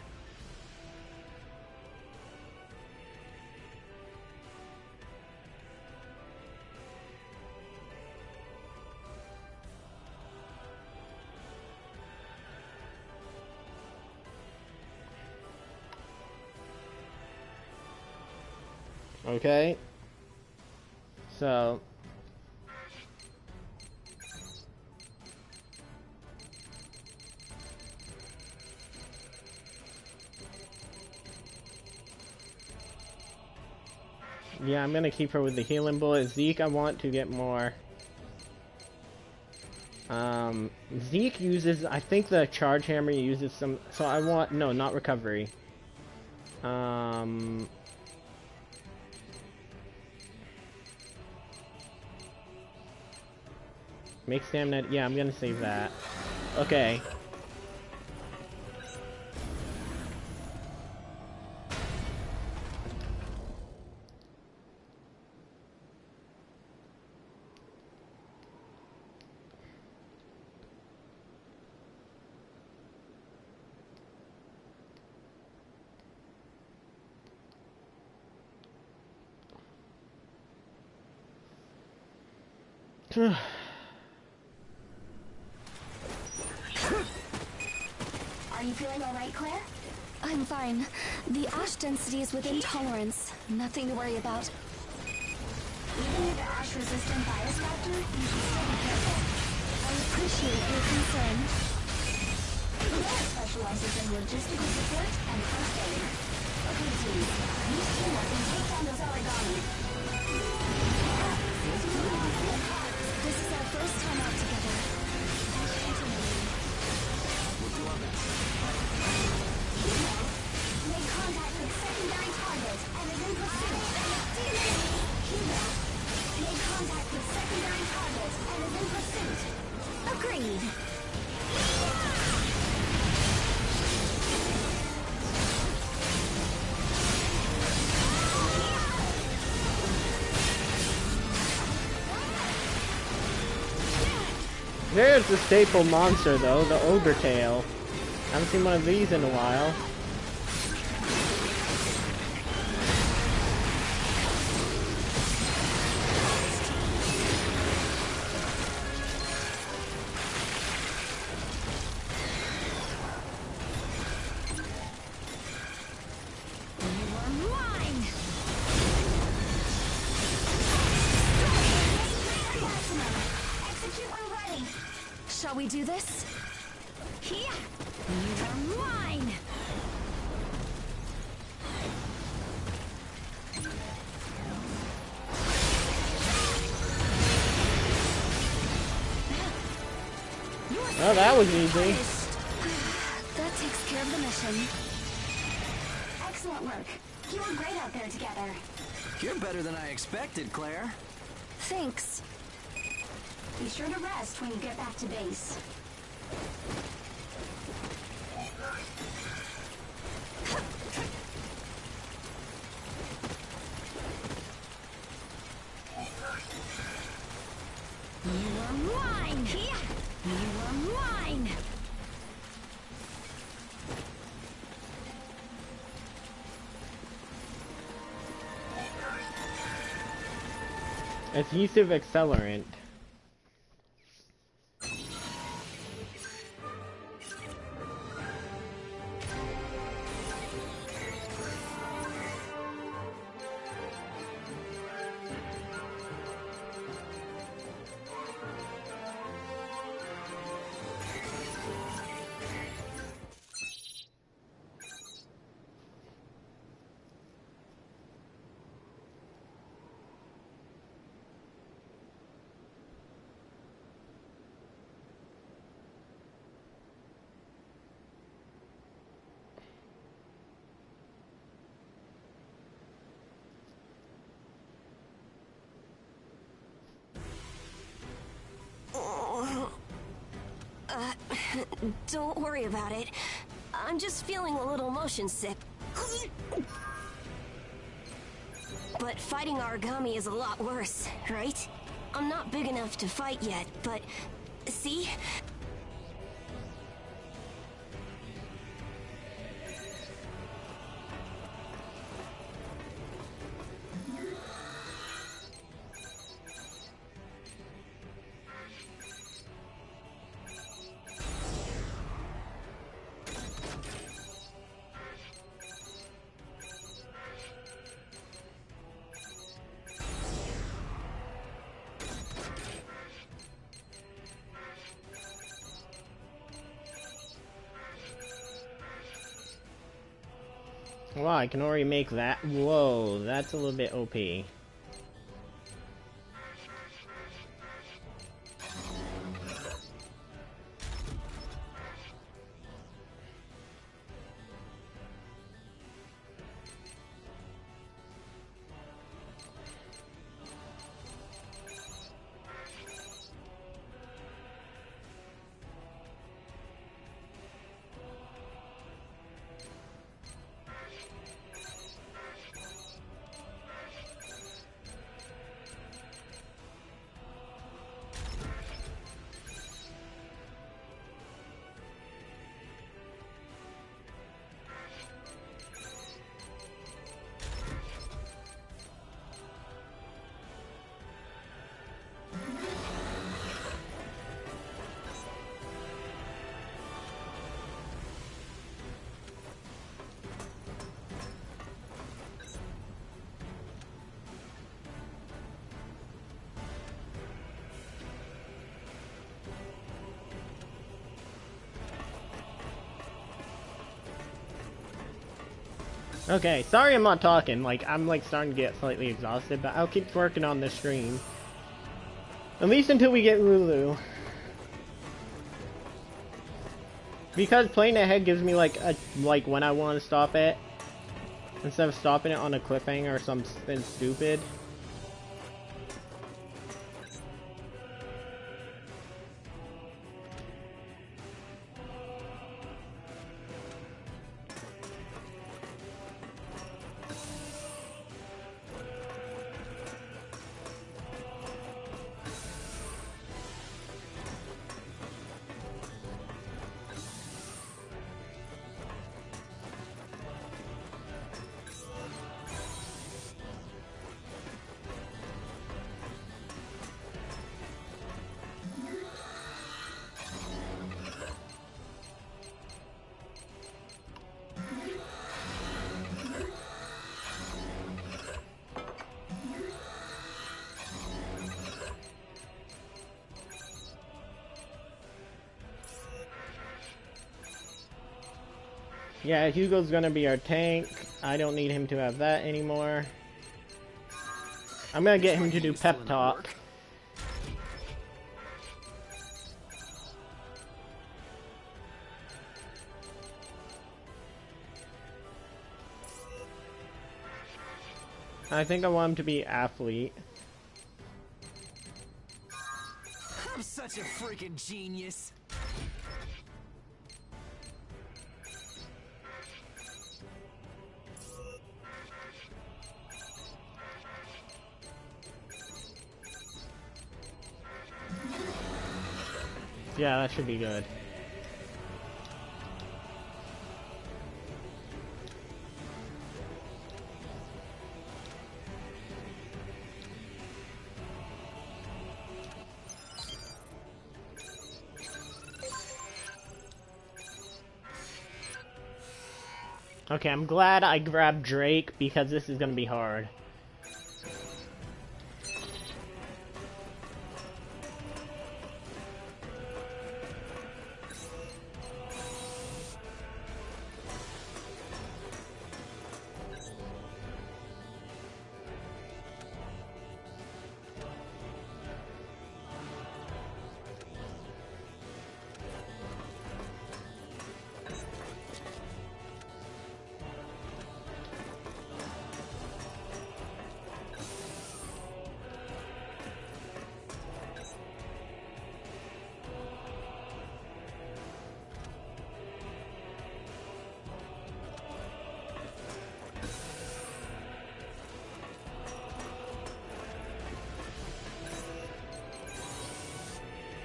Okay. So... yeah, I'm gonna keep her with the healing bullet. Zeke, I want to get more. Zeke uses, I think the charge hammer uses some, so I want, no, not recovery. Make stamina, yeah, I'm gonna save that. Okay. Are you feeling alright, Claire? I'm fine. The ash density is within tolerance. Nothing to worry about. Even with the ash-resistant bias factor, you should still be careful. I appreciate your concern. Claire specializes in logistical support and first aid. Okay, team. Use teamwork and take down those origami. This is our first time out together. We'll do our best. Made contact with secondary target and is in pursuit. Hero. Made contact with secondary target and is in pursuit. Agreed. There's the staple monster though, the ogre tail. I haven't seen one of these in a while. Shall we do this? Here! You are mine! Oh, that was easy. That takes care of the mission. Excellent work. You were great out there together. You're better than I expected, Claire. Thanks. Be sure to rest when you get back to base. You are mine! Here! You are mine! Adhesive accelerant. Don't worry about it. I'm just feeling a little motion sick. But fighting Aragami is a lot worse, right? I'm not big enough to fight yet, but... see? Wow, I can already make that. Whoa, that's a little bit OP. Okay, sorry I'm not talking, like, I'm like starting to get slightly exhausted, but I'll keep working on this stream. At least until we get Rulu. Because playing ahead gives me like when I want to stop it, instead of stopping it on a cliffhanger or something stupid. Yeah, Hugo's gonna be our tank. I don't need him to have that anymore. I'm gonna get him to do pep talk. I think I want him to be athlete. I'm such a freaking genius. Yeah, that should be good. Okay, I'm glad I grabbed Drake because this is gonna be hard.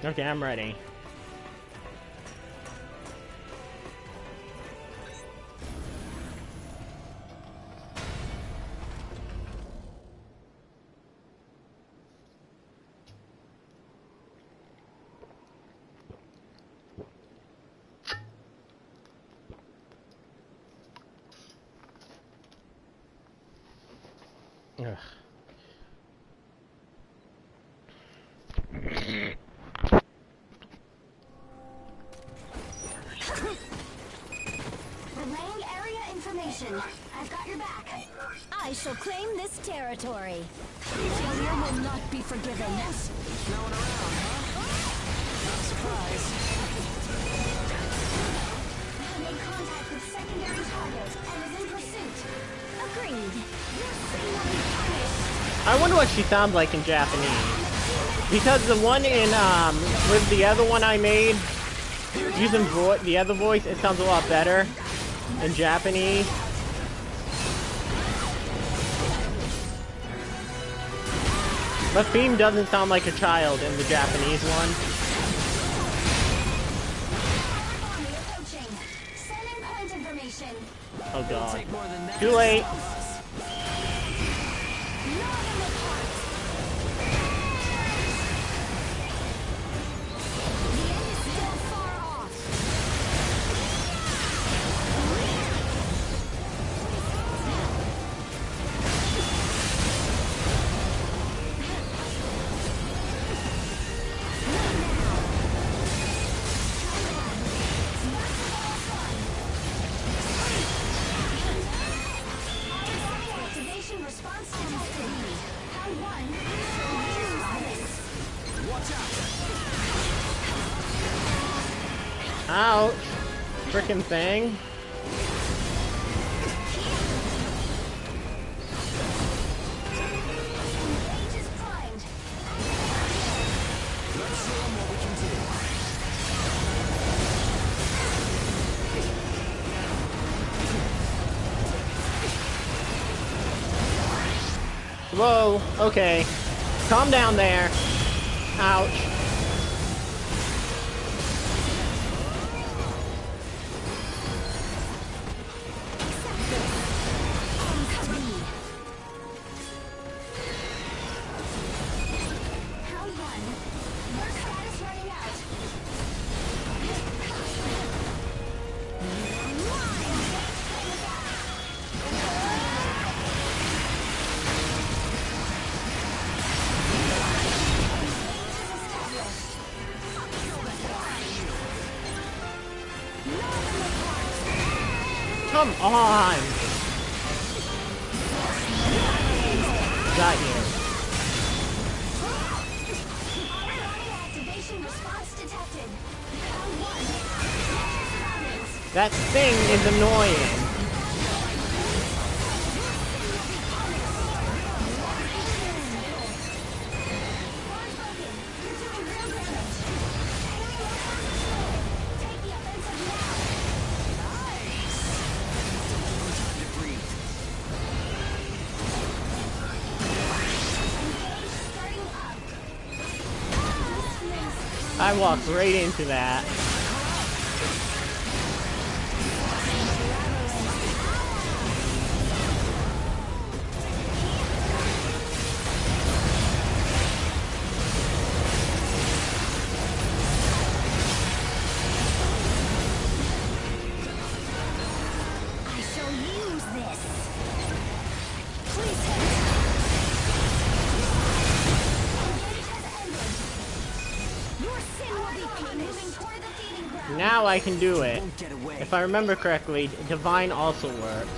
Okay, I'm ready. Ugh. Relaying area information. I've got your back. I shall claim this territory. Failure will not be forgiven. Snowing around, huh? Not surprised. Made contact with secondary target and is in pursuit. Agreed. Your sin will be punished. I wonder what she sounds like in Japanese. Because the one in, with the other one I made, using the other voice, it sounds a lot better in Japanese. But Theme doesn't sound like a child in the Japanese one. Army approaching. Sending point information. Oh god. Take more than that. Too late. Not in the park. The end is still far off. Activation response detected. How one use this. Watch out. Ouch. Frickin' thing. Rage is primed. Let's show them what we can do. Whoa. Okay. Calm down there. Ouch. Round one. Your status running out. Come on. Got you. Activation response detected. Round one. Surroundings. That thing is annoying. Bar's broken. You're doing real damage. Take the offensive now. Time to breathe. Engage starting up. I walked right into that. I shall use this. Please hit. Engage has ended. Your sin will be punished. Moving toward the feeding ground. Now I can do it. Won't get away. If I remember correctly, Divine also works.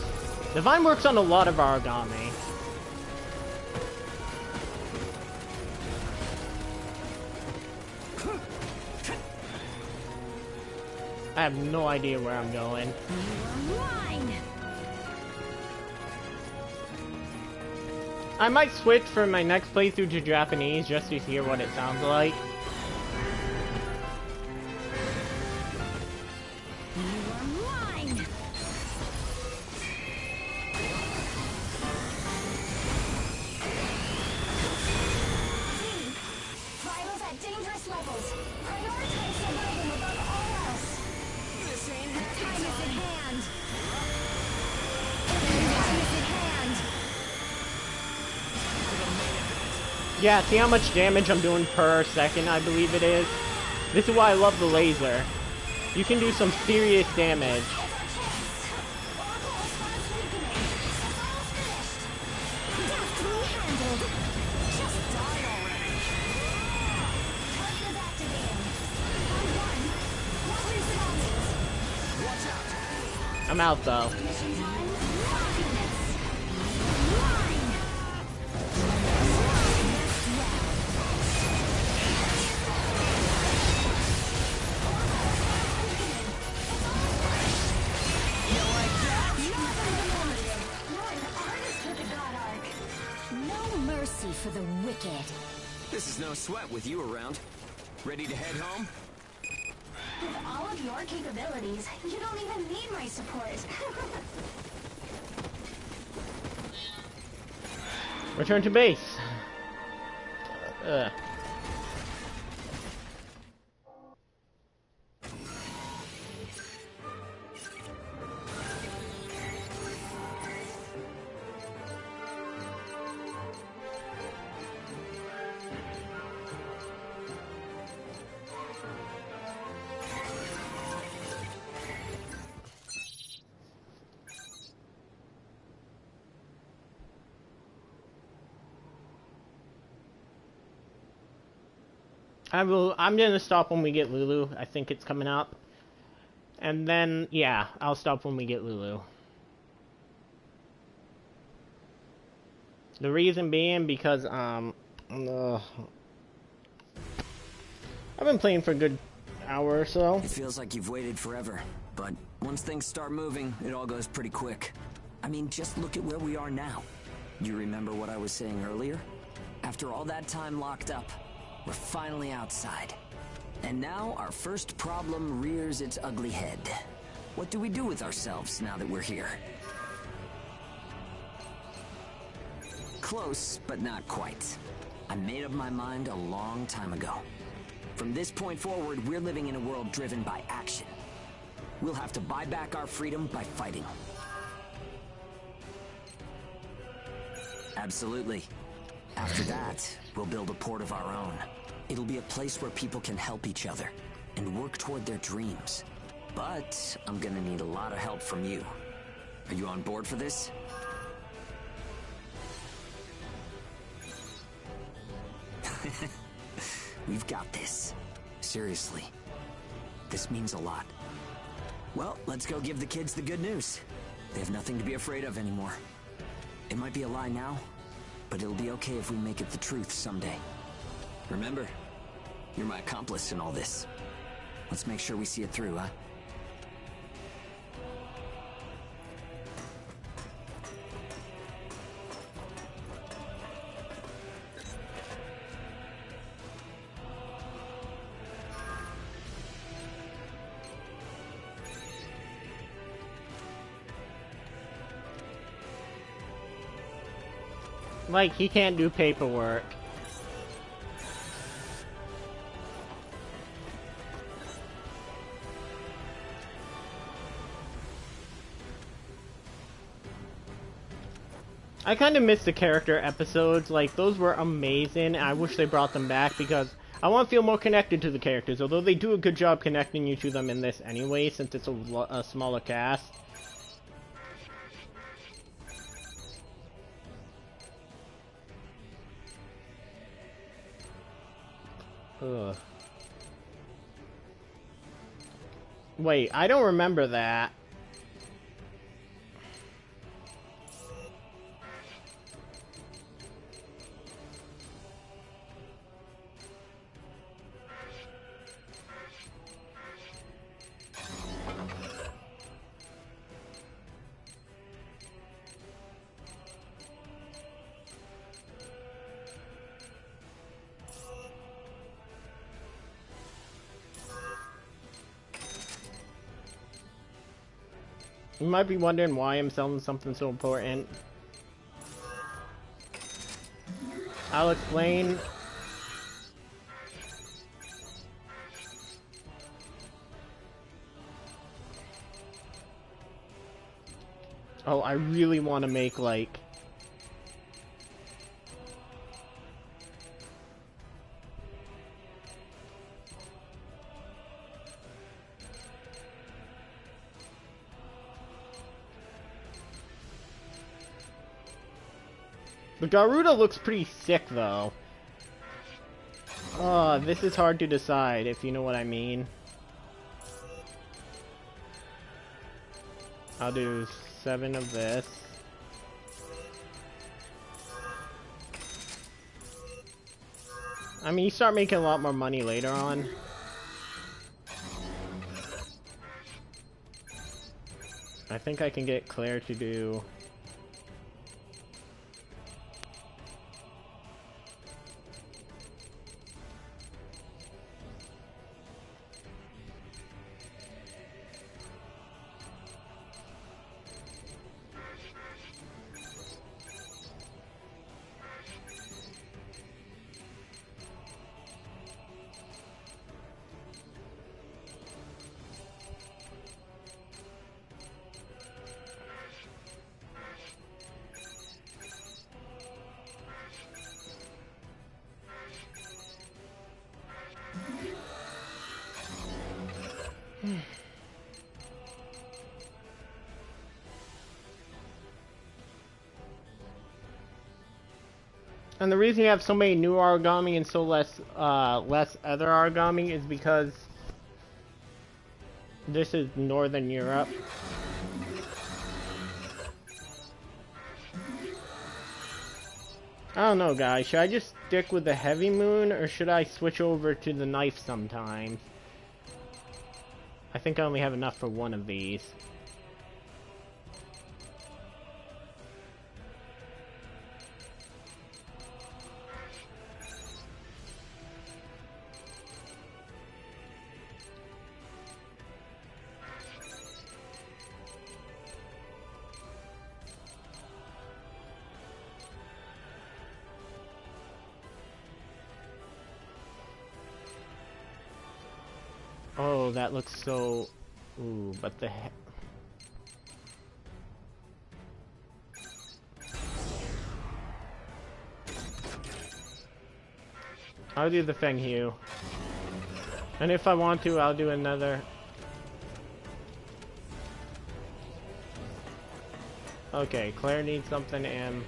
Divine works on a lot of origami. I have no idea where I'm going. Mine. I might switch for my next playthrough to Japanese just to hear what it sounds like. You are mine. Vitals at dangerous levels. Yeah, see how much damage I'm doing per second, I believe it is? This is why I love the laser. You can do some serious damage. I'm out though. No mercy for the wicked. This is no sweat with you around. Ready to head home? With all of your capabilities, you don't even need my support. Return to base. Ugh. I'm gonna stop when we get Lulu. I think it's coming up. And then, yeah, I'll stop when we get Lulu. The reason being because, I've been playing for a good hour or so. It feels like you've waited forever, but once things start moving, it all goes pretty quick. I mean, just look at where we are now. You remember what I was saying earlier? After all that time locked up, we're finally outside. And now our first problem rears its ugly head. What do we do with ourselves now that we're here? Close, but not quite. I made up my mind a long time ago. From this point forward, we're living in a world driven by action. We'll have to buy back our freedom by fighting. Absolutely. After that, we'll build a port of our own. It'll be a place where people can help each other and work toward their dreams. But I'm gonna need a lot of help from you. Are you on board for this? We've got this. Seriously. This means a lot. Well, let's go give the kids the good news. They have nothing to be afraid of anymore. It might be a lie now, but it'll be okay if we make it the truth someday. Remember, you're my accomplice in all this. Let's make sure we see it through, huh? Like, he can't do paperwork. I kind of miss the character episodes. Like, those were amazing. I wish they brought them back because I want to feel more connected to the characters. Although they do a good job connecting you to them in this anyway, since it's a smaller cast. Ugh. Wait, I don't remember that. You might be wondering why I'm selling something so important. I'll explain. Oh, I really want to make, like... The Garuda looks pretty sick, though. Oh, this is hard to decide, if you know what I mean. I'll do 7 of this. I mean, you start making a lot more money later on. I think I can get Claire to do... And the reason you have so many new origami and so less other origami is because this is Northern Europe. I don't know, guys. Should I just stick with the Heavy Moon, or should I switch over to the knife sometime? I think I only have enough for one of these. Oh, that looks so... Ooh, but the... I'll do the Feng Hu. And if I want to, I'll do another... Okay, Claire needs something, and...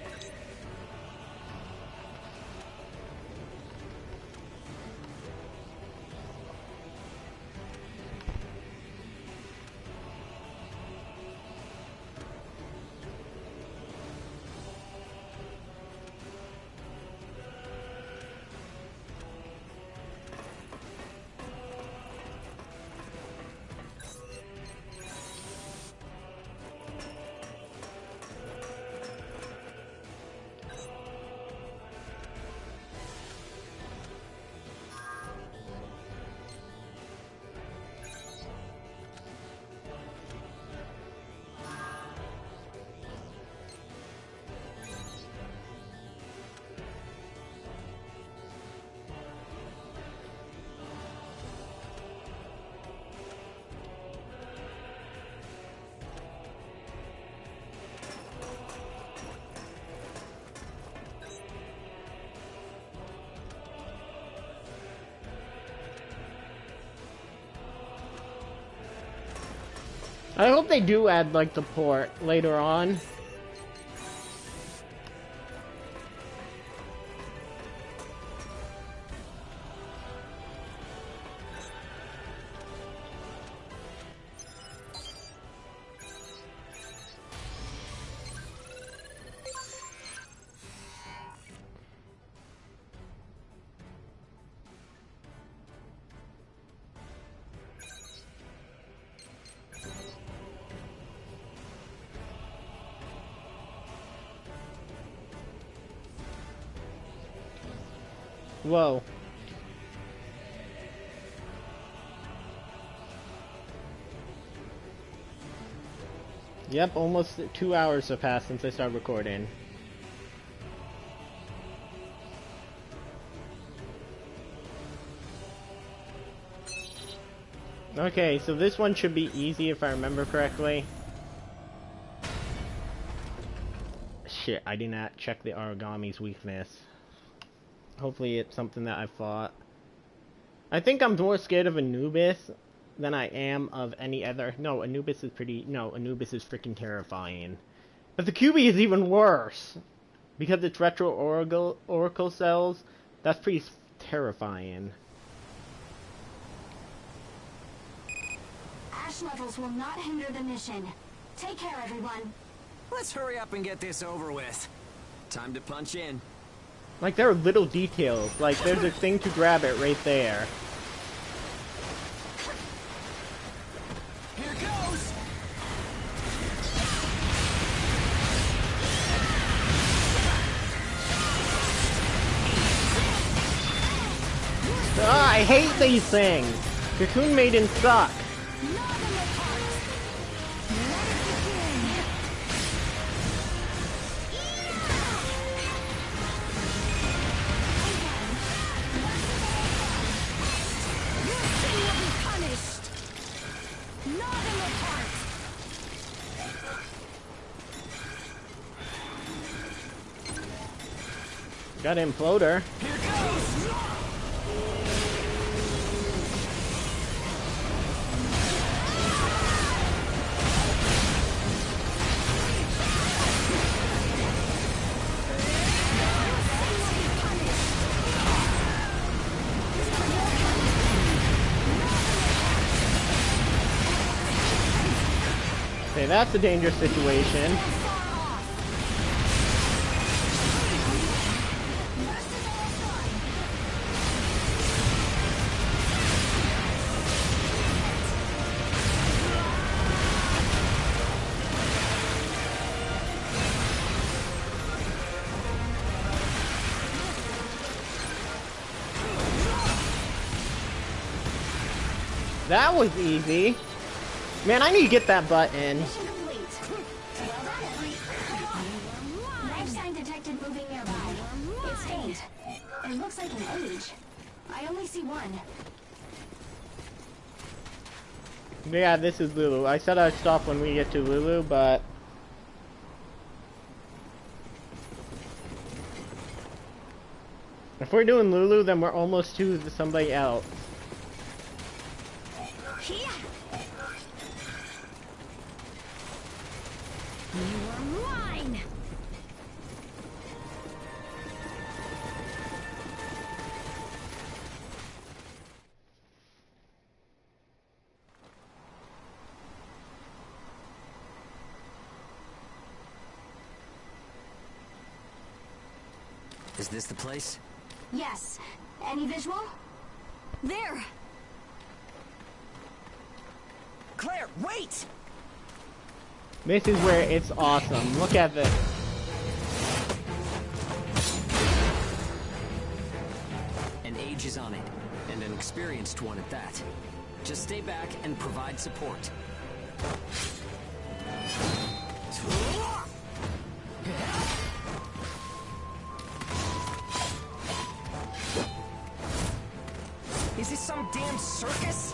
I hope they do add, like, the port later on. Whoa. Yep, almost 2 hours have passed since I started recording. Okay, so this one should be easy if I remember correctly. Shit, I did not check the origami's weakness. Hopefully it's something that I fought. I think I'm more scared of Anubis than I am of any other... No, Anubis is pretty... No, Anubis is freaking terrifying. But the QB is even worse. Because it's retro oracle cells, that's pretty terrifying. Ash levels will not hinder the mission. Take care, everyone. Let's hurry up and get this over with. Time to punch in. Like, there are little details. Like, there's a thing to grab it right there. Here goes! Ah, I hate these things! Cocoon Maiden suck! Got Imploder. Here goes! Okay, that's a dangerous situation. That was easy. Man, I need to get that button. Mission complete. Well done, everyone. Life sign detected moving nearby. It's faint. It looks like an age. I only see one. Yeah, this is Lulu. I said I'd stop when we get to Lulu, but... if we're doing Lulu, then we're almost to somebody else. You are mine! Is this the place? Yes. Any visual? There! Claire, wait! This is where it's awesome. Look at this. An age is on it, and an experienced one at that. Just stay back and provide support. Is this some damn circus?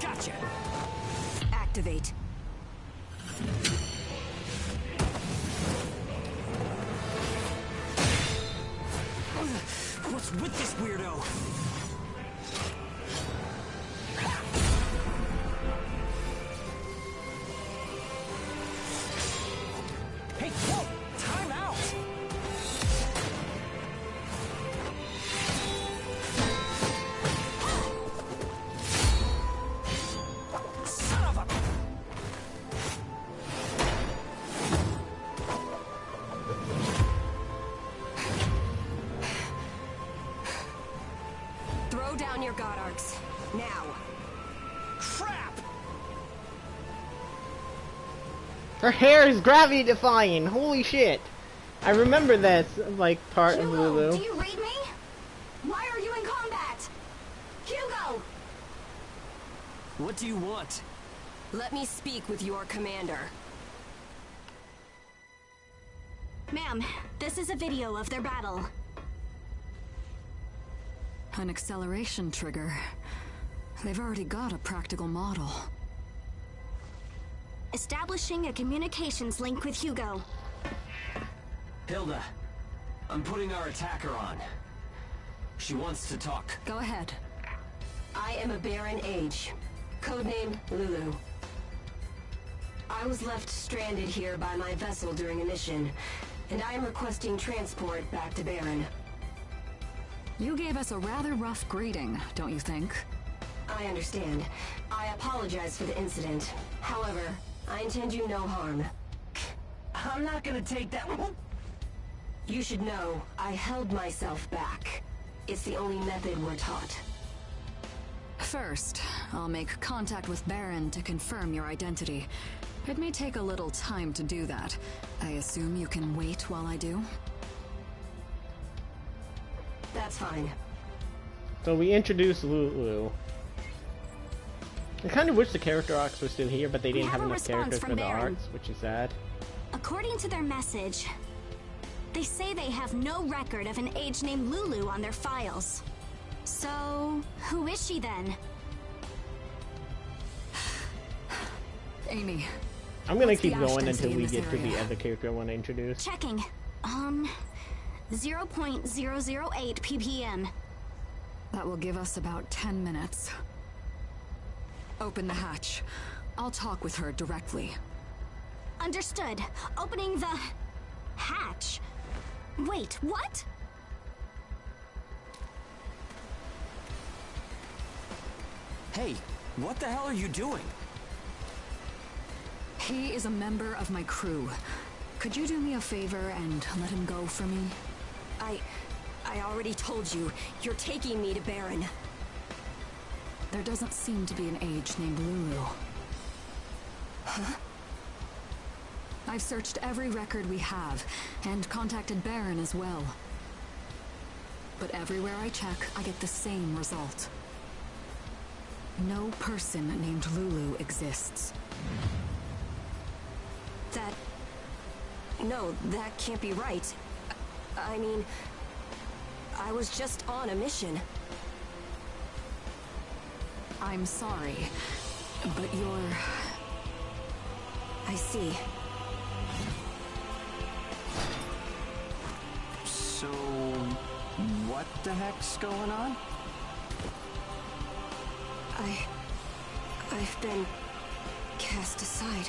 Gotcha! Activate. What's with this weirdo? Hey, whoa! Time out! Son of a... Throw down your God Arcs. Now. Crap! Her hair is gravity defying. Holy shit! I remember this like part of Hugo, Lulu. do you read me? Why are you in combat? Hugo! What do you want? Let me speak with your commander. Ma'am, this is a video of their battle. An acceleration trigger. They've already got a practical model. Establishing a communications link with Hugo. Hilda, I'm putting our attacker on. She wants to talk. Go ahead. I am a Baron Age. Codename Lulu. I was left stranded here by my vessel during a mission. and I am requesting transport back to Baron. You gave us a rather rough greeting, don't you think? I understand. I apologize for the incident. However, I intend you no harm. I'm not gonna take that. You should know, I held myself back. It's the only method we're taught. First, I'll make contact with Baron to confirm your identity. It may take a little time to do that. I assume you can wait while I do? That's fine. So we introduced Lulu. I kind of wish the character arcs were still here, but they didn't have have a enough response characters from for the Baron. arcs, which is sad. According to their message, they say they have no record of an age named Lulu on their files. So, who is she then? Amy. I'm gonna What's the keep ash going density until in we this get to the area? other character I want to introduce. Checking. 0.008 ppm. That will give us about 10 minutes. Open the hatch. I'll talk with her directly. Understood. Opening the hatch. Wait, what? Hey, what the hell are you doing? He is a member of my crew. Could you do me a favor and let him go for me? I already told you, you're taking me to Baron. There doesn't seem to be an age named Lulu. Huh? I've searched every record we have, and contacted Baron as well. But everywhere I check, I get the same result. No person named Lulu exists. No, that can't be right. I mean, I was just on a mission. I'm sorry, but you're... I see. So, what the heck's going on? I've been cast aside.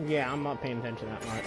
Yeah, I'm not paying attention that much.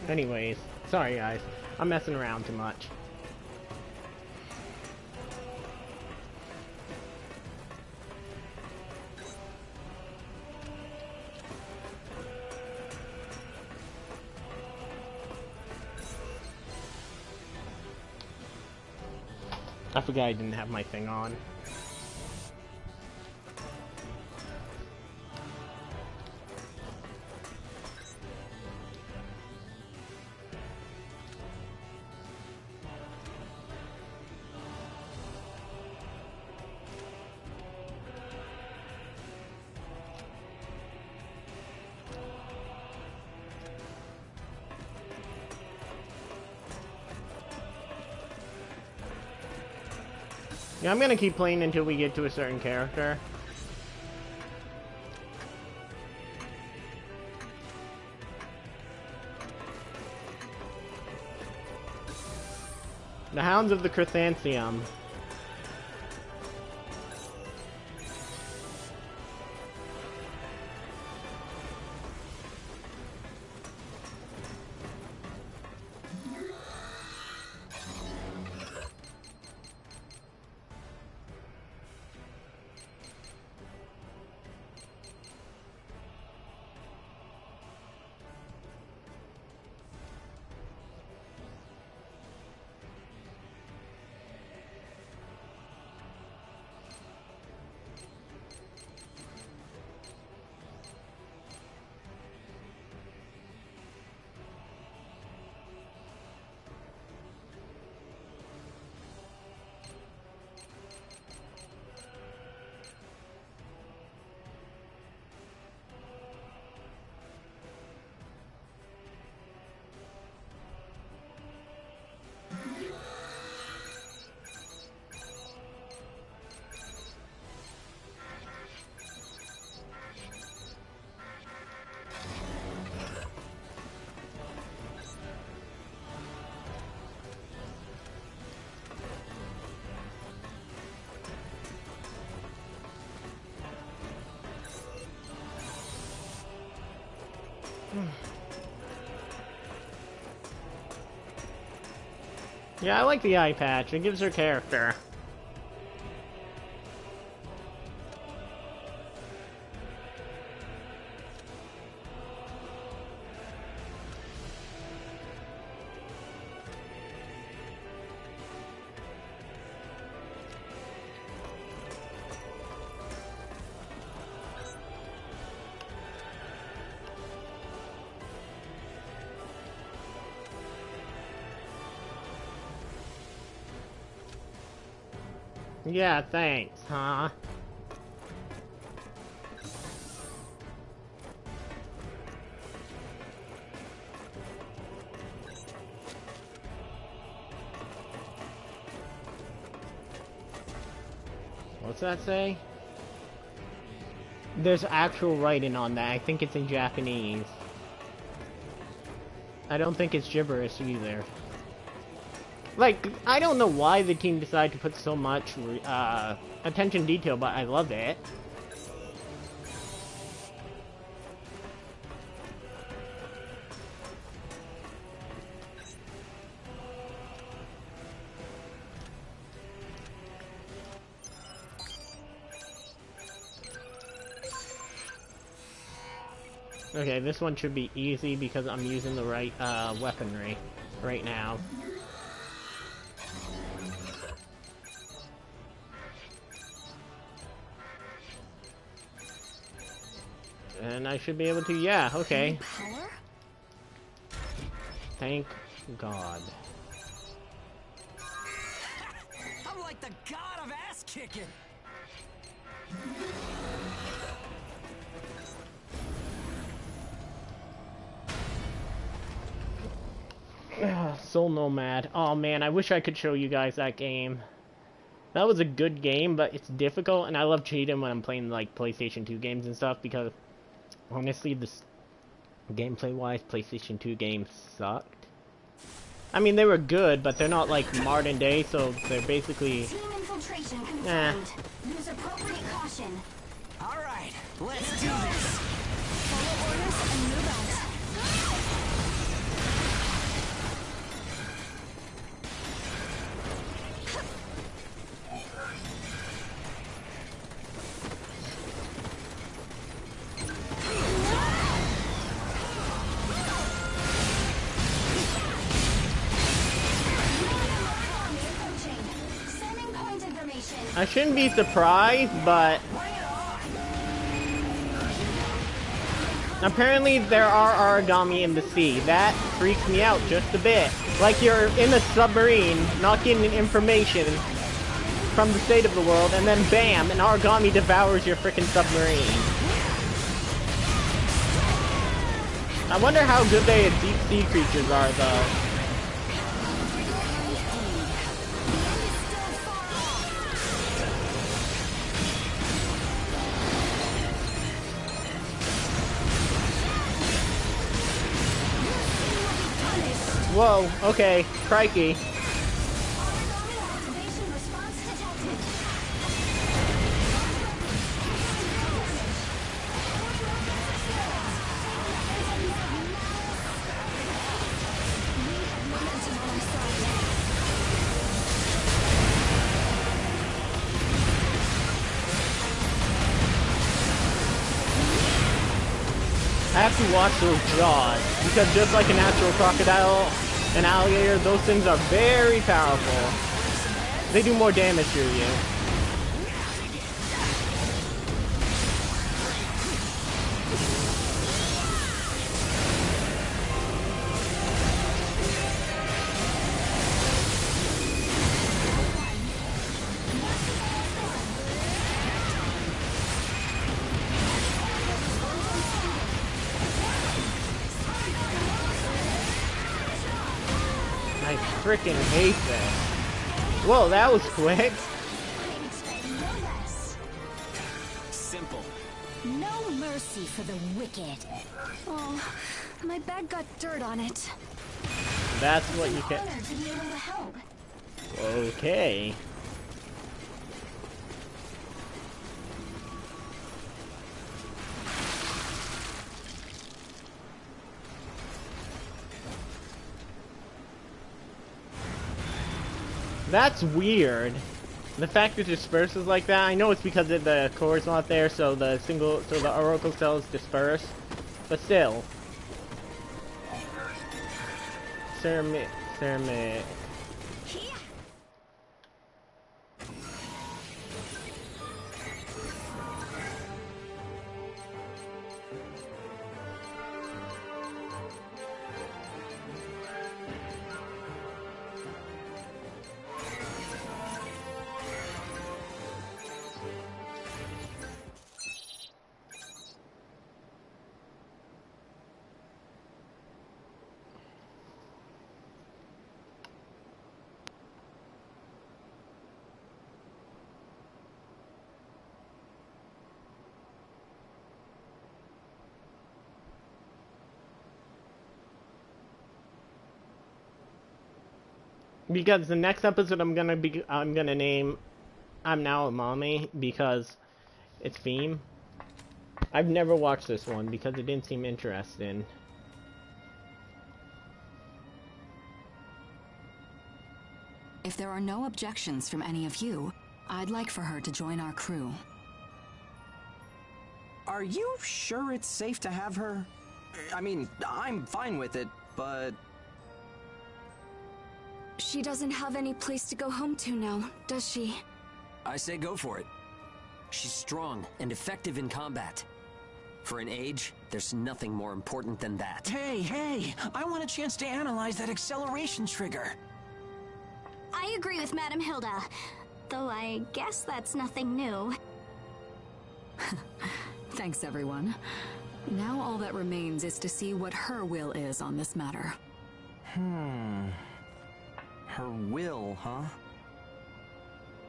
Anyways, sorry guys. I'm messing around too much. I forgot I didn't have my thing on. Yeah, I'm gonna keep playing until we get to a certain character. The Hounds of the Chrysanthemum. Yeah, I like the eye patch. It gives her character. Yeah, thanks, huh? What's that say? There's actual writing on that. I think it's in Japanese. I don't think it's gibberish either. Like, I don't know why the team decided to put so much attention to detail, but I love it. Okay, this one should be easy because I'm using the right weaponry right now. And I should be able to, yeah, okay. Thank God. I'm like the god of ass kicking. Soul Nomad. Oh man, I wish I could show you guys that game. That was a good game, but it's difficult, and I love cheating when I'm playing like PlayStation 2 games and stuff because honestly, this gameplay-wise, PlayStation 2 games sucked. I mean, they were good, but they're not like modern day, so they're basically. Team infiltration confirmed. Use appropriate caution. All right, let's do this. Follow orders and move out. I shouldn't be surprised, but apparently there are origami in the sea. That freaks me out just a bit. Like you're in a submarine, not getting information from the state of the world, and then bam, an origami devours your freaking submarine. I wonder how good they deep sea creatures are, though. Whoa, okay, crikey. I have to watch those jaws, because just like a natural crocodile and alligator, those things are very powerful. They do more damage to you. I freaking hate this. Whoa, that was quick. Simple. No mercy for the wicked. Oh, my bag got dirt on it. That's what you can. Honor to be able to help. Okay. That's weird. The fact that it disperses like that, I know it's because of the core's not there, so the oracle cells disperse. But still. Ceramic. Because the next episode I'm gonna name I'm Now a Mommy because it's theme. I've never watched this one because it didn't seem interesting. If there are no objections from any of you, I'd like for her to join our crew. Are you sure it's safe to have her? I mean, I'm fine with it, but... She doesn't have any place to go home to now, does she? I say go for it. She's strong and effective in combat. For an age, there's nothing more important than that. Hey, I want a chance to analyze that acceleration trigger. I agree with Madame Hilda, though I guess that's nothing new. Thanks, everyone. Now all that remains is to see what her will is on this matter. Her will, huh?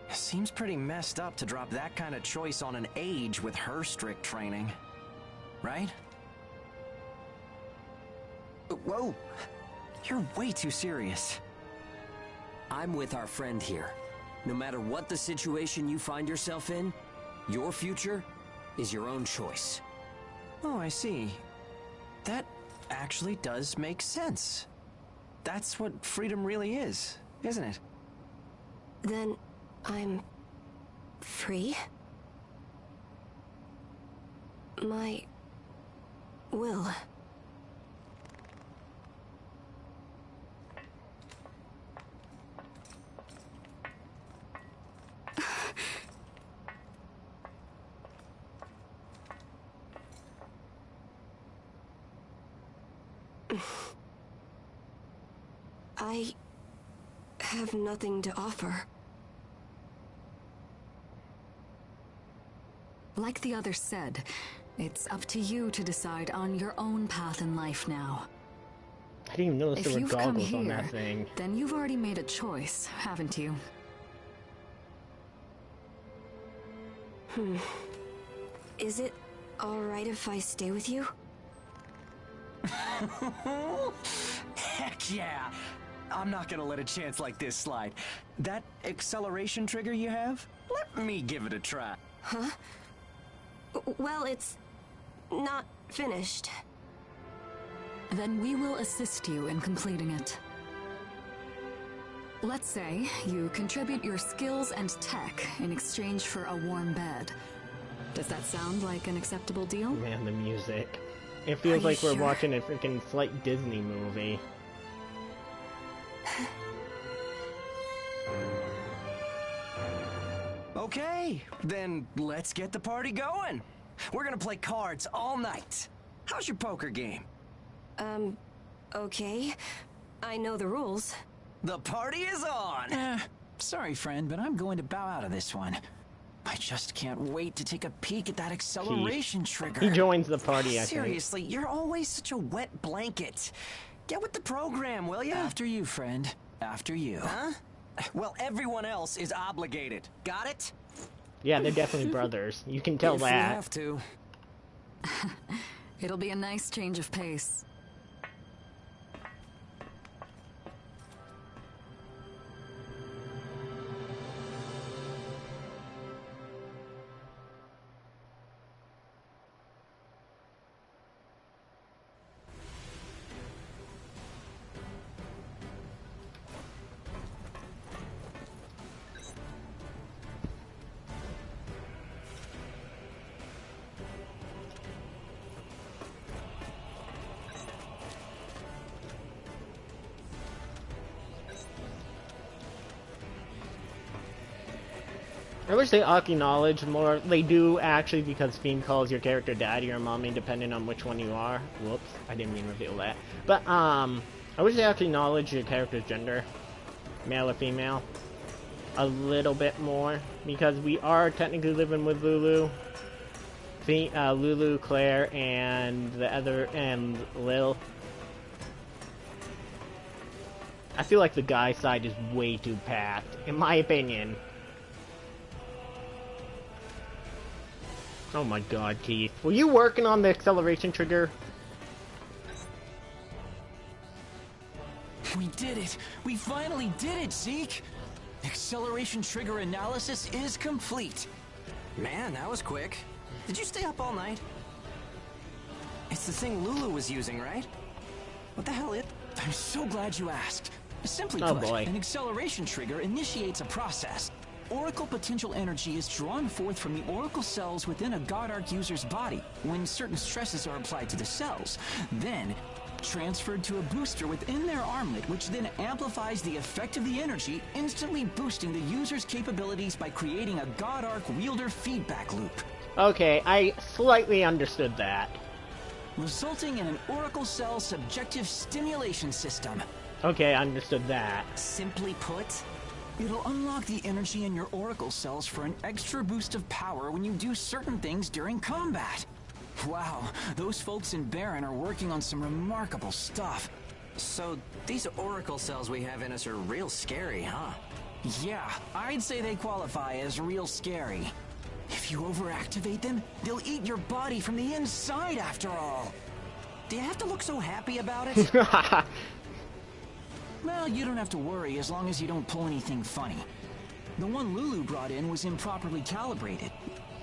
Seems pretty messed up to drop that kind of choice on an age with her strict training. Right? Whoa! You're way too serious. I'm with our friend here. No matter what the situation you find yourself in, your future is your own choice. Oh, I see. That actually does make sense. That's what freedom really is, isn't it? Then I'm free? My will. I have nothing to offer. Like the others said, it's up to you to decide on your own path in life now. I didn't even notice If there were you've come goggles on here, that thing. then you've already made a choice, haven't you? Is it alright if I stay with you? Heck yeah! I'm not gonna let a chance like this slide. That acceleration trigger you have? Let me give it a try. Huh? Well, it's not finished. Then we will assist you in completing it. Let's say you contribute your skills and tech in exchange for a warm bed. Does that sound like an acceptable deal? Man, the music. It feels like we're watching a freaking slight Disney movie. Okay, then let's get the party going. We're gonna play cards all night. How's your poker game? Okay. I know the rules. The party is on! Sorry, friend, but I'm going to bow out of this one. I just can't wait to take a peek at that acceleration trigger. He joins the party, I think. Seriously, you're always such a wet blanket. Get with the program, will ya? After you, friend. After you. Huh? Well, everyone else is obligated. Got it? Yeah, they're definitely brothers. You can tell If that. we have to. It'll be a nice change of pace. I wish they acknowledged more. They do actually, because Fiend calls your character daddy or mommy depending on which one you are. Whoops, I didn't mean to reveal that. But I wish they actually acknowledged your character's gender, male or female, a little bit more, because we are technically living with Lulu, Lulu, Claire, and the other and Lil. I feel like the guy side is way too packed, in my opinion. Oh my god, Keith. Were you working on the acceleration trigger? We did it! We finally did it, Zeke! Acceleration trigger analysis is complete. Man, that was quick. Did you stay up all night? It's the thing Lulu was using, right? What the hell is... I'm so glad you asked. Simply Oh put, boy. an acceleration trigger initiates a process. Oracle potential energy is drawn forth from the Oracle cells within a God Arc user's body when certain stresses are applied to the cells, then transferred to a booster within their armlet, which then amplifies the effect of the energy, instantly boosting the user's capabilities by creating a God Arc wielder feedback loop. Okay, I slightly understood that. Resulting in an Oracle cell subjective stimulation system. Okay, I understood that. Simply put... It'll unlock the energy in your Oracle cells for an extra boost of power when you do certain things during combat. Wow, those folks in Baron are working on some remarkable stuff. So, these Oracle cells we have in us are real scary, huh? Yeah, I'd say they qualify as real scary. If you overactivate them, they'll eat your body from the inside after all. Do you have to look so happy about it? Well, you don't have to worry as long as you don't pull anything funny. The one Lulu brought in was improperly calibrated.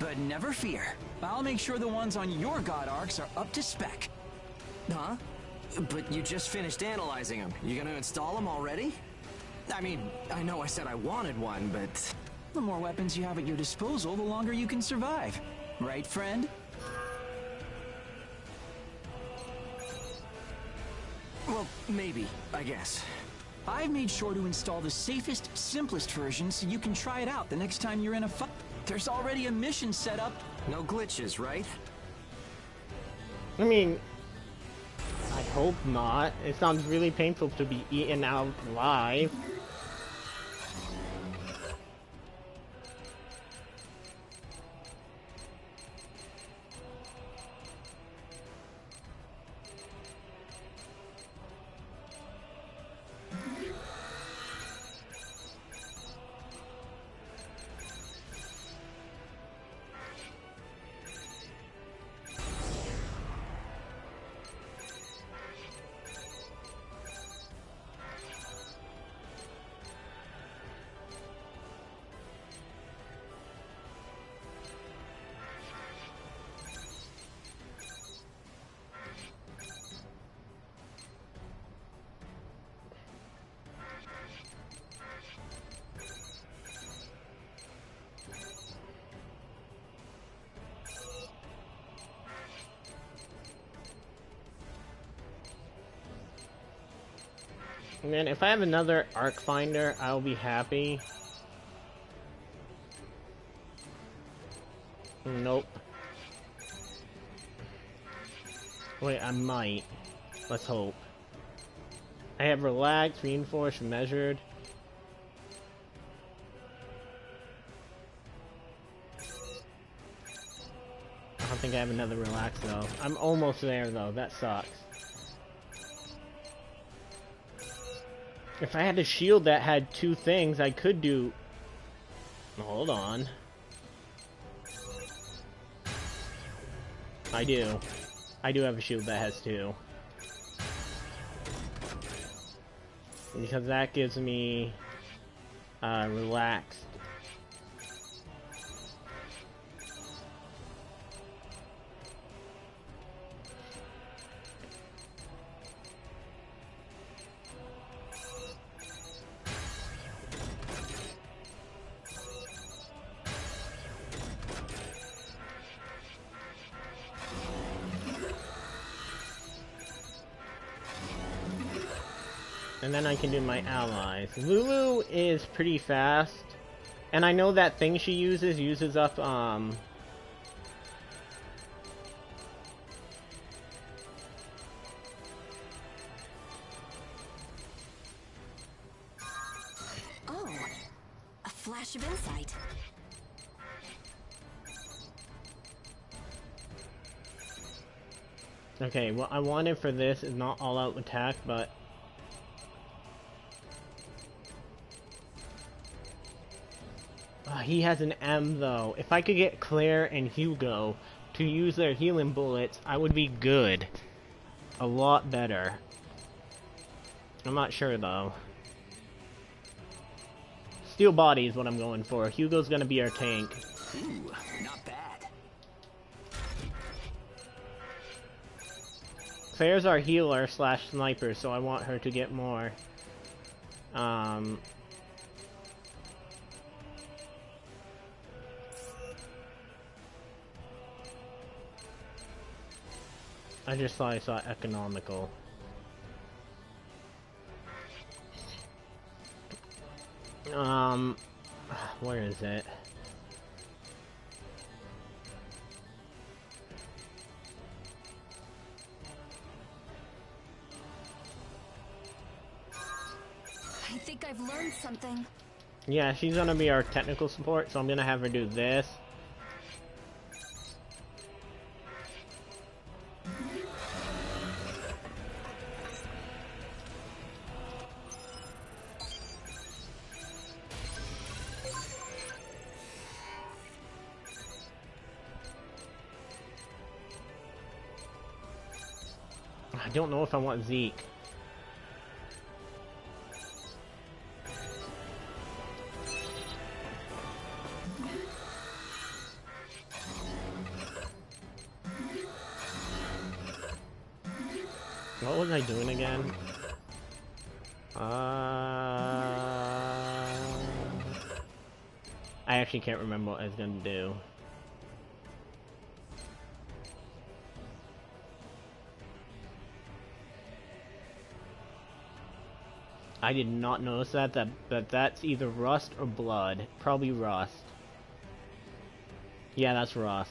But never fear, I'll make sure the ones on your God Arcs are up to spec. Huh? But you just finished analyzing them. You gonna install them already? I mean, I know I said I wanted one, but... The more weapons you have at your disposal, the longer you can survive. Right, friend? Well, maybe, I guess. I've made sure to install the safest, simplest version so you can try it out the next time you're in a fight. There's already a mission set up. No glitches, right? I mean, I hope not. It sounds really painful to be eaten out alive. And then if I have another Arc Finder, I'll be happy. Nope. Wait, I might. Let's hope. I have Relaxed, Reinforced, Measured. I don't think I have another Relax though. I'm almost there though, that sucks. If I had a shield that had two things, I could do... Hold on. I do. I do have a shield that has two. Because that gives me... Relaxed. And then I can do my allies. Lulu is pretty fast. And I know that thing she uses up, Oh, a flash of insight. Okay, what I wanted for this is not all-out attack, but... he has an M though. If I could get Claire and Hugo to use their healing bullets, I would be good. A lot better. I'm not sure though. Steel Body is what I'm going for. Hugo's gonna be our tank. Ooh, not bad. Claire's our healer slash sniper, so I want her to get more. I just thought I saw economical. Where is it? I think I've learned something. Yeah, she's gonna be our technical support, so I'm gonna have her do this. I don't know if I want Zeke. What was I doing again? I actually can't remember what I was gonna do. I did not notice that's either rust or blood. Probably rust. Yeah, that's rust.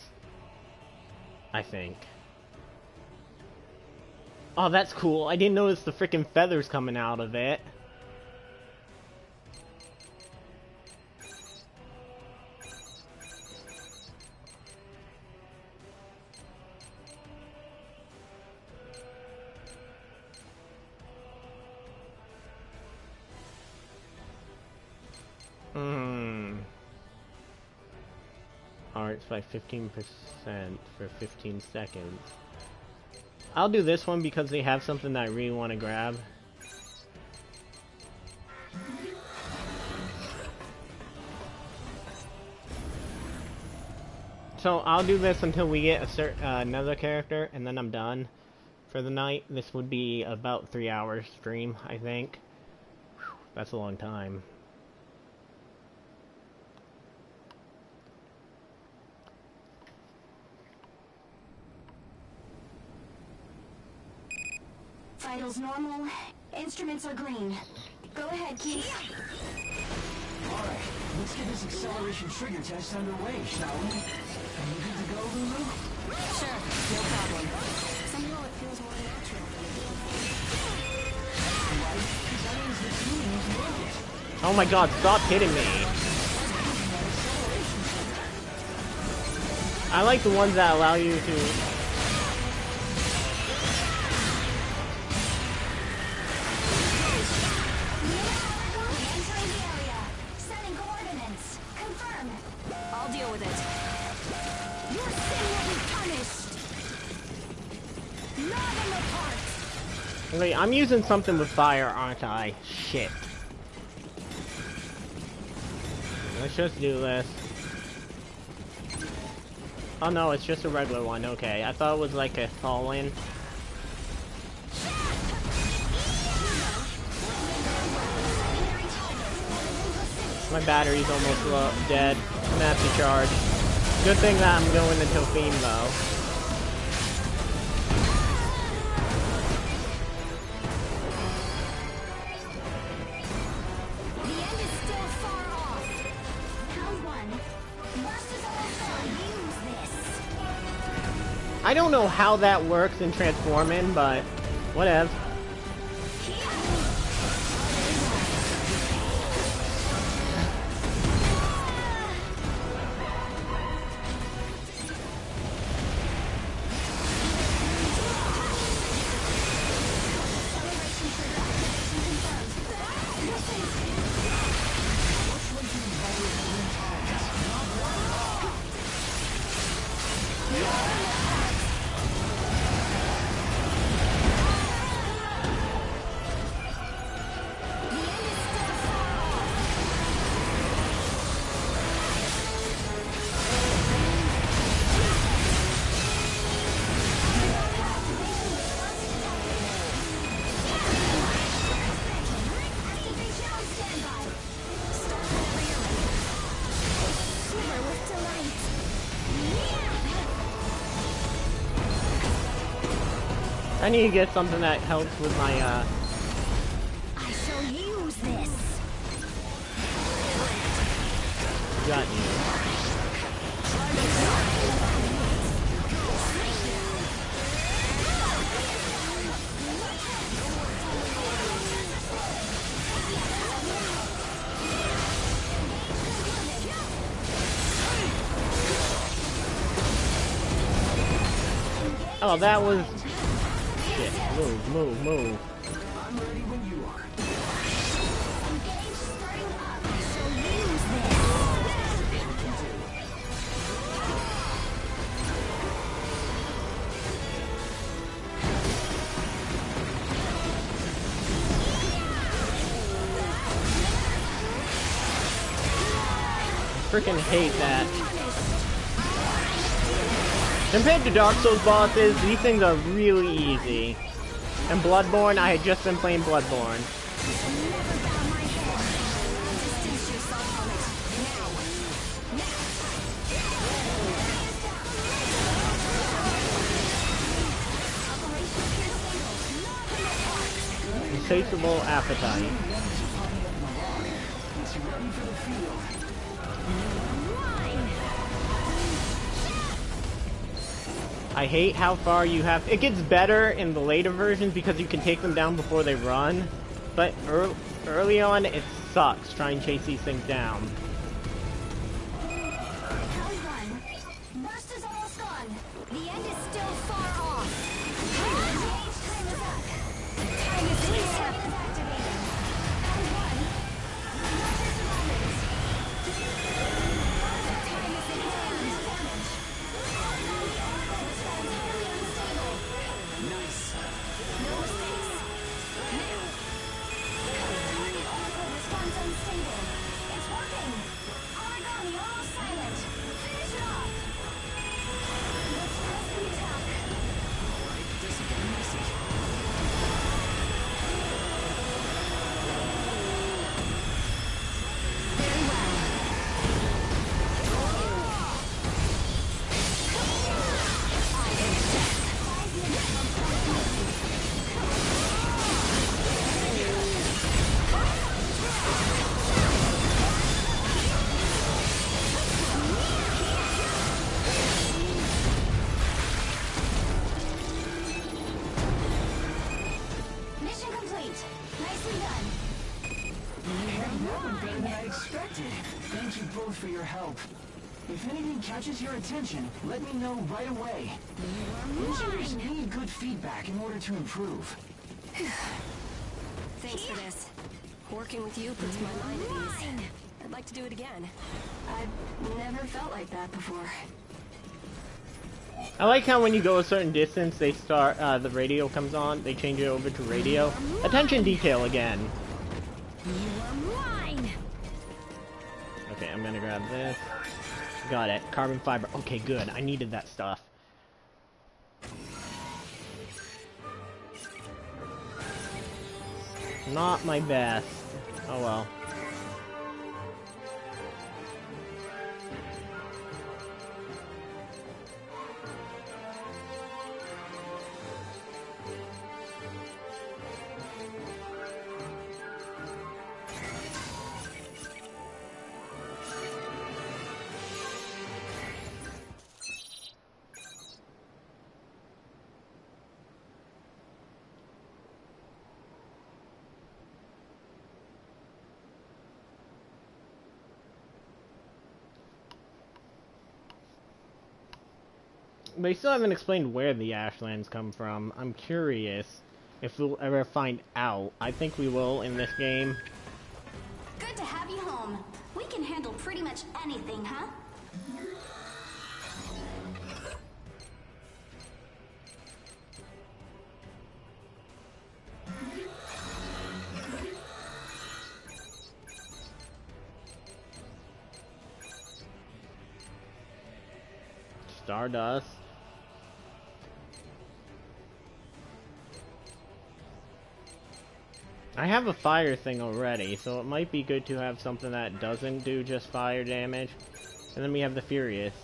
I think. Oh, that's cool. I didn't notice the freaking feathers coming out of it. Hearts by 15% for 15 seconds. I'll do this one because they have something that I really want to grab. So I'll do this until we get a another character, and then I'm done for the night. This would be about 3 hours stream, I think. Whew, that's a long time. Vitals normal. Instruments are green. Go ahead, Keith. Alright, let's get this acceleration trigger test underway, shall we? Are you good to go, Lulu? Sure, no problem. Somehow it feels more natural than Oh my god, stop hitting me! I like the ones that allow you to... Wait, I'm using something with fire, aren't I? Shit. Let's just do this. Oh no, it's just a regular one, okay. I thought it was like a fallen. My battery's almost dead. I'm gonna have to charge. Good thing that I'm going until Theme though. I don't know how that works in transforming, but whatever. I need to get something that helps with my, I shall use this. Got you. Oh, that was... Shit. Move, move, move. I'm ready when you are. Engage starting up. I shall use I freaking hate that. Compared to Dark Souls bosses, these things are really easy. And Bloodborne, I had just been playing Bloodborne. Insatiable appetite. I hate how far you have... It gets better in the later versions because you can take them down before they run. But early on, it sucks trying to chase these things down. Burst is almost gone. The end is still far off. Engage time is up. Time is activated. Round one. Measure surroundings. Time is in hand. Damage. Origami Oracle responds highly unstable. Nice. No mistakes. Now. Origami Oracle responds unstable. It's working. Origami almost silent. Finish it off. Let's press the attack. This is getting messy. Very well. I am Mission complete. Nicely done. More better than I expected. Thank you both for your help. If anything catches your attention, let me know right away. Engineers need good feedback in order to improve. Thanks for this. Working with you puts my mind at ease. I'd like to do it again. I've never felt like that before. I like how when you go a certain distance, they start, the radio comes on, they change it over to radio. Attention detail again. You are mine. Okay, I'm gonna grab this. Got it. Carbon fiber. Okay, good. I needed that stuff. Not my best. Oh well. They still haven't explained where the Ashlands come from. I'm curious if we'll ever find out. I think we will in this game. Good to have you home. We can handle pretty much anything, huh? Stardust. I have a fire thing already, so it might be good to have something that doesn't do just fire damage. And then we have the Furious.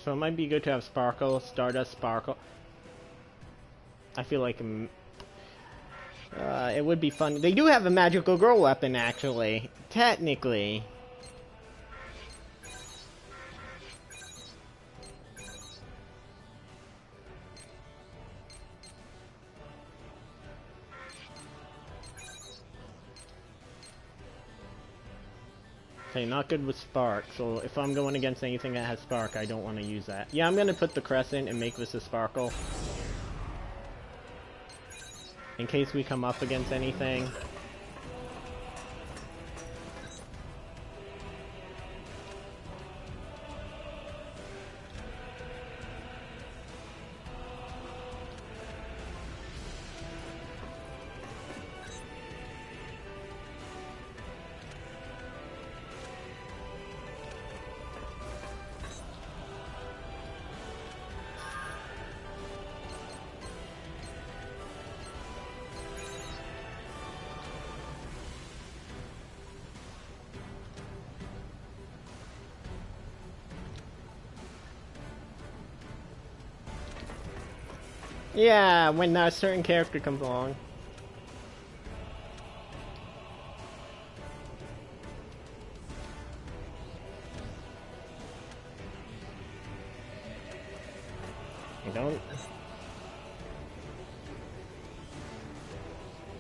So it might be good to have Sparkle, Stardust, Sparkle. I feel like it would be fun. They do have a magical girl weapon, actually. Technically. Okay, not good with Spark, so if I'm going against anything that has Spark, I don't want to use that. Yeah, I'm going to put the Crescent and make this a Sparkle. In case we come up against anything. Yeah, when a certain character comes along.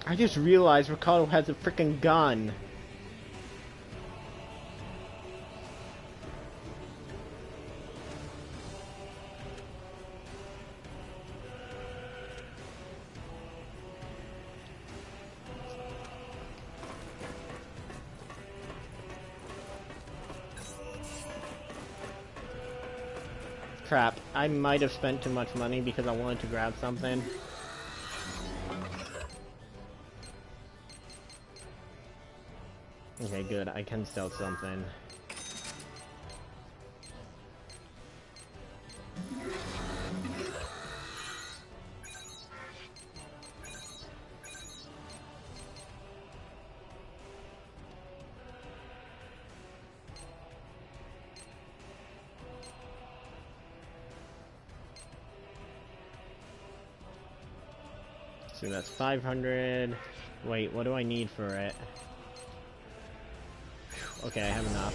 I just realized Ricardo has a freaking gun. Crap, I might have spent too much money because I wanted to grab something. Okay, good, I can sell something. So that's 500. Wait, what do I need for it? Okay, I have enough.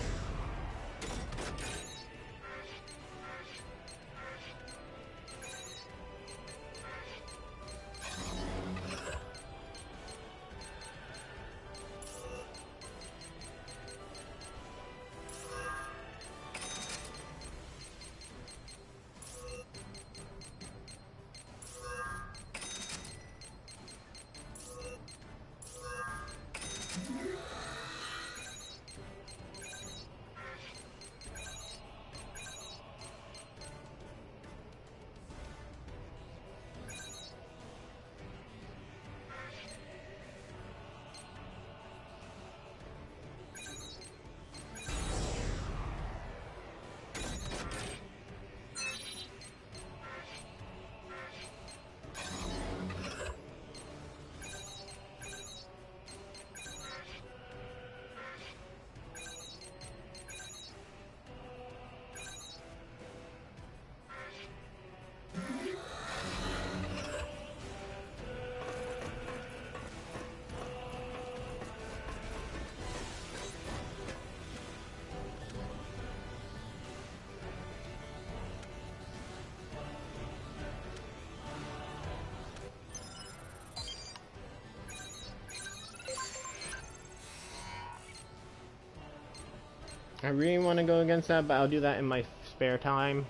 I really want to go against that, but I'll do that in my spare time.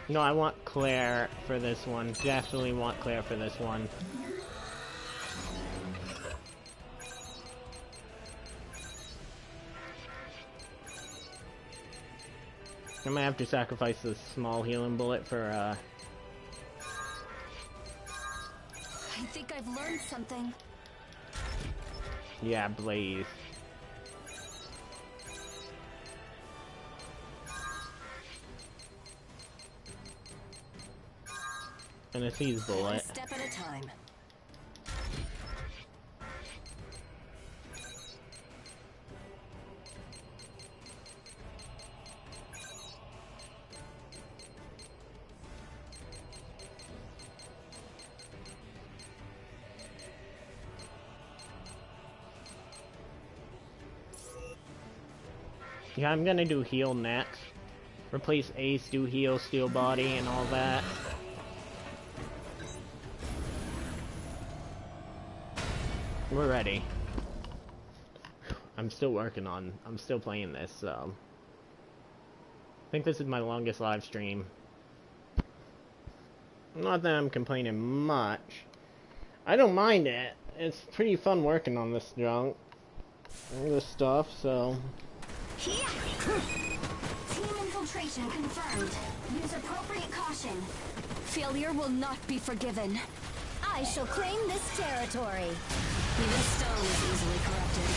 No, I want Claire for this one. Definitely want Claire for this one. I might have to sacrifice the small healing bullet for, I think I've learned something. yeah, Blaze. And a seize bullet. One step at a time. Yeah, I'm gonna do heal next. Replace Ace, do heal, steel body, and all that. We're ready. I'm still playing this, so. I think this is my longest live stream. Not that I'm complaining much. I don't mind it. It's pretty fun working on this junk. This stuff, so. Team infiltration confirmed. Use appropriate caution. Failure will not be forgiven. I shall claim this territory. Even stone is easily corrupted.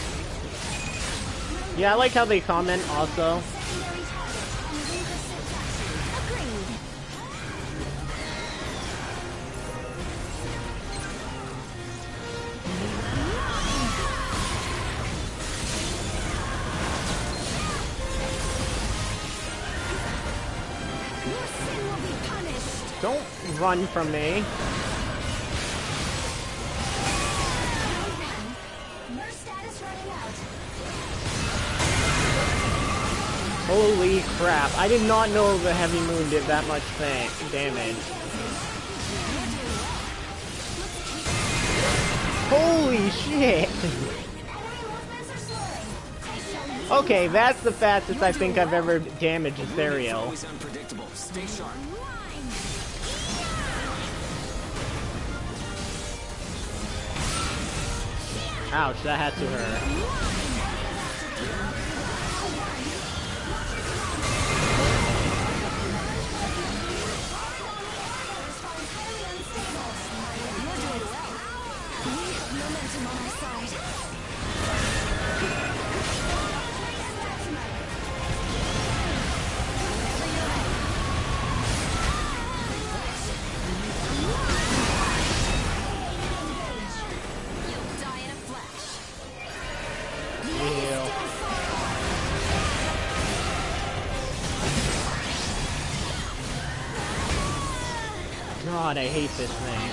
Yeah, I like how they comment also. Secondary target on the wing of syntax. Agreed. Your sin will be punished. Don't run from me. Your status running out. Holy crap, I did not know the Heavy Moon did that much damage. Holy shit! Okay, that's the fastest I think I've ever damaged Ethereal. Always unpredictable. Stay sharp. Ouch, that had to hurt. God, I hate this thing.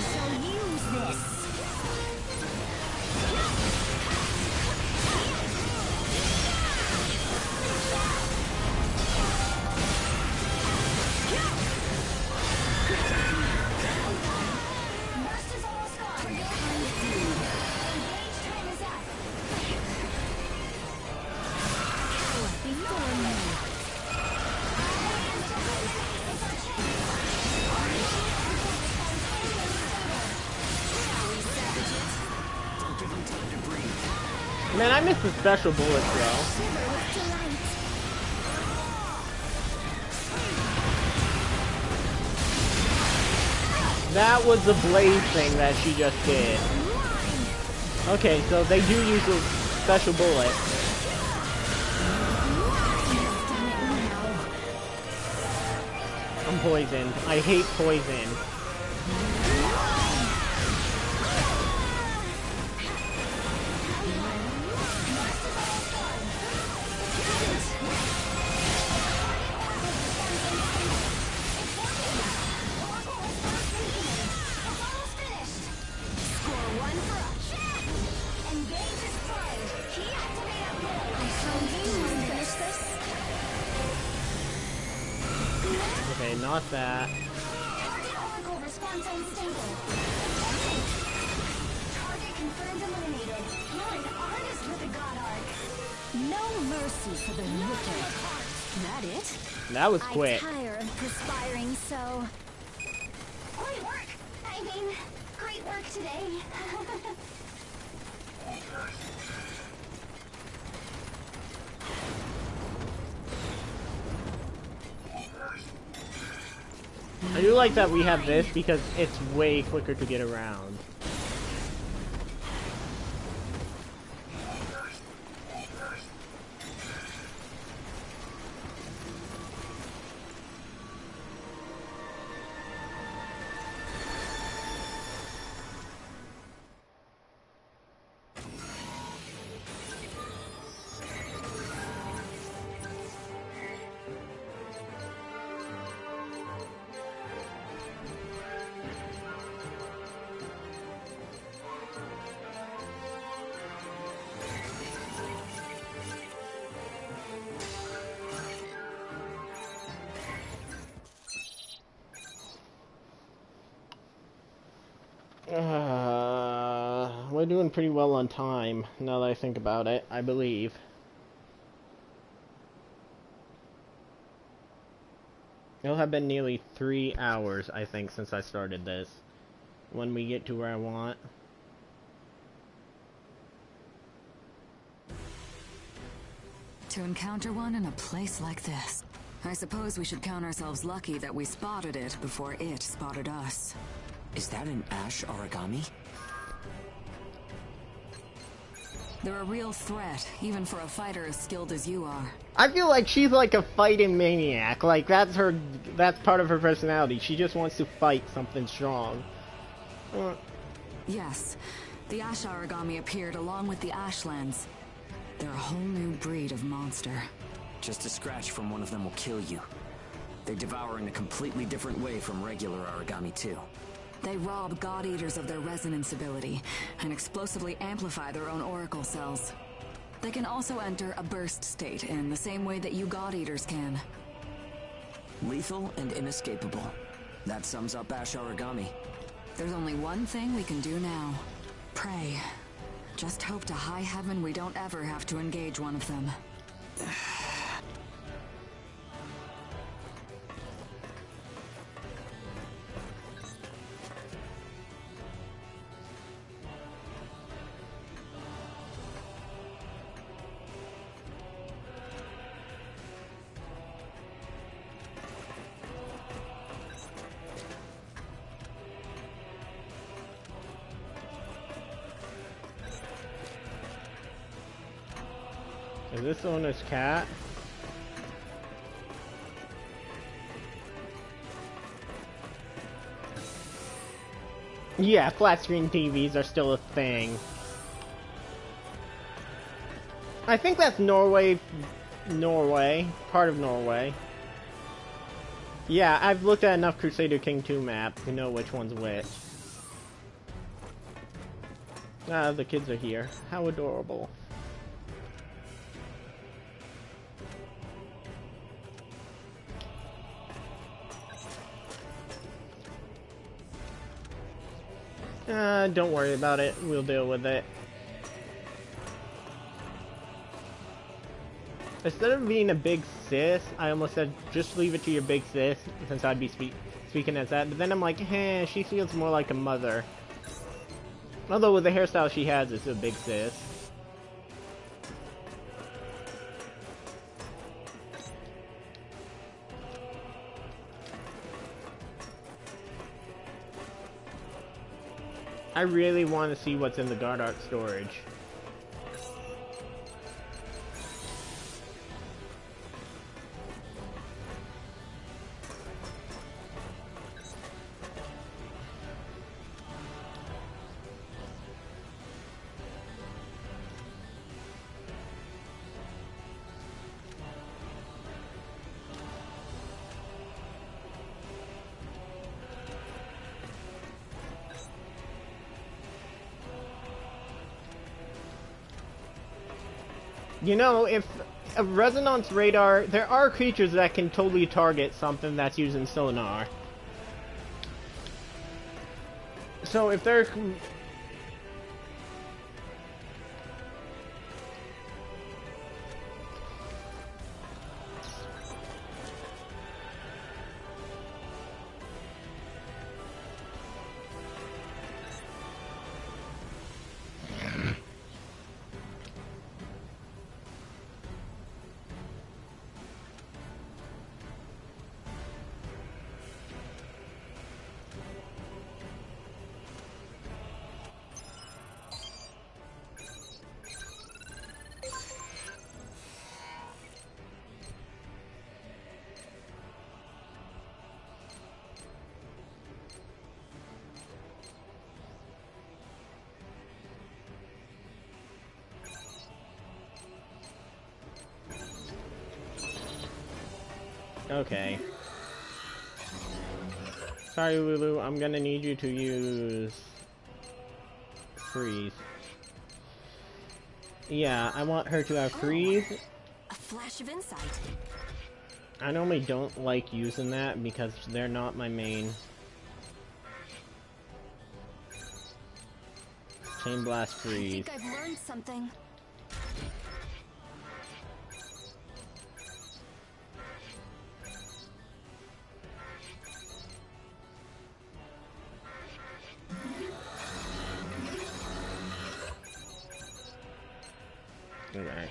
Man, I missed the special bullets, though. That was the blade thing that she just did. Okay, so they do use a special bullet. I'm poisoned. I hate poison. Okay, not that. No mercy for the wicked. That it? That was quick. I tire of perspiring, so... Great work! I mean, great work today. I do like that we have this because it's way quicker to get around. We're doing pretty well on time, now that I think about it, I believe. It'll have been nearly 3 hours, I think, since I started this. When we get to where I want. To encounter one in a place like this. I suppose we should count ourselves lucky that we spotted it before it spotted us. Is that an Ash Aragami? They're a real threat, even for a fighter as skilled as you are. I feel like she's like a fighting maniac. Like, that's part of her personality. She just wants to fight something strong. Yes, the Ash Aragami appeared along with the Ashlands. They're a whole new breed of monster. Just a scratch from one of them will kill you. They devour in a completely different way from regular Aragami too. They rob God Eaters of their resonance ability, and explosively amplify their own oracle cells. They can also enter a burst state in the same way that you God Eaters can. Lethal and inescapable. That sums up Ash Origami. There's only one thing we can do now. Pray. Just hope to high heaven we don't ever have to engage one of them. Is this owner's cat? Yeah, flat screen TVs are still a thing. I think that's Norway, part of Norway. Yeah, I've looked at enough Crusader King 2 maps to know which one's which. Ah, the kids are here. How adorable. Don't worry about it. We'll deal with it. Instead of being a big sis, I almost said just leave it to your big sis, since I'd be speaking as that. But then I'm like, she feels more like a mother. Although with the hairstyle she has, it's a big sis. I really want to see what's in the God Arc storage. You know, if a resonance radar, there are creatures that can totally target something that's using sonar. So if they're... Okay. Sorry, Lulu, I'm gonna need you to use... freeze. Yeah, I want her to have freeze. A flash of insight. I normally don't like using that because they're not my main. Chain Blast freeze. I think I've learned something. Alright.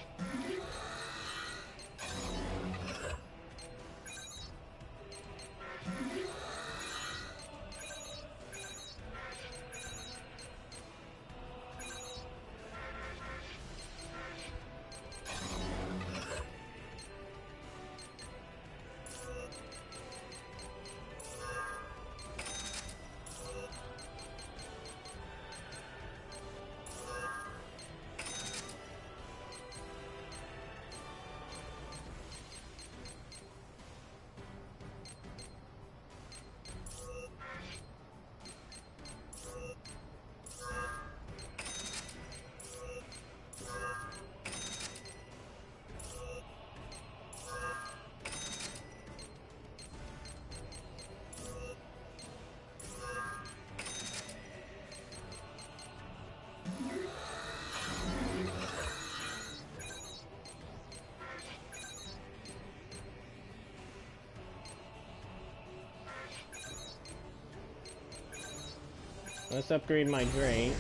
Let's upgrade my drink.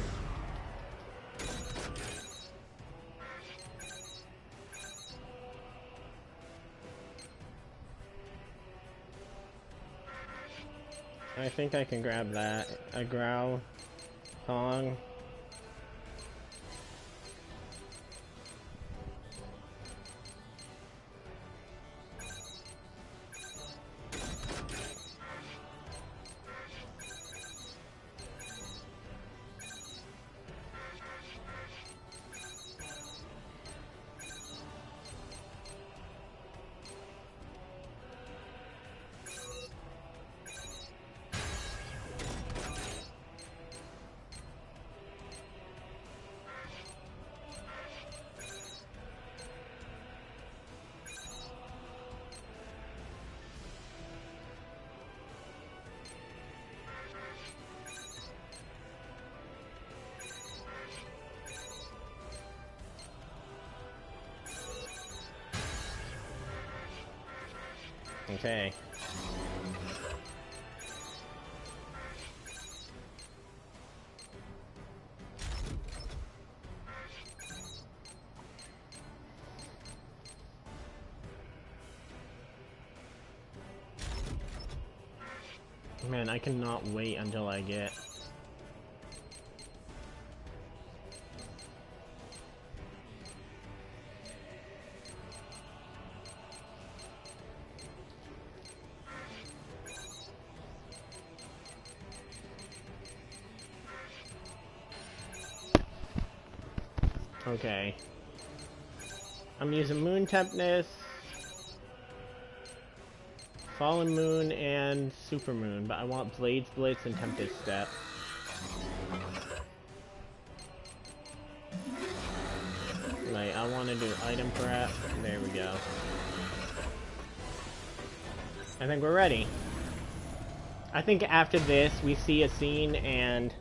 I think I can grab that. A growl thong. Okay. Man, I cannot wait until I get... Okay. I'm using Moon Tempest, Fallen Moon, and Super Moon, but I want Blades Blitz and Tempest Step. Like, I want to do item prep. There we go. I think we're ready. I think after this, we see a scene and...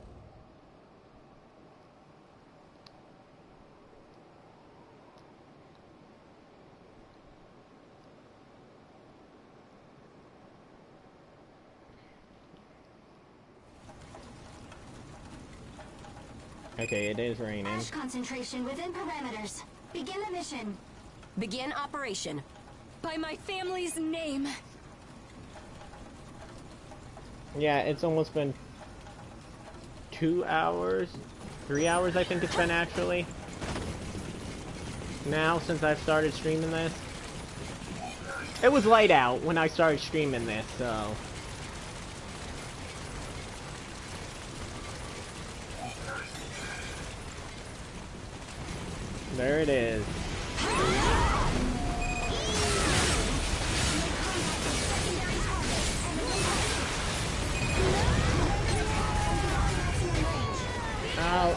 Okay, it is raining. Ash concentration within parameters. Begin the mission. Begin operation. By my family's name. Yeah, it's almost been 2 hours, 3 hours I think it's been actually. Now, since I've started streaming this. It was light out when I started streaming this, so... There it is. Out.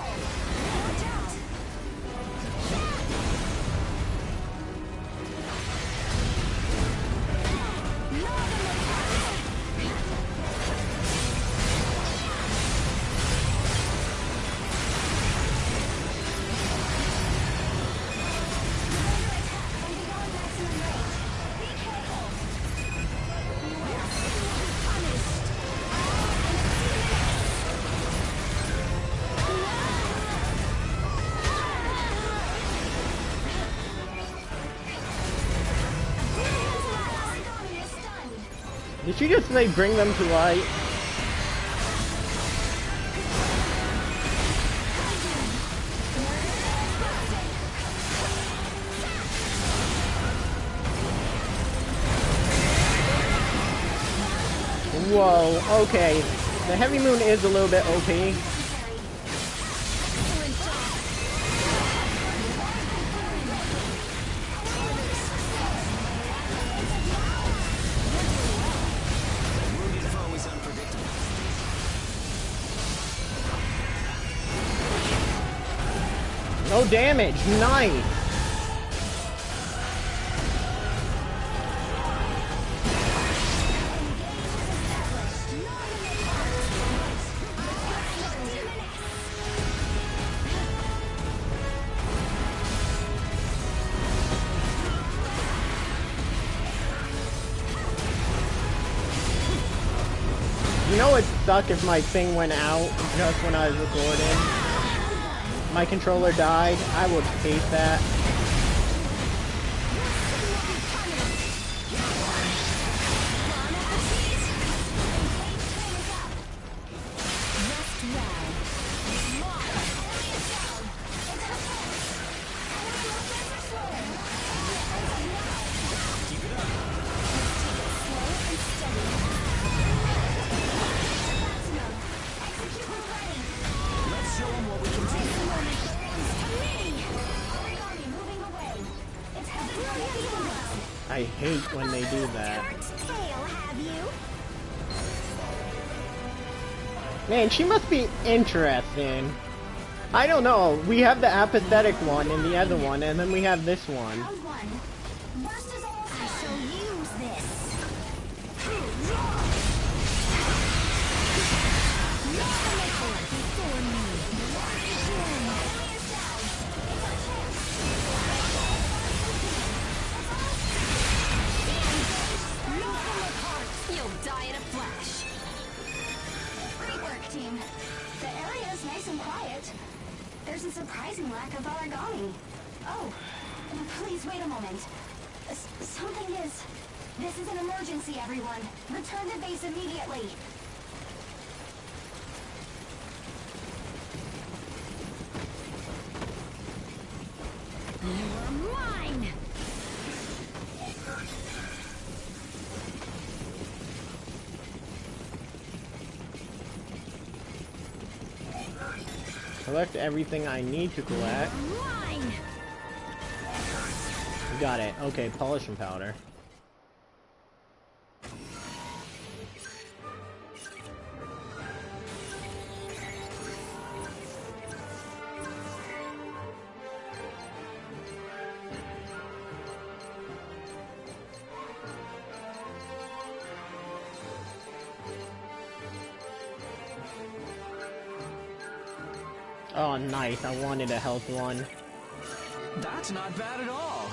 Did you just say bring them to light? Whoa, okay. The Heavy Moon is a little bit OP. No damage, nice! You know what? suck if my thing went out just when I was recording. My controller died. I would hate that. I hate when they do that. Man, she must be interesting. I don't know. We have the apathetic one and the other one, and then we have this one. There's a surprising lack of origami. Oh, please wait a moment. Something is... This is an emergency, everyone. Return to base immediately. You are mine! Collect everything I need to collect. Got it. Okay, polishing powder. Oh, nice. I wanted a health one. That's not bad at all.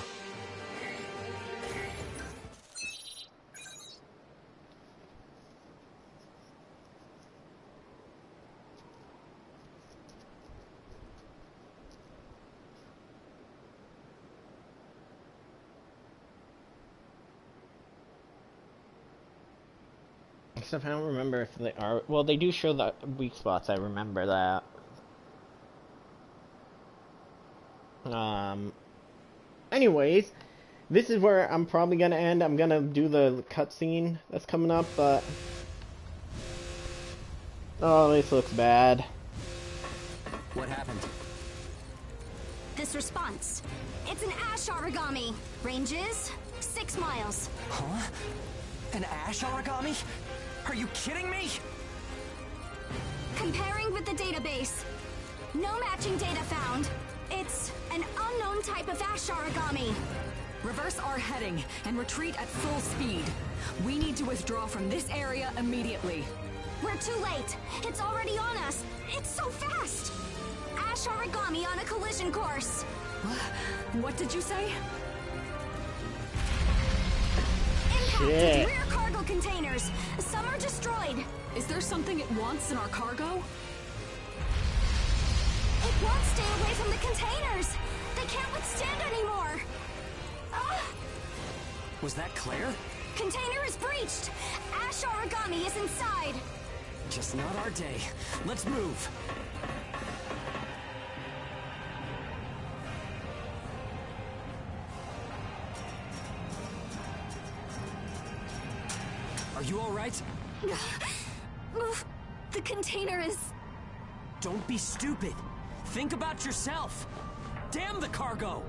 Except I don't remember if they are... Well, they do show the weak spots. I remember that. Anyways, this is where I'm probably gonna end. I'm gonna do the cutscene that's coming up, but... Oh, this looks bad. What happened? This response. It's an ash origami. Range is 6 miles. Huh? An ash origami? Are you kidding me? Comparing with the database. No matching data found. It's an unknown type of ash origami. Reverse our heading and retreat at full speed. We need to withdraw from this area immediately. We're too late. It's already on us. It's so fast. Ash origami on a collision course. What did you say? Impacted rear cargo containers. Some are destroyed. Is there something it wants in our cargo? It won't stay away from the containers. They can't withstand anymore. Was that Claire? Container is breached. Ash origami is inside. Just not our day. Let's move. Are you all right? The container is... Don't be stupid. Think about yourself. Damn the cargo.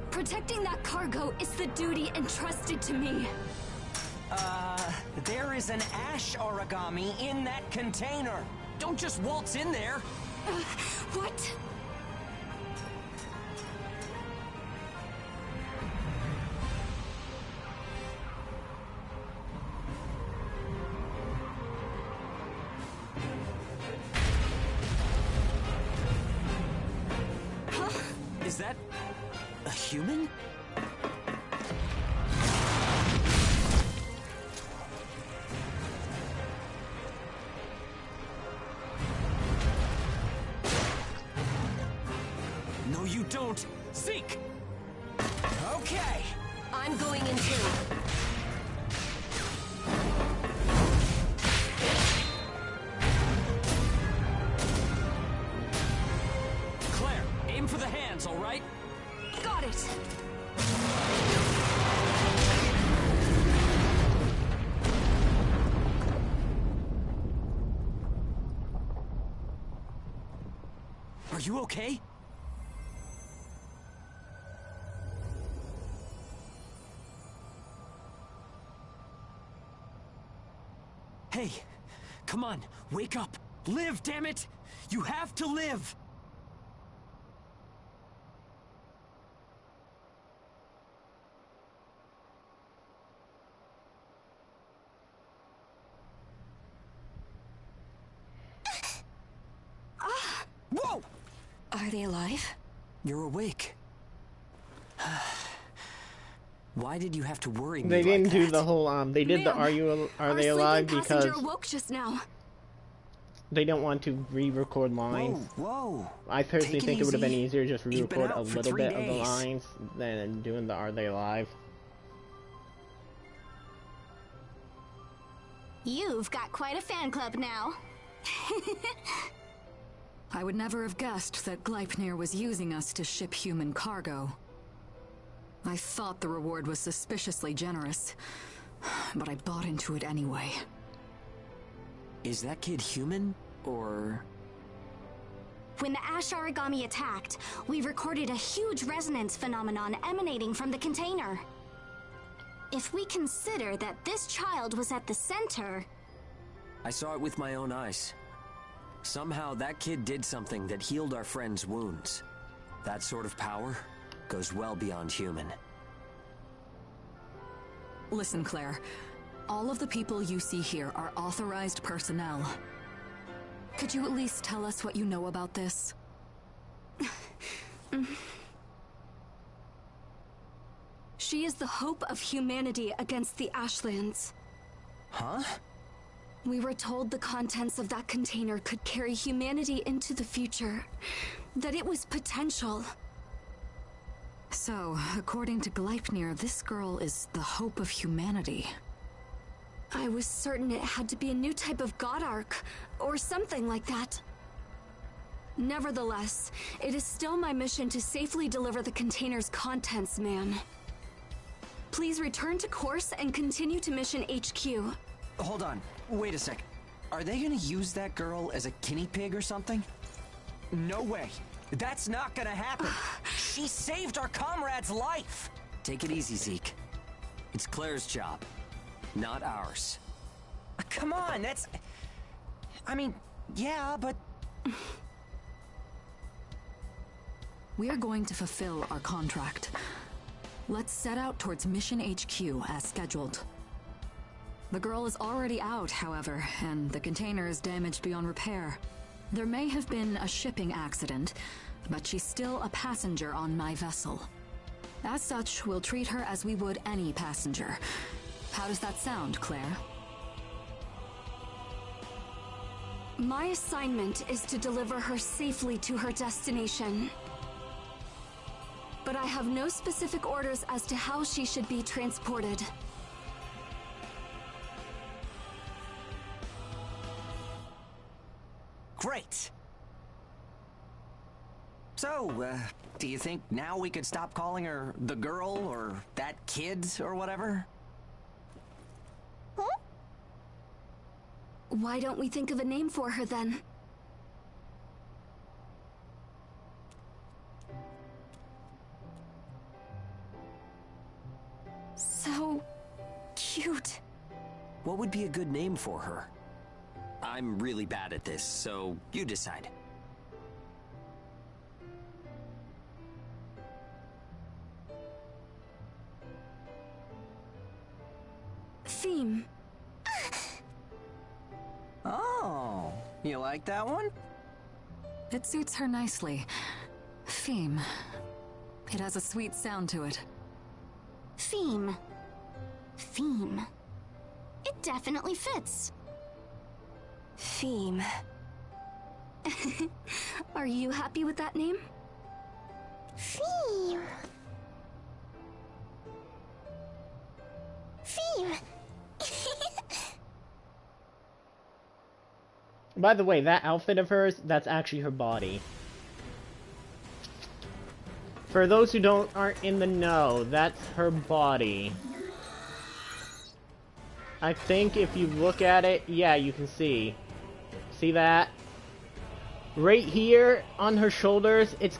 Protecting that cargo is the duty entrusted to me. There is an ash origami in that container. Don't just waltz in there. What? Is that a human? No, you don't. Zeke! Okay. I'm going in too. Claire, aim for the hands, all right? Got it! Are you okay? Hey, come on, wake up. Live, damn it! You have to live! Whoa! Are they alive? You're awake. Why did you have to worry me They didn't like do that? the whole they did the Ma'am, are they alive because awoke just now. they don't want to re-record lines. Whoa. I personally Take it think it would have been easy. easier just You've been re-record a out for little 3 bit of the days. lines than doing the are they alive. You've got quite a fan club now. I would never have guessed that Gleipnir was using us to ship human cargo. I thought the reward was suspiciously generous, but I bought into it anyway. Is that kid human, or...? When the Ash Origami attacked, we recorded a huge resonance phenomenon emanating from the container. If we consider that this child was at the center... I saw it with my own eyes. Somehow that kid did something that healed our friend's wounds. That sort of power goes well beyond human. Listen, Claire. All of the people you see here are authorized personnel. Could you at least tell us what you know about this? She is the hope of humanity against the Ashlands. Huh? We were told the contents of that container could carry humanity into the future. That it was potential. So, according to Gleipnir, this girl is the hope of humanity. I was certain it had to be a new type of God Ark, or something like that. Nevertheless, it is still my mission to safely deliver the container's contents, man. Please return to course and continue to Mission HQ. Hold on. Wait a sec. Are they gonna use that girl as a guinea pig or something? No way. That's not gonna happen. She saved our comrade's life. Take it easy, Zeke. It's Claire's job, not ours. Come on, that's... I mean, yeah, but... We are going to fulfill our contract. Let's set out towards Mission HQ as scheduled. The girl is already out, however, and the container is damaged beyond repair. There may have been a shipping accident, but she's still a passenger on my vessel. As such, we'll treat her as we would any passenger. How does that sound, Claire? My assignment is to deliver her safely to her destination. But I have no specific orders as to how she should be transported. Great. So, do you think now we could stop calling her the girl or that kid or whatever? Why don't we think of a name for her then? So cute. What would be a good name for her? I'm really bad at this, so you decide. Theme. Oh, you like that one? It suits her nicely. Theme. It has a sweet sound to it. Theme. Theme. It definitely fits. Theme. Are you happy with that name? Phew. Phew. By the way, that outfit of hers, that's actually her body. For those who aren't in the know, that's her body. I think if you look at it, yeah, you can see. See that? Right here on her shoulders, it's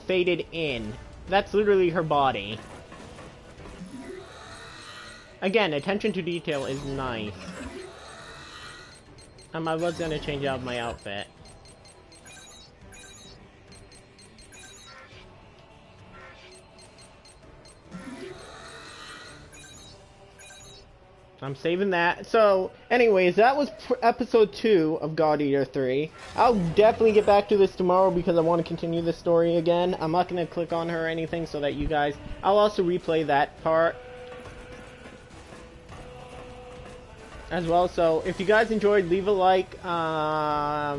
faded in. That's literally her body. Again, attention to detail is nice. I was gonna change out my outfit. I'm saving that. So, anyways, that was episode 2 of God Eater 3. I'll definitely get back to this tomorrow because I want to continue the story again. I'm not going to click on her or anything so that you guys... I'll also replay that part as well. So, if you guys enjoyed, leave a like. I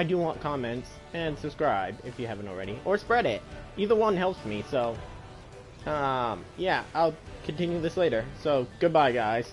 do want comments. And subscribe if you haven't already. Or spread it. Either one helps me, so... yeah, I'll continue this later. So, goodbye, guys.